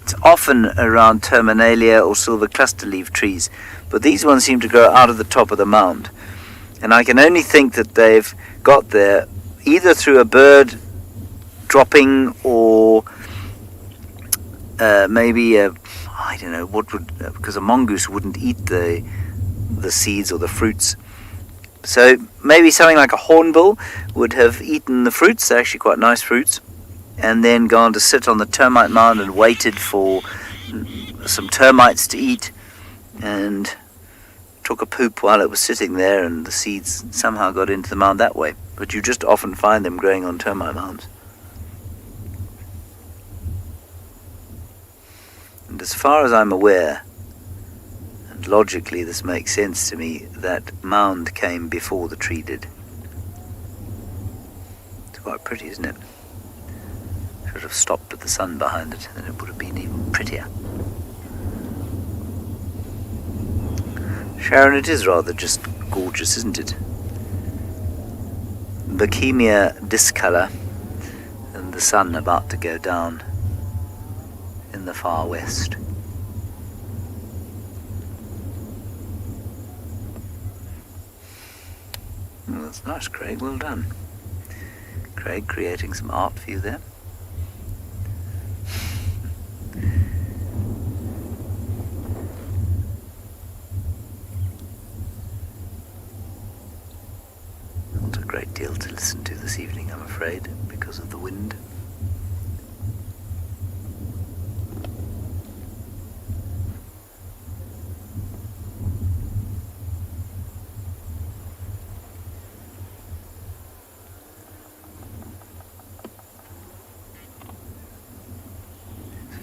It's often around terminalia or silver cluster leaf trees, but these ones seem to grow out of the top of the mound. And I can only think that they've got there either through a bird dropping, or maybe I don't know what would, because a mongoose wouldn't eat the seeds or the fruits. So maybe something like a hornbill would have eaten the fruits. They're actually quite nice fruits, and then gone to sit on the termite mound and waited for some termites to eat, and took a poop while it was sitting there, and the seeds somehow got into the mound that way. But you just often find them growing on termite mounds. And as far as I'm aware, and logically this makes sense to me, that mound came before the tree did. It's quite pretty, isn't it? Should have stopped with the sun behind it, then it would have been even prettier. Sharon, it is rather just gorgeous, isn't it? Bohemia discolour, and the sun about to go down in the far west. Well, that's nice, Craig. Well done. Craig creating some art for you there. Not a great deal to listen to this evening, I'm afraid, because of the wind.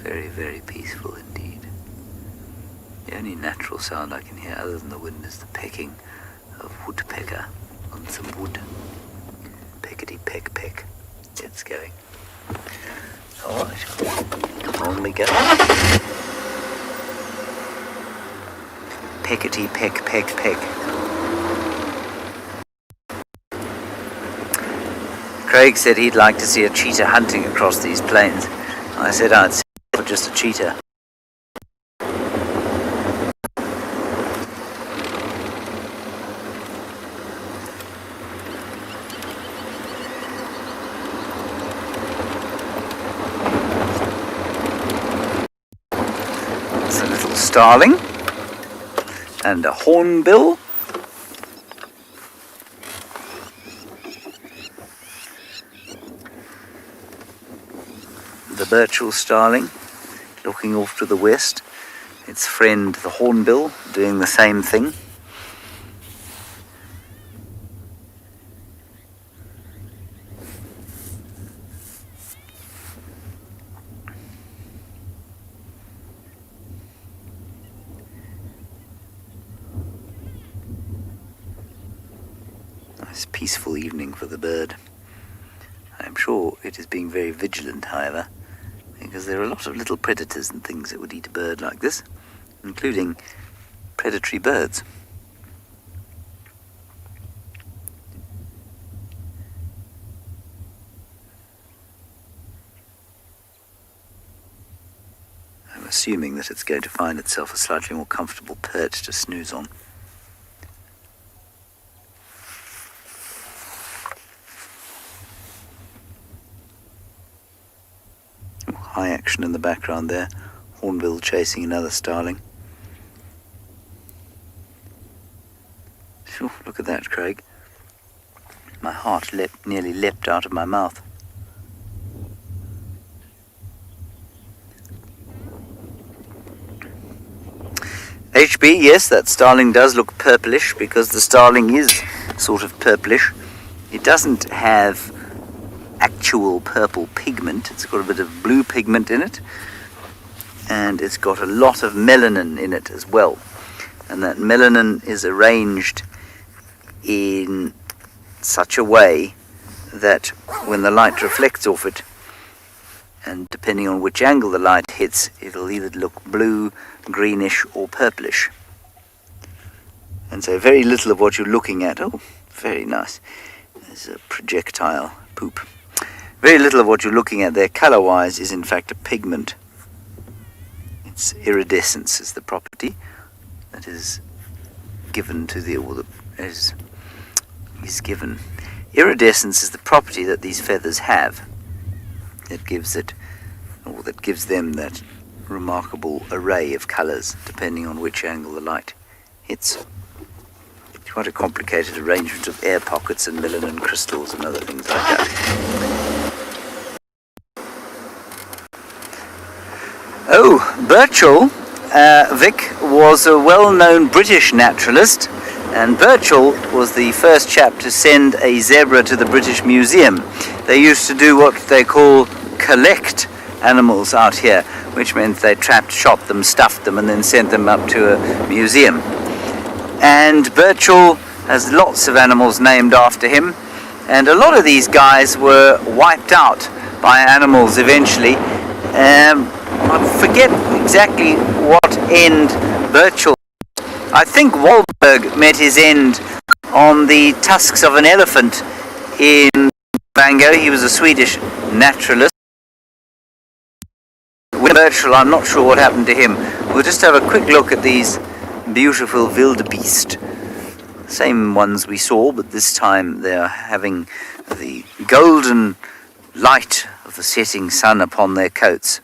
Very, very peaceful indeed. The only natural sound I can hear other than the wind is the pecking of woodpecker on some wood. Peckety peck peck. It's going. Alright. On we go. Peckety peck peck peck. Craig said he'd like to see a cheetah hunting across these plains. I said I'd see for just a cheetah. It's a little starling and a hornbill. The Birchall starling looking off to the west. Its friend the hornbill doing the same thing. Nice peaceful evening for the bird. I'm sure it is being very vigilant, however, because there are a lot of little predators and things that would eat a bird like this, including predatory birds. I'm assuming that it's going to find itself a slightly more comfortable perch to snooze on. High action in the background there. Hornbill chasing another starling. Phew, look at that, Craig. My heart nearly leapt out of my mouth. HB, yes, that starling does look purplish because the starling is sort of purplish. It doesn't have actual purple pigment. It's got a bit of blue pigment in it, and it's got a lot of melanin in it as well, and that melanin is arranged in such a way that when the light reflects off it, and depending on which angle the light hits, it'll either look blue, greenish or purplish. And so very little of what you're looking at, oh, very nice, there's a projectile poop. Very little of what you're looking at there, colour-wise, is in fact a pigment. Its iridescence is the property that is given to the, or is given. Iridescence is the property that these feathers have. That gives it, or that gives them that remarkable array of colours, depending on which angle the light hits. It's quite a complicated arrangement of air pockets and melanin crystals and other things like that. Oh, Burchell, Vic, was a well-known British naturalist, and Burchell was the first chap to send a zebra to the British Museum. They used to do what they call collect animals out here, which meant they trapped, shot them, stuffed them, and then sent them up to a museum. And Burchell has lots of animals named after him, and a lot of these guys were wiped out by animals eventually. I forget exactly what end Burchell. I think Wahlberg met his end on the tusks of an elephant in Bango. He was a Swedish naturalist. With Burchell, I'm not sure what happened to him. We'll just have a quick look at these beautiful wildebeest. Same ones we saw, but this time they're having the golden light of the setting sun upon their coats.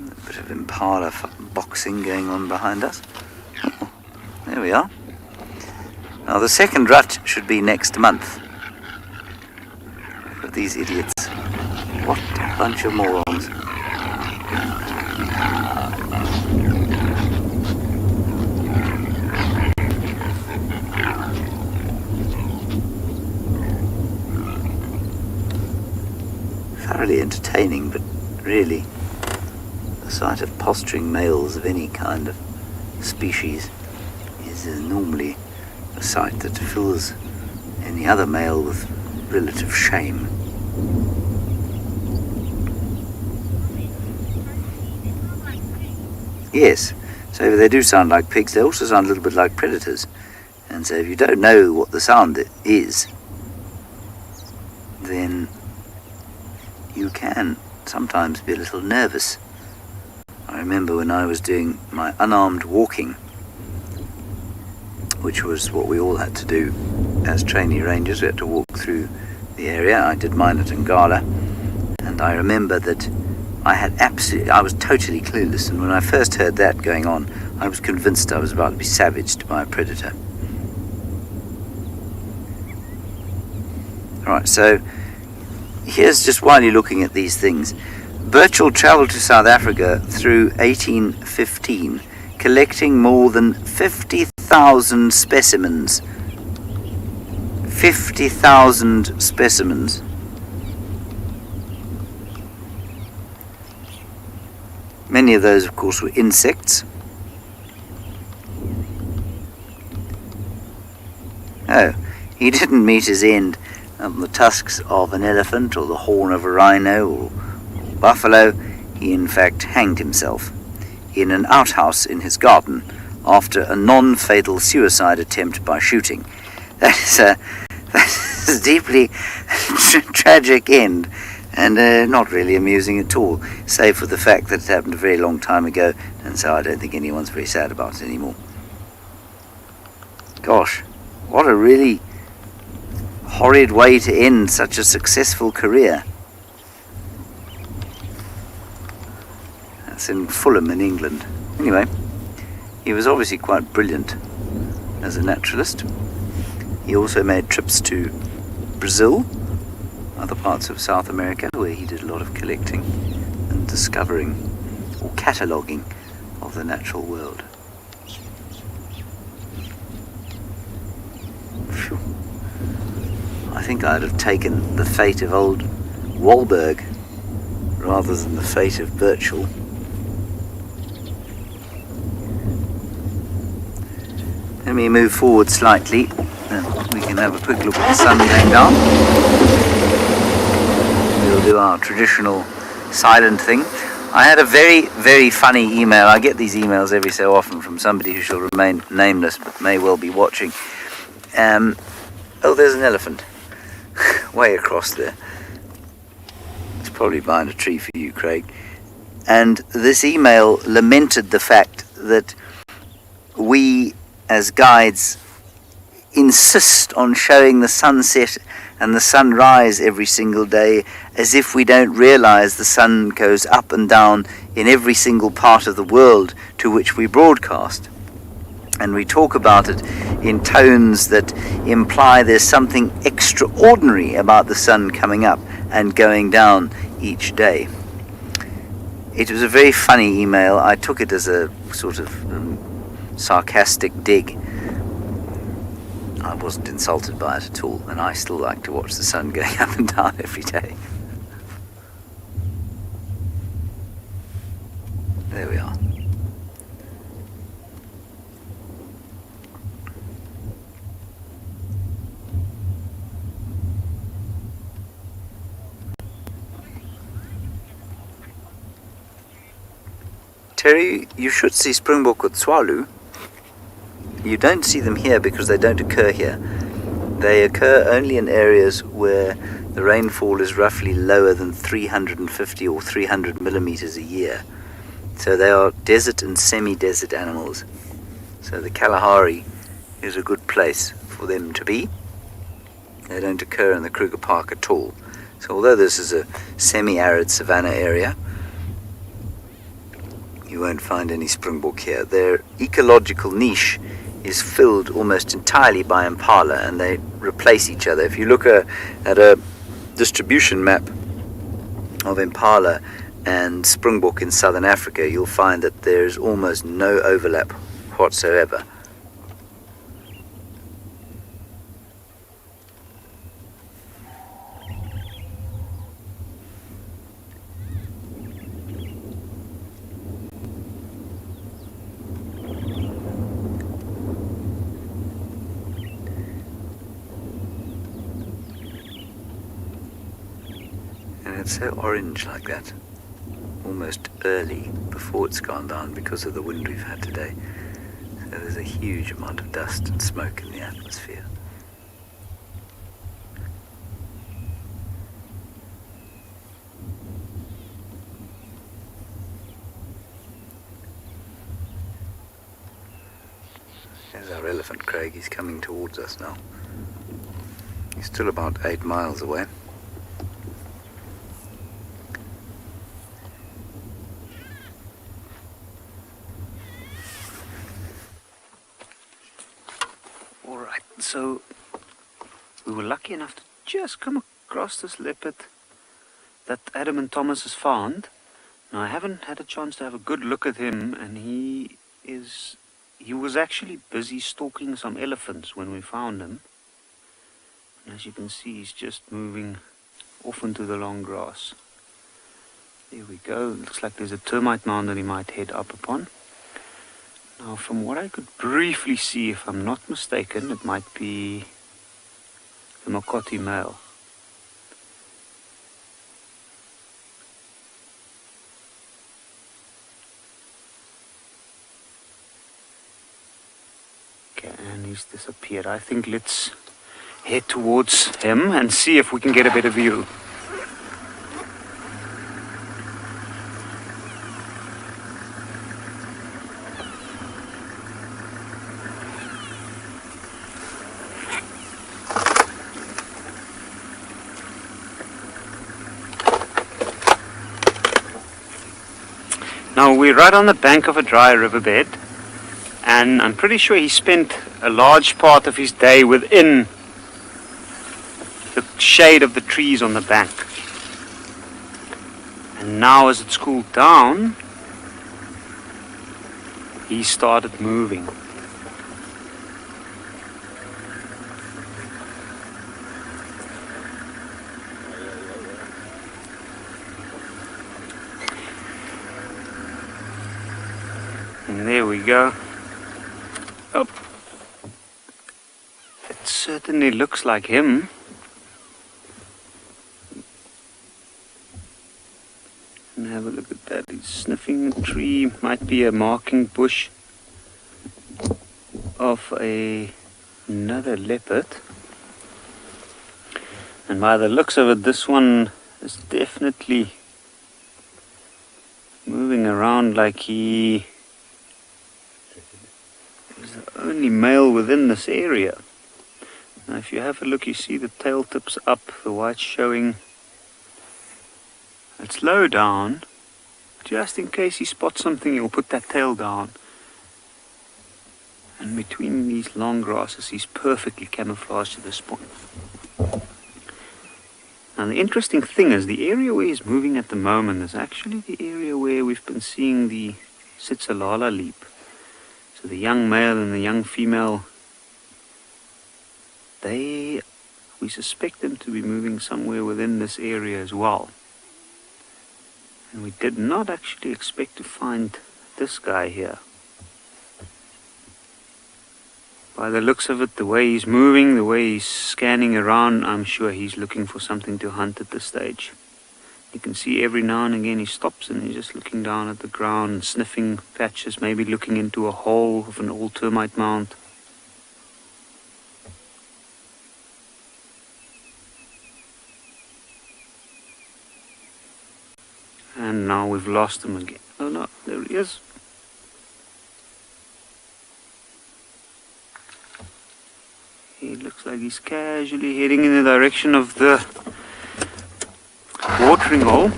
A bit of impala boxing going on behind us. Oh, there we are. Now the second rut should be next month. Look at these idiots. What a bunch of morons. Thoroughly entertaining, but really, the sight of posturing males of any kind of species is normally a sight that fills any other male with relative shame. Yes, so they do sound like pigs, they also sound a little bit like predators. And so if you don't know what the sound is, then you can sometimes be a little nervous. I remember when I was doing my unarmed walking, which was what we all had to do as trainee rangers. We had to walk through the area. I did mine at Ngala, and I remember that I was totally clueless, and when I first heard that going on, I was convinced I was about to be savaged by a predator. Alright, so here's just while you're looking at these things. Burchell travelled to South Africa through 1815, collecting more than 50,000 specimens. 50,000 specimens. Many of those, of course, were insects. Oh, he didn't meet his end on the tusks of an elephant or the horn of a rhino or buffalo. He in fact hanged himself in an outhouse in his garden after a non-fatal suicide attempt by shooting. That is a deeply tragic end, and not really amusing at all, save for the fact that it happened a very long time ago, and so I don't think anyone's very sad about it anymore. Gosh, what a really horrid way to end such a successful career. That's in Fulham in England. Anyway, he was obviously quite brilliant as a naturalist. He also made trips to Brazil, other parts of South America, where he did a lot of collecting and discovering or cataloguing of the natural world. Phew. I think I'd have taken the fate of old Wahlberg rather than the fate of Burchell. Let me move forward slightly and we can have a quick look at the sun going down. We'll do our traditional silent thing. I had a very, very funny email. I get these emails every so often from somebody who shall remain nameless but may well be watching. Oh, there's an elephant way across there. It's probably behind a tree for you, Craig. And this email lamented the fact that we as guides insist on showing the sunset and the sunrise every single day, as if we don't realize the sun goes up and down in every single part of the world to which we broadcast. And we talk about it in tones that imply there's something extraordinary about the sun coming up and going down each day. It was a very funny email. I took it as a sort of sarcastic dig. I wasn't insulted by it at all, and I still like to watch the sun going up and down every day. There we are. Terry, you should see Springbok with Tswalu. You don't see them here because they don't occur here. They occur only in areas where the rainfall is roughly lower than 350 or 300 millimeters a year. So they are desert and semi-desert animals. So the Kalahari is a good place for them to be. They don't occur in the Kruger Park at all. So although this is a semi-arid savanna area, you won't find any Springbok here. Their ecological niche is filled almost entirely by impala, and they replace each other. If you look at a distribution map of impala and Springbok in southern Africa, you'll find that there's almost no overlap whatsoever. It's so orange like that, almost early before it's gone down because of the wind we've had today. So there's a huge amount of dust and smoke in the atmosphere. There's our elephant, Craig. He's coming towards us now. He's still about 8 miles away. so we were lucky enough to just come across this leopard that Adam and Thomas has found. Now, I haven't had a chance to have a good look at him, and he was actually busy stalking some elephants when we found him. And as you can see, he's just moving off into the long grass. There we go. Looks like there's a termite mound that he might head up upon. Now, from what I could briefly see, if I'm not mistaken, it might be the Mokoti male. Okay, and he's disappeared. I think let's head towards him and see if we can get a better view. Now, we're right on the bank of a dry riverbed, and I'm pretty sure he spent a large part of his day within the shade of the trees on the bank. And now, as it's cooled down, he started moving. And there we go. Oh, it certainly looks like him. And have a look at that. He's sniffing a tree. Might be a marking bush of another leopard. And by the looks of it, this one is definitely moving around like he is the only male within this area. Now, if you have a look, you see the tail tips up, the white's showing. It's low down. Just in case he spots something, he'll put that tail down. And between these long grasses, he's perfectly camouflaged to this point. Now, the interesting thing is the area where he's moving at the moment is actually the area where we've been seeing the Tsitsalala leap. So the young male and the young female, we suspect them to be moving somewhere within this area as well. And we did not actually expect to find this guy here. By the looks of it, the way he's moving, the way he's scanning around, I'm sure he's looking for something to hunt at this stage. You can see every now and again he stops and he's just looking down at the ground and sniffing patches, maybe looking into a hole of an old termite mound. And now we've lost him again. Oh no, there he is. He looks like he's casually heading in the direction of the watering hole.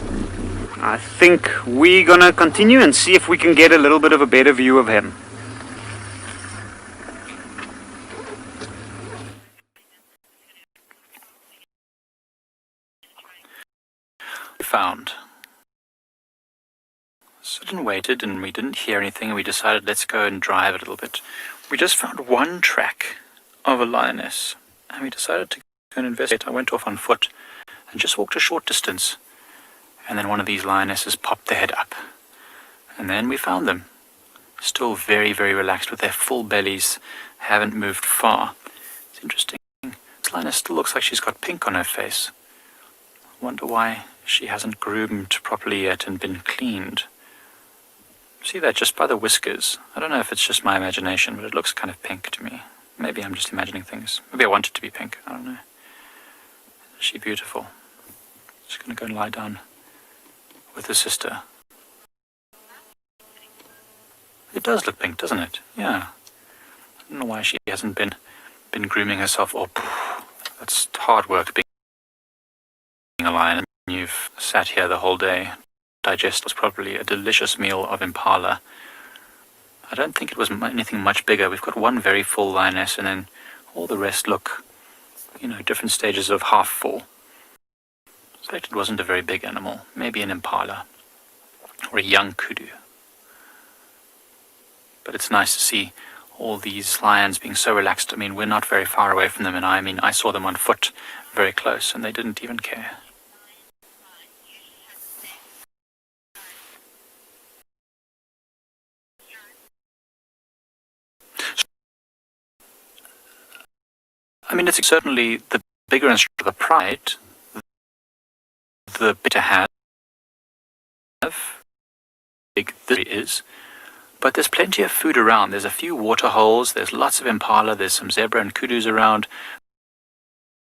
I think we're gonna continue and see if we can get a little bit of a better view of him. We found. Stood and waited, and we didn't hear anything, and we decided let's go and drive a little bit. We just found one track of a lioness, and we decided to go and investigate. I went off on foot and just walked a short distance, and then one of these lionesses popped their head up, and then we found them, still very, very relaxed with their full bellies, haven't moved far. It's interesting. This lioness still looks like she's got pink on her face. I wonder why she hasn't groomed properly yet and been cleaned. See that just by the whiskers. I don't know if it's just my imagination, but it looks kind of pink to me. Maybe I'm just imagining things. Maybe I want it to be pink. I don't know. Is she beautiful? She's going to go and lie down with her sister. It does look pink, doesn't it? Yeah. I don't know why she hasn't been grooming herself. Oh, that's hard work being a lion. You've sat here the whole day. Digest was probably a delicious meal of impala. I don't think it was anything much bigger. We've got one very full lioness and then All the rest look, different stages of half full. I suspect it wasn't a very big animal, maybe an impala or a young kudu. But it's nice to see all these lions being so relaxed. I mean, we're not very far away from them, and I saw them on foot very close, and they didn't even care. I mean, it's certainly the bigger and stronger the pride, the better have, big this is. But there's plenty of food around. There's a few water holes, there's lots of impala, there's some zebra and kudus around.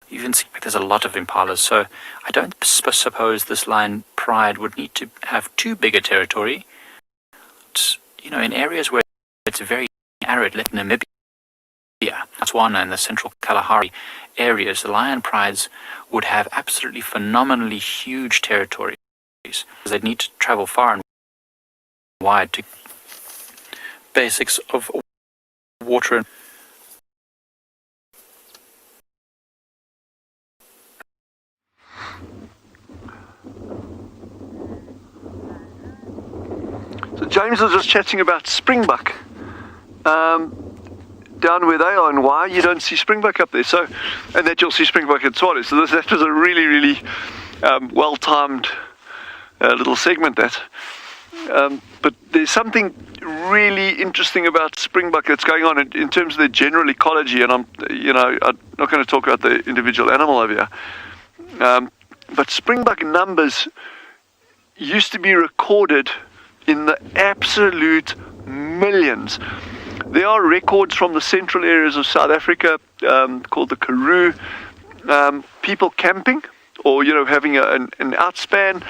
You can see there's a lot of impalas, so I don't suppose this lion pride would need to have too big a territory. But, in areas where it's very arid, like Namibia, Botswana and the central Kalahari areas, the lion prides would have absolutely phenomenally huge territories. They'd need to travel far and wide to basics of water. So James was just chatting about springbuck. Down where they are and why you don't see springbuck up there. So, and that you'll see springbuck at Tshwane. So that was a really, really well-timed little segment that. But there's something really interesting about springbuck that's going on in terms of their general ecology. And I'm not going to talk about the individual animal over here. But springbuck numbers used to be recorded in the absolute millions. There are records from the central areas of South Africa called the Karoo, people camping or, having an outspan,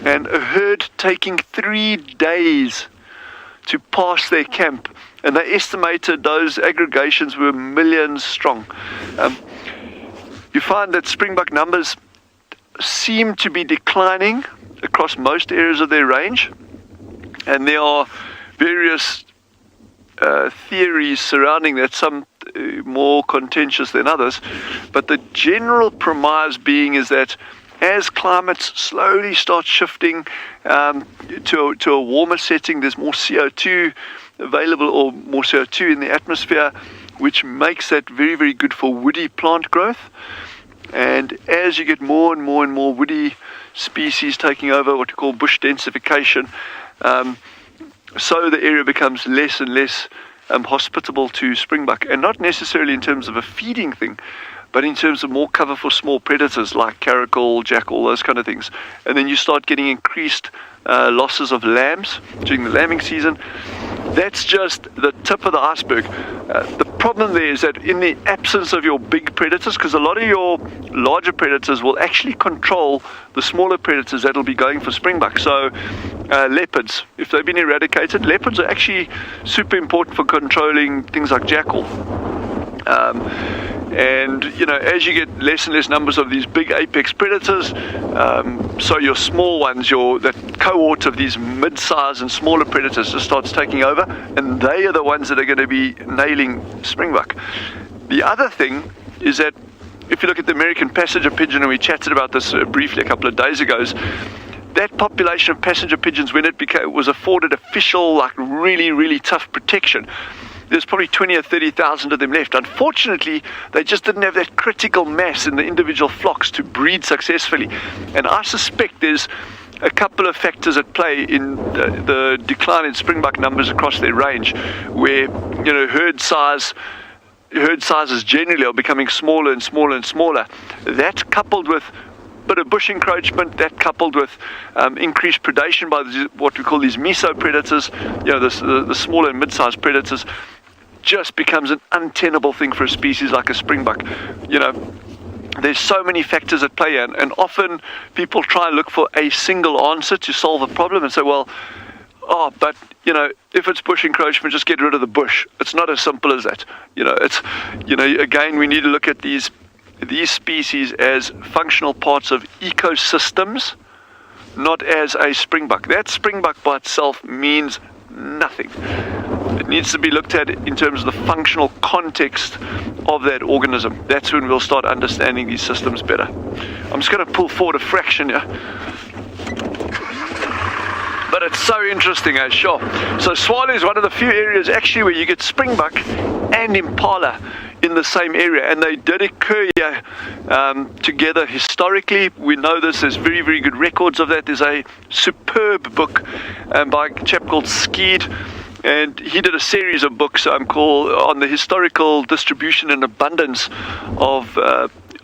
and a herd taking 3 days to pass their camp. And they estimated those aggregations were millions strong. You find that springbuck numbers seem to be declining across most areas of their range. And there are various theories surrounding that, some more contentious than others, but the general premise being is that as climates slowly start shifting to a warmer setting, there's more CO2 available, or more CO2 in the atmosphere, which makes that very, very good for woody plant growth. And as you get more and more and more woody species taking over, what we call bush densification, so the area becomes less and less hospitable to springbuck, and not necessarily in terms of a feeding thing, but in terms of more cover for small predators like caracal, jackal, those kind of things. And then you start getting increased losses of lambs during the lambing season. That's just the tip of the iceberg. The problem there is that in the absence of your big predators, because a lot of your larger predators will actually control the smaller predators that'll be going for springbuck. So leopards, if they've been eradicated, leopards are actually super important for controlling things like jackal. And as you get less and less numbers of these big apex predators, so your small ones, that cohort of these mid-size and smaller predators just starts taking over, and they are the ones that are going to be nailing springbuck. The other thing is that if you look at the American passenger pigeon, and we chatted about this briefly a couple of days ago, that population of passenger pigeons, when it was afforded official, really, really tough protection, there's probably 20 or 30,000 of them left. Unfortunately, they just didn't have that critical mass in the individual flocks to breed successfully. And I suspect there's a couple of factors at play in the decline in springbuck numbers across their range, where herd sizes generally are becoming smaller and smaller and smaller. That coupled with a bit of bush encroachment, that coupled with increased predation by what we call these meso predators, the smaller and mid-sized predators, just becomes an untenable thing for a species like a springbuck. There's so many factors at play, and often people try and look for a single answer to solve a problem and say, but if it's bush encroachment, just get rid of the bush. It's not as simple as that. Again, we need to look at these species as functional parts of ecosystems, not as a springbuck. That springbuck by itself means nothing. It needs to be looked at in terms of the functional context of that organism. That's when we'll start understanding these systems better. I'm just going to pull forward a fraction here. But it's so interesting, sure. So Swale is one of the few areas actually where you get springbuck and impala in the same area, and they did occur here together historically. We know this, there's very, very good records of that. There's a superb book by a chap called Skeed, and he did a series of books called on the historical distribution and abundance of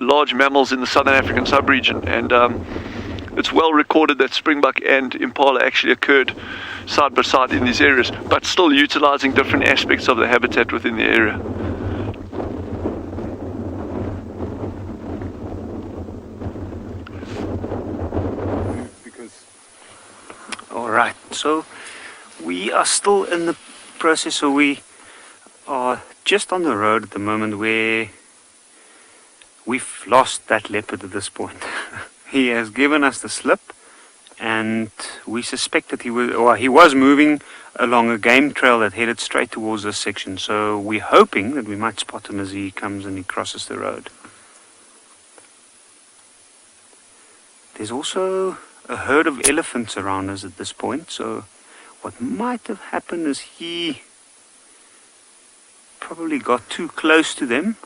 large mammals in the Southern African sub-region, and it's well recorded that springbuck and impala actually occurred side by side in these areas, but still utilizing different aspects of the habitat within the area. Alright, so we are still in the process, so we are just on the road at the moment where we've lost that leopard at this point. He has given us the slip, and we suspect that he was moving along a game trail that headed straight towards this section, so we're hoping that we might spot him as he comes and he crosses the road. There's also a herd of elephants around us at this point, so what might have happened is he probably got too close to them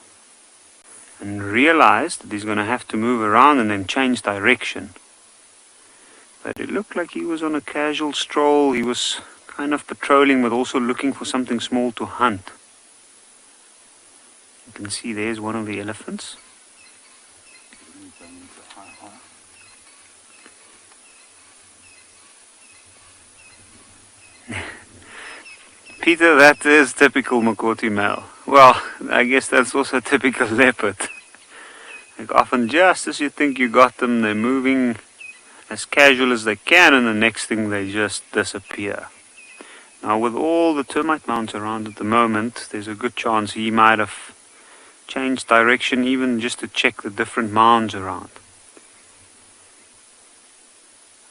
and realized that he's going to have to move around and then change direction. But it looked like he was on a casual stroll. He was kind of patrolling, but also looking for something small to hunt. You can see there's one of the elephants. Peter, that is typical Makoti male. Well, I guess that's also typical leopard. Like often just as you think you got them, they're moving as casual as they can, and the next thing they just disappear. Now with all the termite mounds around at the moment, there's a good chance he might have changed direction even just to check the different mounds around.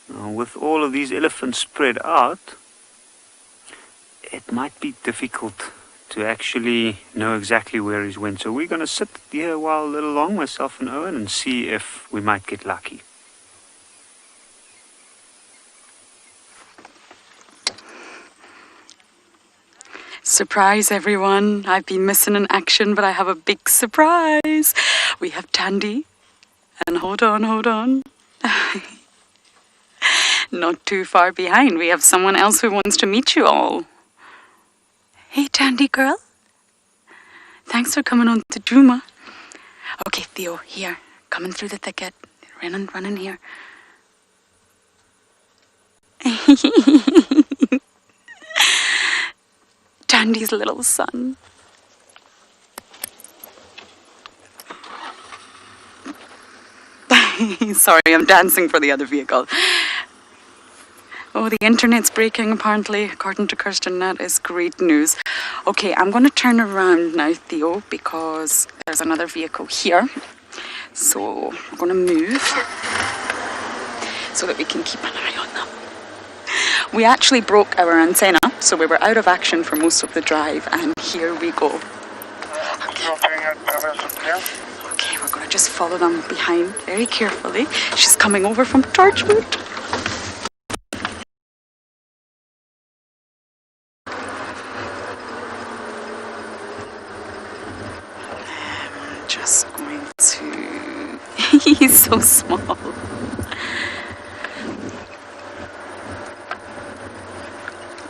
Now with all of these elephants spread out, it might be difficult to actually know exactly where he's went. So we're going to sit here a while, a little long, myself and Owen, and see if we might get lucky. Surprise, everyone. I've been missing in action, but I have a big surprise. We have Tandy. And hold on. Not too far behind. We have someone else who wants to meet you all. Hey, Tandy girl. Thanks for coming on to Djuma. Okay, Theo, here. Coming through the thicket. Running here. Tandy's little son. Sorry, I'm dancing for the other vehicle. Oh, the internet's breaking apparently, according to Kirsten. That is great news. Okay, I'm going to turn around now, Theo, because there's another vehicle here. So I'm going to move so that we can keep an eye on them. We actually broke our antenna, so we were out of action for most of the drive, and here we go. Okay, we're going to just follow them behind very carefully. She's coming over from Torchwood. Just going to... He's so small.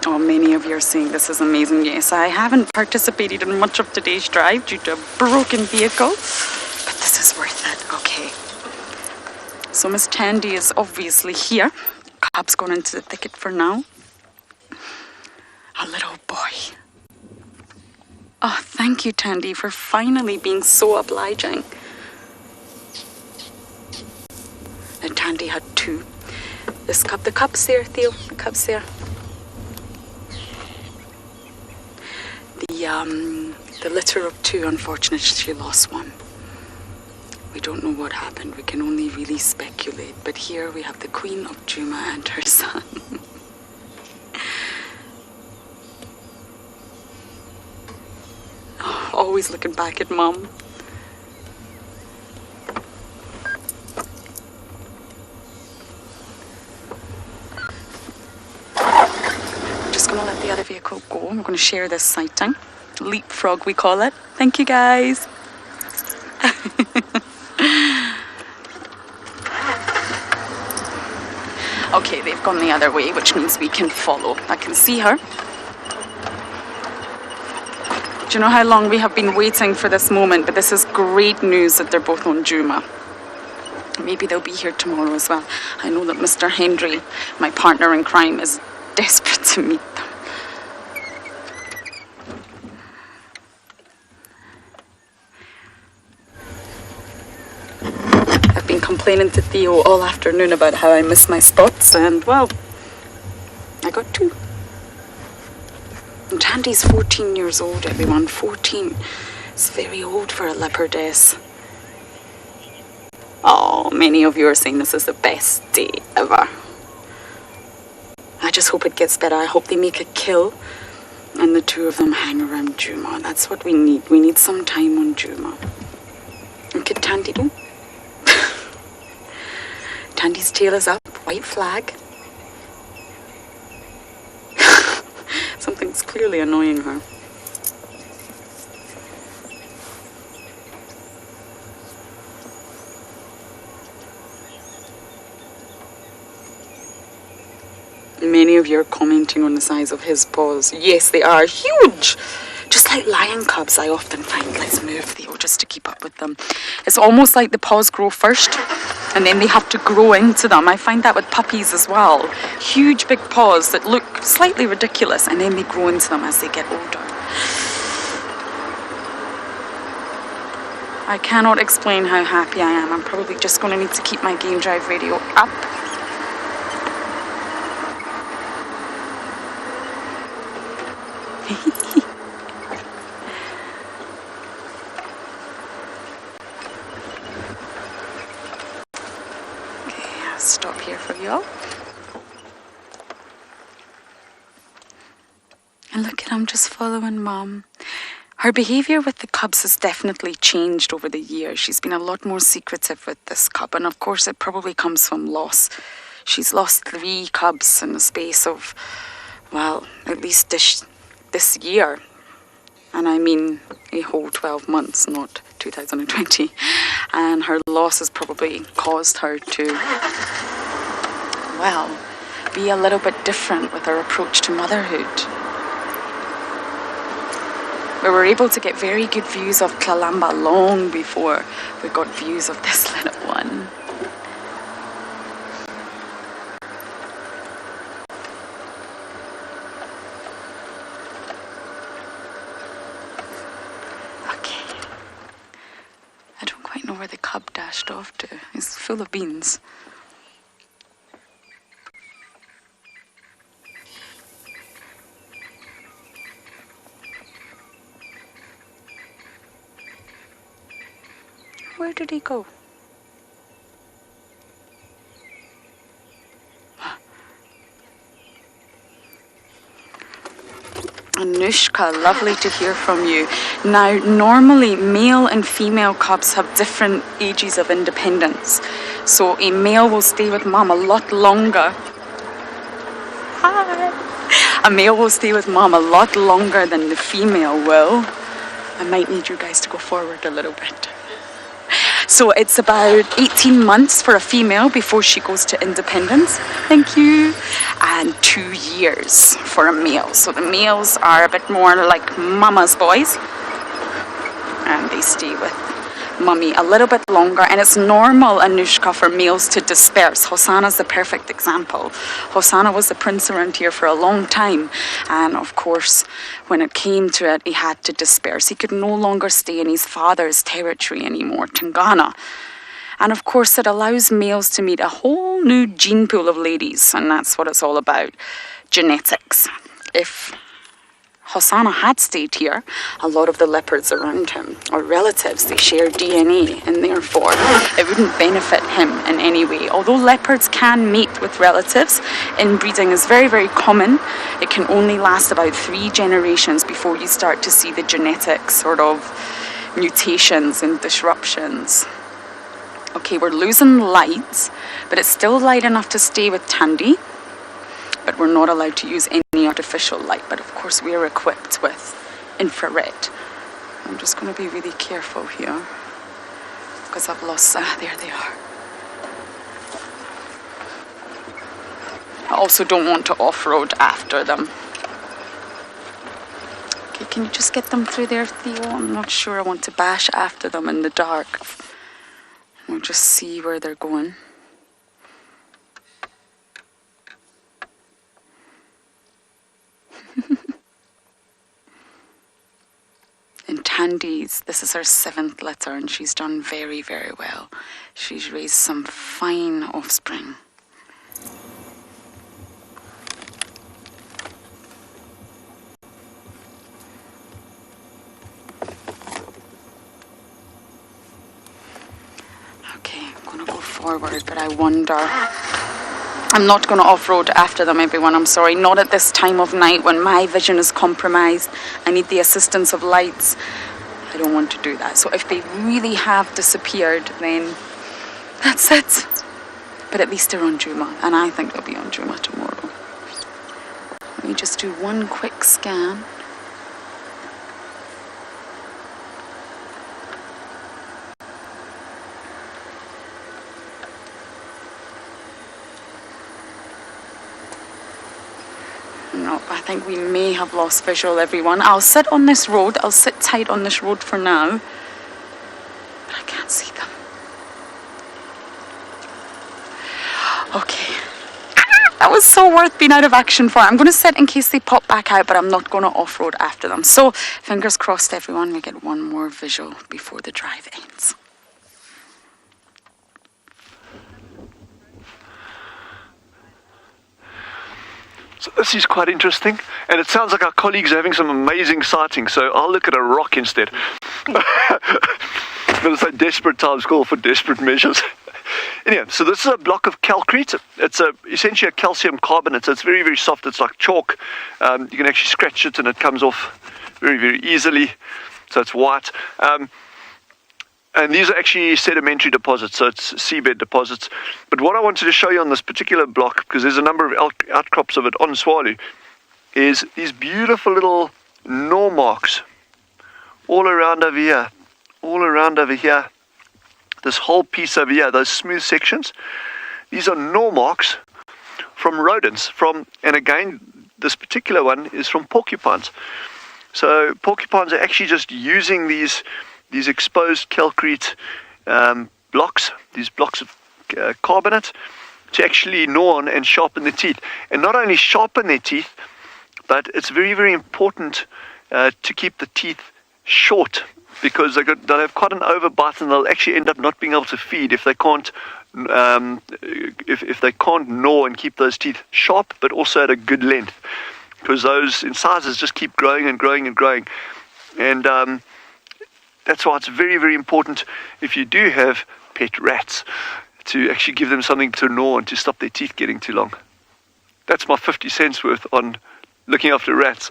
Oh, many of you are saying this is amazing. Yes, I haven't participated in much of today's drive due to a broken vehicle, but this is worth it. Okay. So Miss Tandy is obviously here. Cab's gone into the thicket for now. A little boy. Oh, thank you, Tandy, for finally being so obliging. And Tandy had two. This cup, the cup's there, Theo, the cup's there. The litter of two, unfortunately, she lost one. We don't know what happened. We can only really speculate. But here we have the Queen of Djuma and her son. always looking back at Mum. Just gonna let the other vehicle go. We're gonna share this sighting. Leapfrog, we call it. Thank you, guys. Okay, they've gone the other way, which means we can follow. I can see her. Do you know how long we have been waiting for this moment? But this is great news that they're both on Juma. Maybe they'll be here tomorrow as well. I know that Mr. Hendry, my partner in crime, is desperate to meet them. I've been complaining to Theo all afternoon about how I miss my spots, and well, I got 2. And Tandy's 14 years old, everyone. 14. It's very old for a leopardess. Oh, many of you are saying this is the best day ever. I just hope it gets better. I hope they make a kill and the 2 of them hang around Juma. That's what we need. We need some time on Juma. And could Tandy do? Tandy's tail is up, white flag. Something's clearly annoying her. Many of you are commenting on the size of his paws. Yes, they are huge. Just like lion cubs, I often find. Let's move, Theo, just to keep up with them. It's almost like the paws grow first, and then they have to grow into them. I find that with puppies as well. Huge, big paws that look slightly ridiculous, and then they grow into them as they get older. I cannot explain how happy I am. I'm probably just going to need to keep my Game Drive radio up. Stop here for y'all. And look at him just following Mum. Her behaviour with the cubs has definitely changed over the years. She's been a lot more secretive with this cub, and of course it probably comes from loss. She's lost 3 cubs in the space of, well, at least this year. And I mean a whole 12 months, not 2020. And her loss has probably caused her to, well, be a little bit different with her approach to motherhood. We were able to get very good views of Kalamba long before we got views of this little one. Where the cub dashed off to. It's full of beans. Where did he go? Anushka, lovely to hear from you. Now, normally male and female cubs have different ages of independence. So a male will stay with Mum a lot longer. Hi! A male will stay with Mum a lot longer than the female will. I might need you guys to go forward a little bit. So it's about 18 months for a female before she goes to independence. Thank you. And 2 years for a male. So the males are a bit more like mama's boys. And they stay with mummy a little bit longer. And it's normal, Anushka, for males to disperse. Hosanna's the perfect example. Hosanna was the prince around here for a long time. And of course, when it came to it, he had to disperse. He could no longer stay in his father's territory anymore, Tangana. And of course, it allows males to meet a whole new gene pool of ladies. And that's what it's all about. Genetics. If Hosanna had stayed here, a lot of the leopards around him are relatives. They share DNA, and therefore it wouldn't benefit him in any way. Although leopards can mate with relatives, inbreeding is very, very common. It can only last about 3 generations before you start to see the genetic sort of mutations and disruptions. Okay, we're losing light, but it's still light enough to stay with Tandy. But we're not allowed to use any artificial light. But of course we are equipped with infrared. I'm just going to be really careful here because I've lost, there they are. I also don't want to off-road after them. Okay, can you just get them through there, Theo? I'm not sure I want to bash after them in the dark. We'll just see where they're going. And Tandy's, this is her 7th litter, and she's done very, very well. She's raised some fine offspring. Okay, I'm gonna go forward, but I wonder. I'm not going to off-road after them, everyone. I'm sorry. Not at this time of night when my vision is compromised. I need the assistance of lights. I don't want to do that. So if they really have disappeared, then that's it. But at least they're on Djuma, and I think they'll be on Djuma tomorrow. Let me just do one quick scan. No, I think we may have lost visual, everyone. I'll sit on this road. I'll sit tight on this road for now. But I can't see them. Okay. That was so worth being out of action for. I'm going to sit in case they pop back out, but I'm not going to off-road after them. So, fingers crossed, everyone, we get one more visual before the drive ends. So this is quite interesting, and it sounds like our colleagues are having some amazing sightings, so I'll look at a rock instead. But it's like desperate times call for desperate measures. Anyway, so this is a block of calcrete. It's essentially a calcium carbonate, so it's very, very soft. It's like chalk. You can actually scratch it and it comes off very, very easily. So it's white. And these are actually sedimentary deposits, so it's seabed deposits. But what I wanted to show you on this particular block, because there's a number of outcrops of it on Swallow, is these beautiful little gnaw marks all around over here. All around over here. This whole piece over here, those smooth sections. These are gnaw marks from rodents. And again, this particular one is from porcupines. So porcupines are actually just using these exposed calcrete blocks, these blocks of carbonate, to actually gnaw on and sharpen their teeth. And not only sharpen their teeth, but it's very, very important to keep the teeth short, because they'll have quite an overbite and they'll actually end up not being able to feed if they can't if they can't gnaw and keep those teeth sharp, but also at a good length, because those incisors just keep growing and growing and growing. And that's why it's very, very important, if you do have pet rats, to actually give them something to gnaw and to stop their teeth getting too long. That's my 50 cents worth on looking after rats.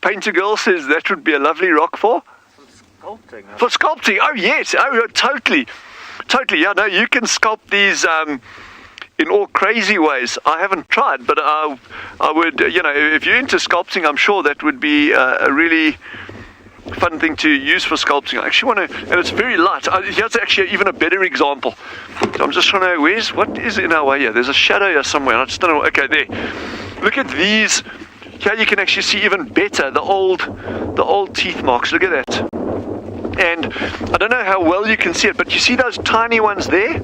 Painter Girl says that would be a lovely rock for? Sculpting. For sculpting, oh yes, oh totally. Totally, yeah, no, you can sculpt these in all crazy ways. I haven't tried, but I would, if you're into sculpting, I'm sure that would be a really fun thing to use for sculpting. I actually want to, and it's very light. Here's actually even a better example. I'm just trying to, what is in our way here? There's a shadow here somewhere. I just don't know. Okay, there. Look at these. Here you can actually see even better the old teeth marks. Look at that. And I don't know how well you can see it, but you see those tiny ones there?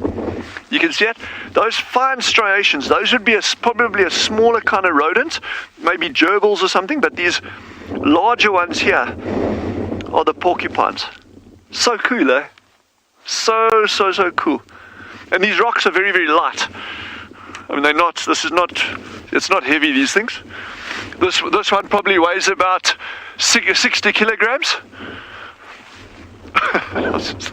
You can see it? Those fine striations, those would be probably a smaller kind of rodent, maybe gerbils or something, but these larger ones here are the porcupines. So cool, eh? So cool. And these rocks are very, very light. I mean, they're not. This is not. It's not heavy. These things. This one probably weighs about 60 kilograms. It's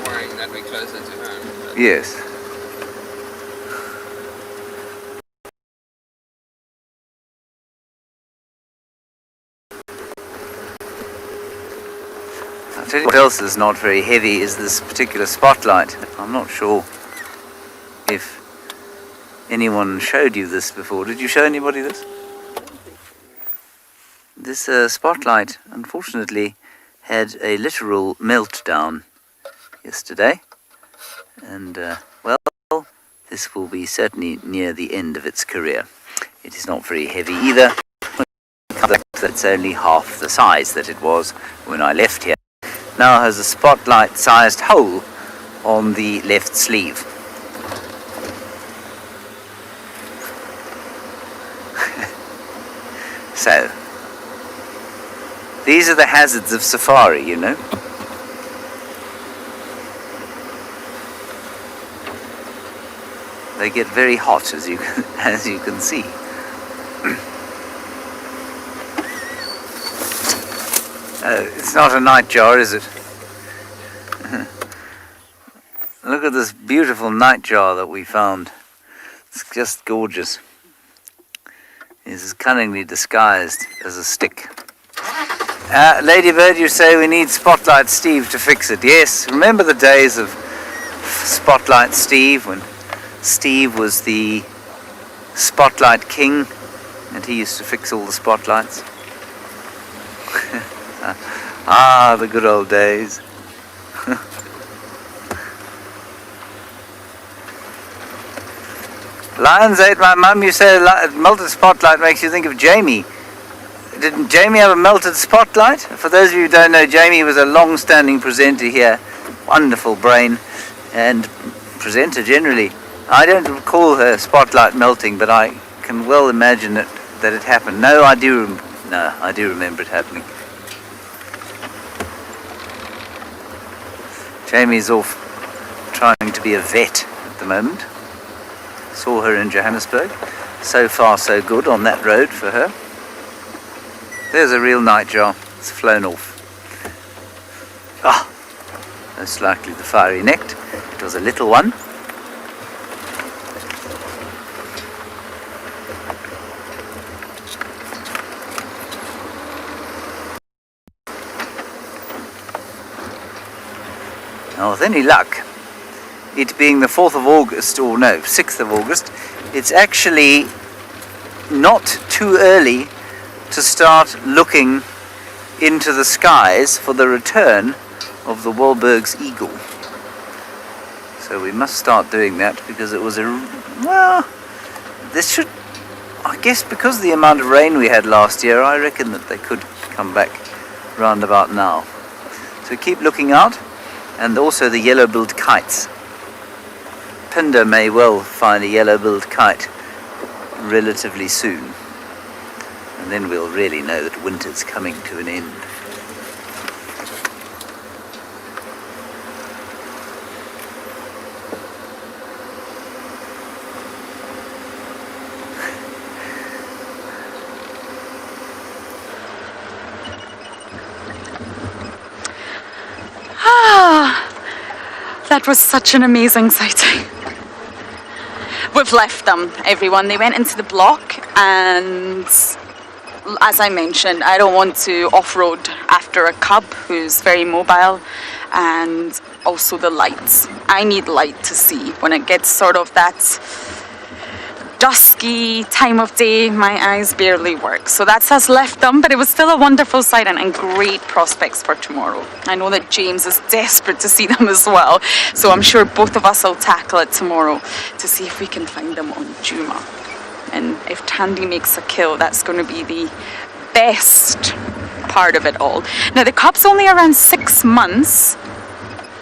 worrying that we're closer to home. Yes. I'll tell you what else is not very heavy is this particular spotlight. I'm not sure if anyone showed you this before. Did you show anybody this? This spotlight, unfortunately, had a literal meltdown yesterday. And, well, this will be certainly near the end of its career. It is not very heavy either. It's only half the size that it was when I left here. Now has a spotlight-sized hole on the left sleeve. So, these are the hazards of safari, you know. They get very hot, as you can see. It's not a nightjar, is it? Look at this beautiful nightjar that we found. It's just gorgeous. It's cunningly disguised as a stick. Ladybird, you say we need Spotlight Steve to fix it. Yes, remember the days of Spotlight Steve, when Steve was the Spotlight King and he used to fix all the spotlights? Ah, the good old days. Lions ate my mum. You say a melted spotlight makes you think of Jamie. Didn't Jamie have a melted spotlight? For those of you who don't know, Jamie was a long-standing presenter here. Wonderful brain and presenter generally. I don't recall her spotlight melting, but I can well imagine that it happened. No, I do remember it happening. Jamie's off trying to be a vet at the moment. Saw her in Johannesburg. So far so good on that road for her. There's a real nightjar. It's flown off. Ah, most likely the fiery necked. It was a little one. Now, with any luck, it being the 4th of August, or no, 6th of August, it's actually not too early to start looking into the skies for the return of the Wahlberg's eagle. So we must start doing that, because it was I guess because of the amount of rain we had last year, I reckon that they could come back round about now. So keep looking out. And also the yellow-billed kites. Pinder may well find a yellow-billed kite relatively soon. And then we'll really know that winter's coming to an end. That was such an amazing sighting. We've left them, everyone. They went into the block, and as I mentioned, I don't want to off-road after a cub who's very mobile, and also the lights. I need light to see. When it gets sort of that dusky time of day, my eyes barely work. So that's us left them, but it was still a wonderful sight and great prospects for tomorrow. I know that James is desperate to see them as well, so I'm sure both of us will tackle it tomorrow to see if we can find them on Djuma. And if Tandy makes a kill, that's going to be the best part of it all. Now, the cub's only around 6 months,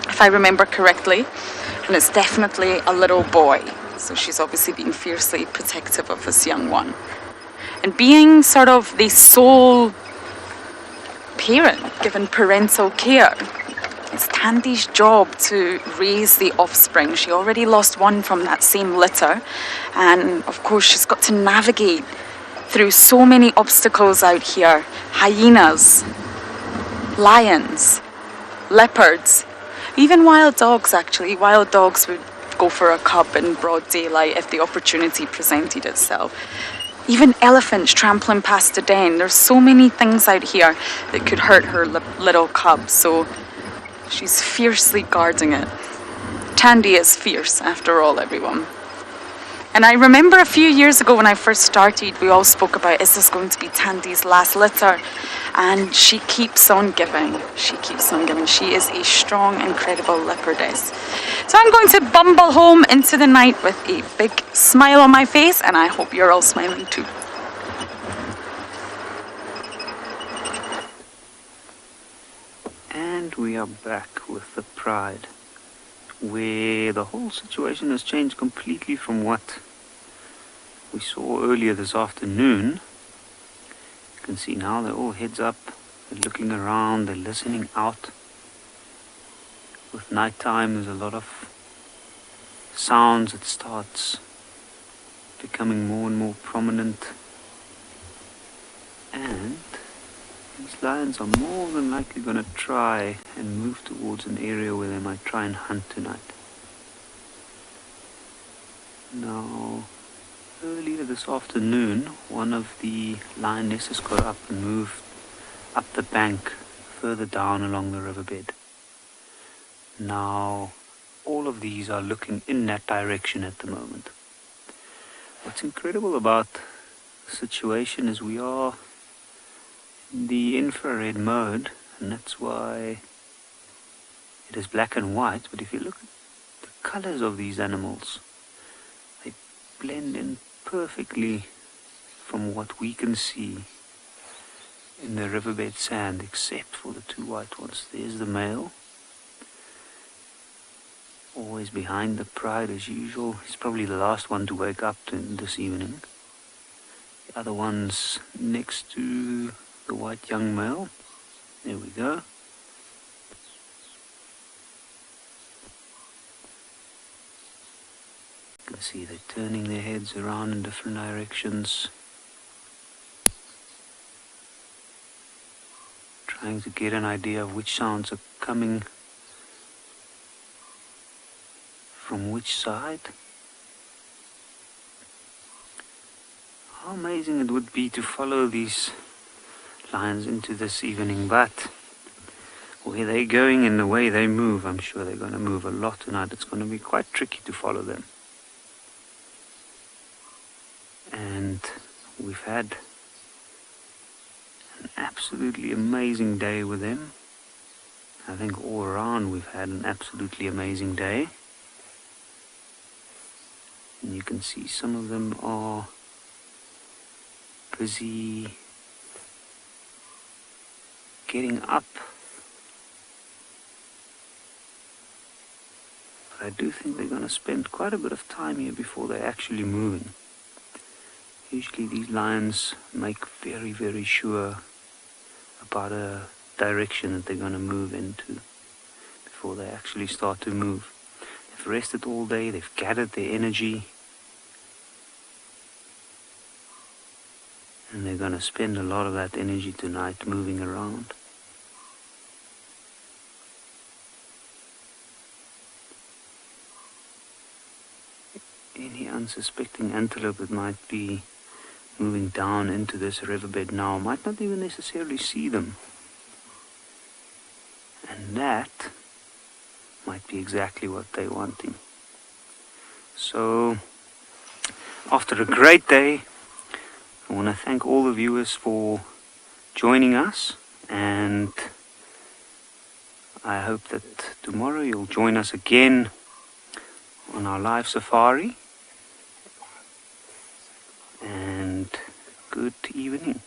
if I remember correctly, and it's definitely a little boy. So she's obviously being fiercely protective of this young one. And being sort of the sole parent, given parental care, It's Tandy's job to raise the offspring. She already lost one from that same litter. And of course, she's got to navigate through so many obstacles out here. Hyenas, lions, leopards, even wild dogs actually. Wild dogs would go for a cub in broad daylight if the opportunity presented itself. Even elephants trampling past a den. There's so many things out here that could hurt her little cub, so she's fiercely guarding it. Tandy is fierce, after all, everyone. And I remember a few years ago when I first started, we all spoke about, is this going to be Tandy's last litter? And she keeps on giving. She keeps on giving. She is a strong, incredible leopardess. So I'm going to bumble home into the night with a big smile on my face, and I hope you're all smiling too. And we are back with the Pride, where the whole situation has changed completely from what we saw earlier this afternoon. You can see now they're all heads up, they're looking around, they're listening out. With nighttime, there's a lot of sounds. It starts becoming more and more prominent. And these lions are more than likely going to try and move towards an area where they might try and hunt tonight. Now, earlier this afternoon, one of the lionesses got up and moved up the bank further down along the riverbed. Now, all of these are looking in that direction at the moment. What's incredible about the situation is we are in the infrared mode, and that's why it is black and white. But if you look at the colors of these animals, they blend in perfectly from what we can see in the riverbed sand, except for the two white ones. There's the male, always behind the Pride as usual. He's probably the last one to wake up this evening. The other one's next to the white young male. There we go. You can see they're turning their heads around in different directions, trying to get an idea of which sounds are coming from which side. How amazing it would be to follow these lions into this evening, but where they're going and the way they move, I'm sure they're going to move a lot tonight. It's going to be quite tricky to follow them. And we've had an absolutely amazing day with them. I think all around we've had an absolutely amazing day. And you can see some of them are busy getting up. But I do think they're going to spend quite a bit of time here before they're actually moving. Usually these lions make very, very sure about a direction that they're going to move into before they actually start to move. They've rested all day, they've gathered their energy, and they're going to spend a lot of that energy tonight moving around. Any unsuspecting antelope that might be moving down into this riverbed now might not even necessarily see them. And that might be exactly what they're wanting. So, after a great day, I want to thank all the viewers for joining us, and I hope that tomorrow you'll join us again on our live safari. And good evening.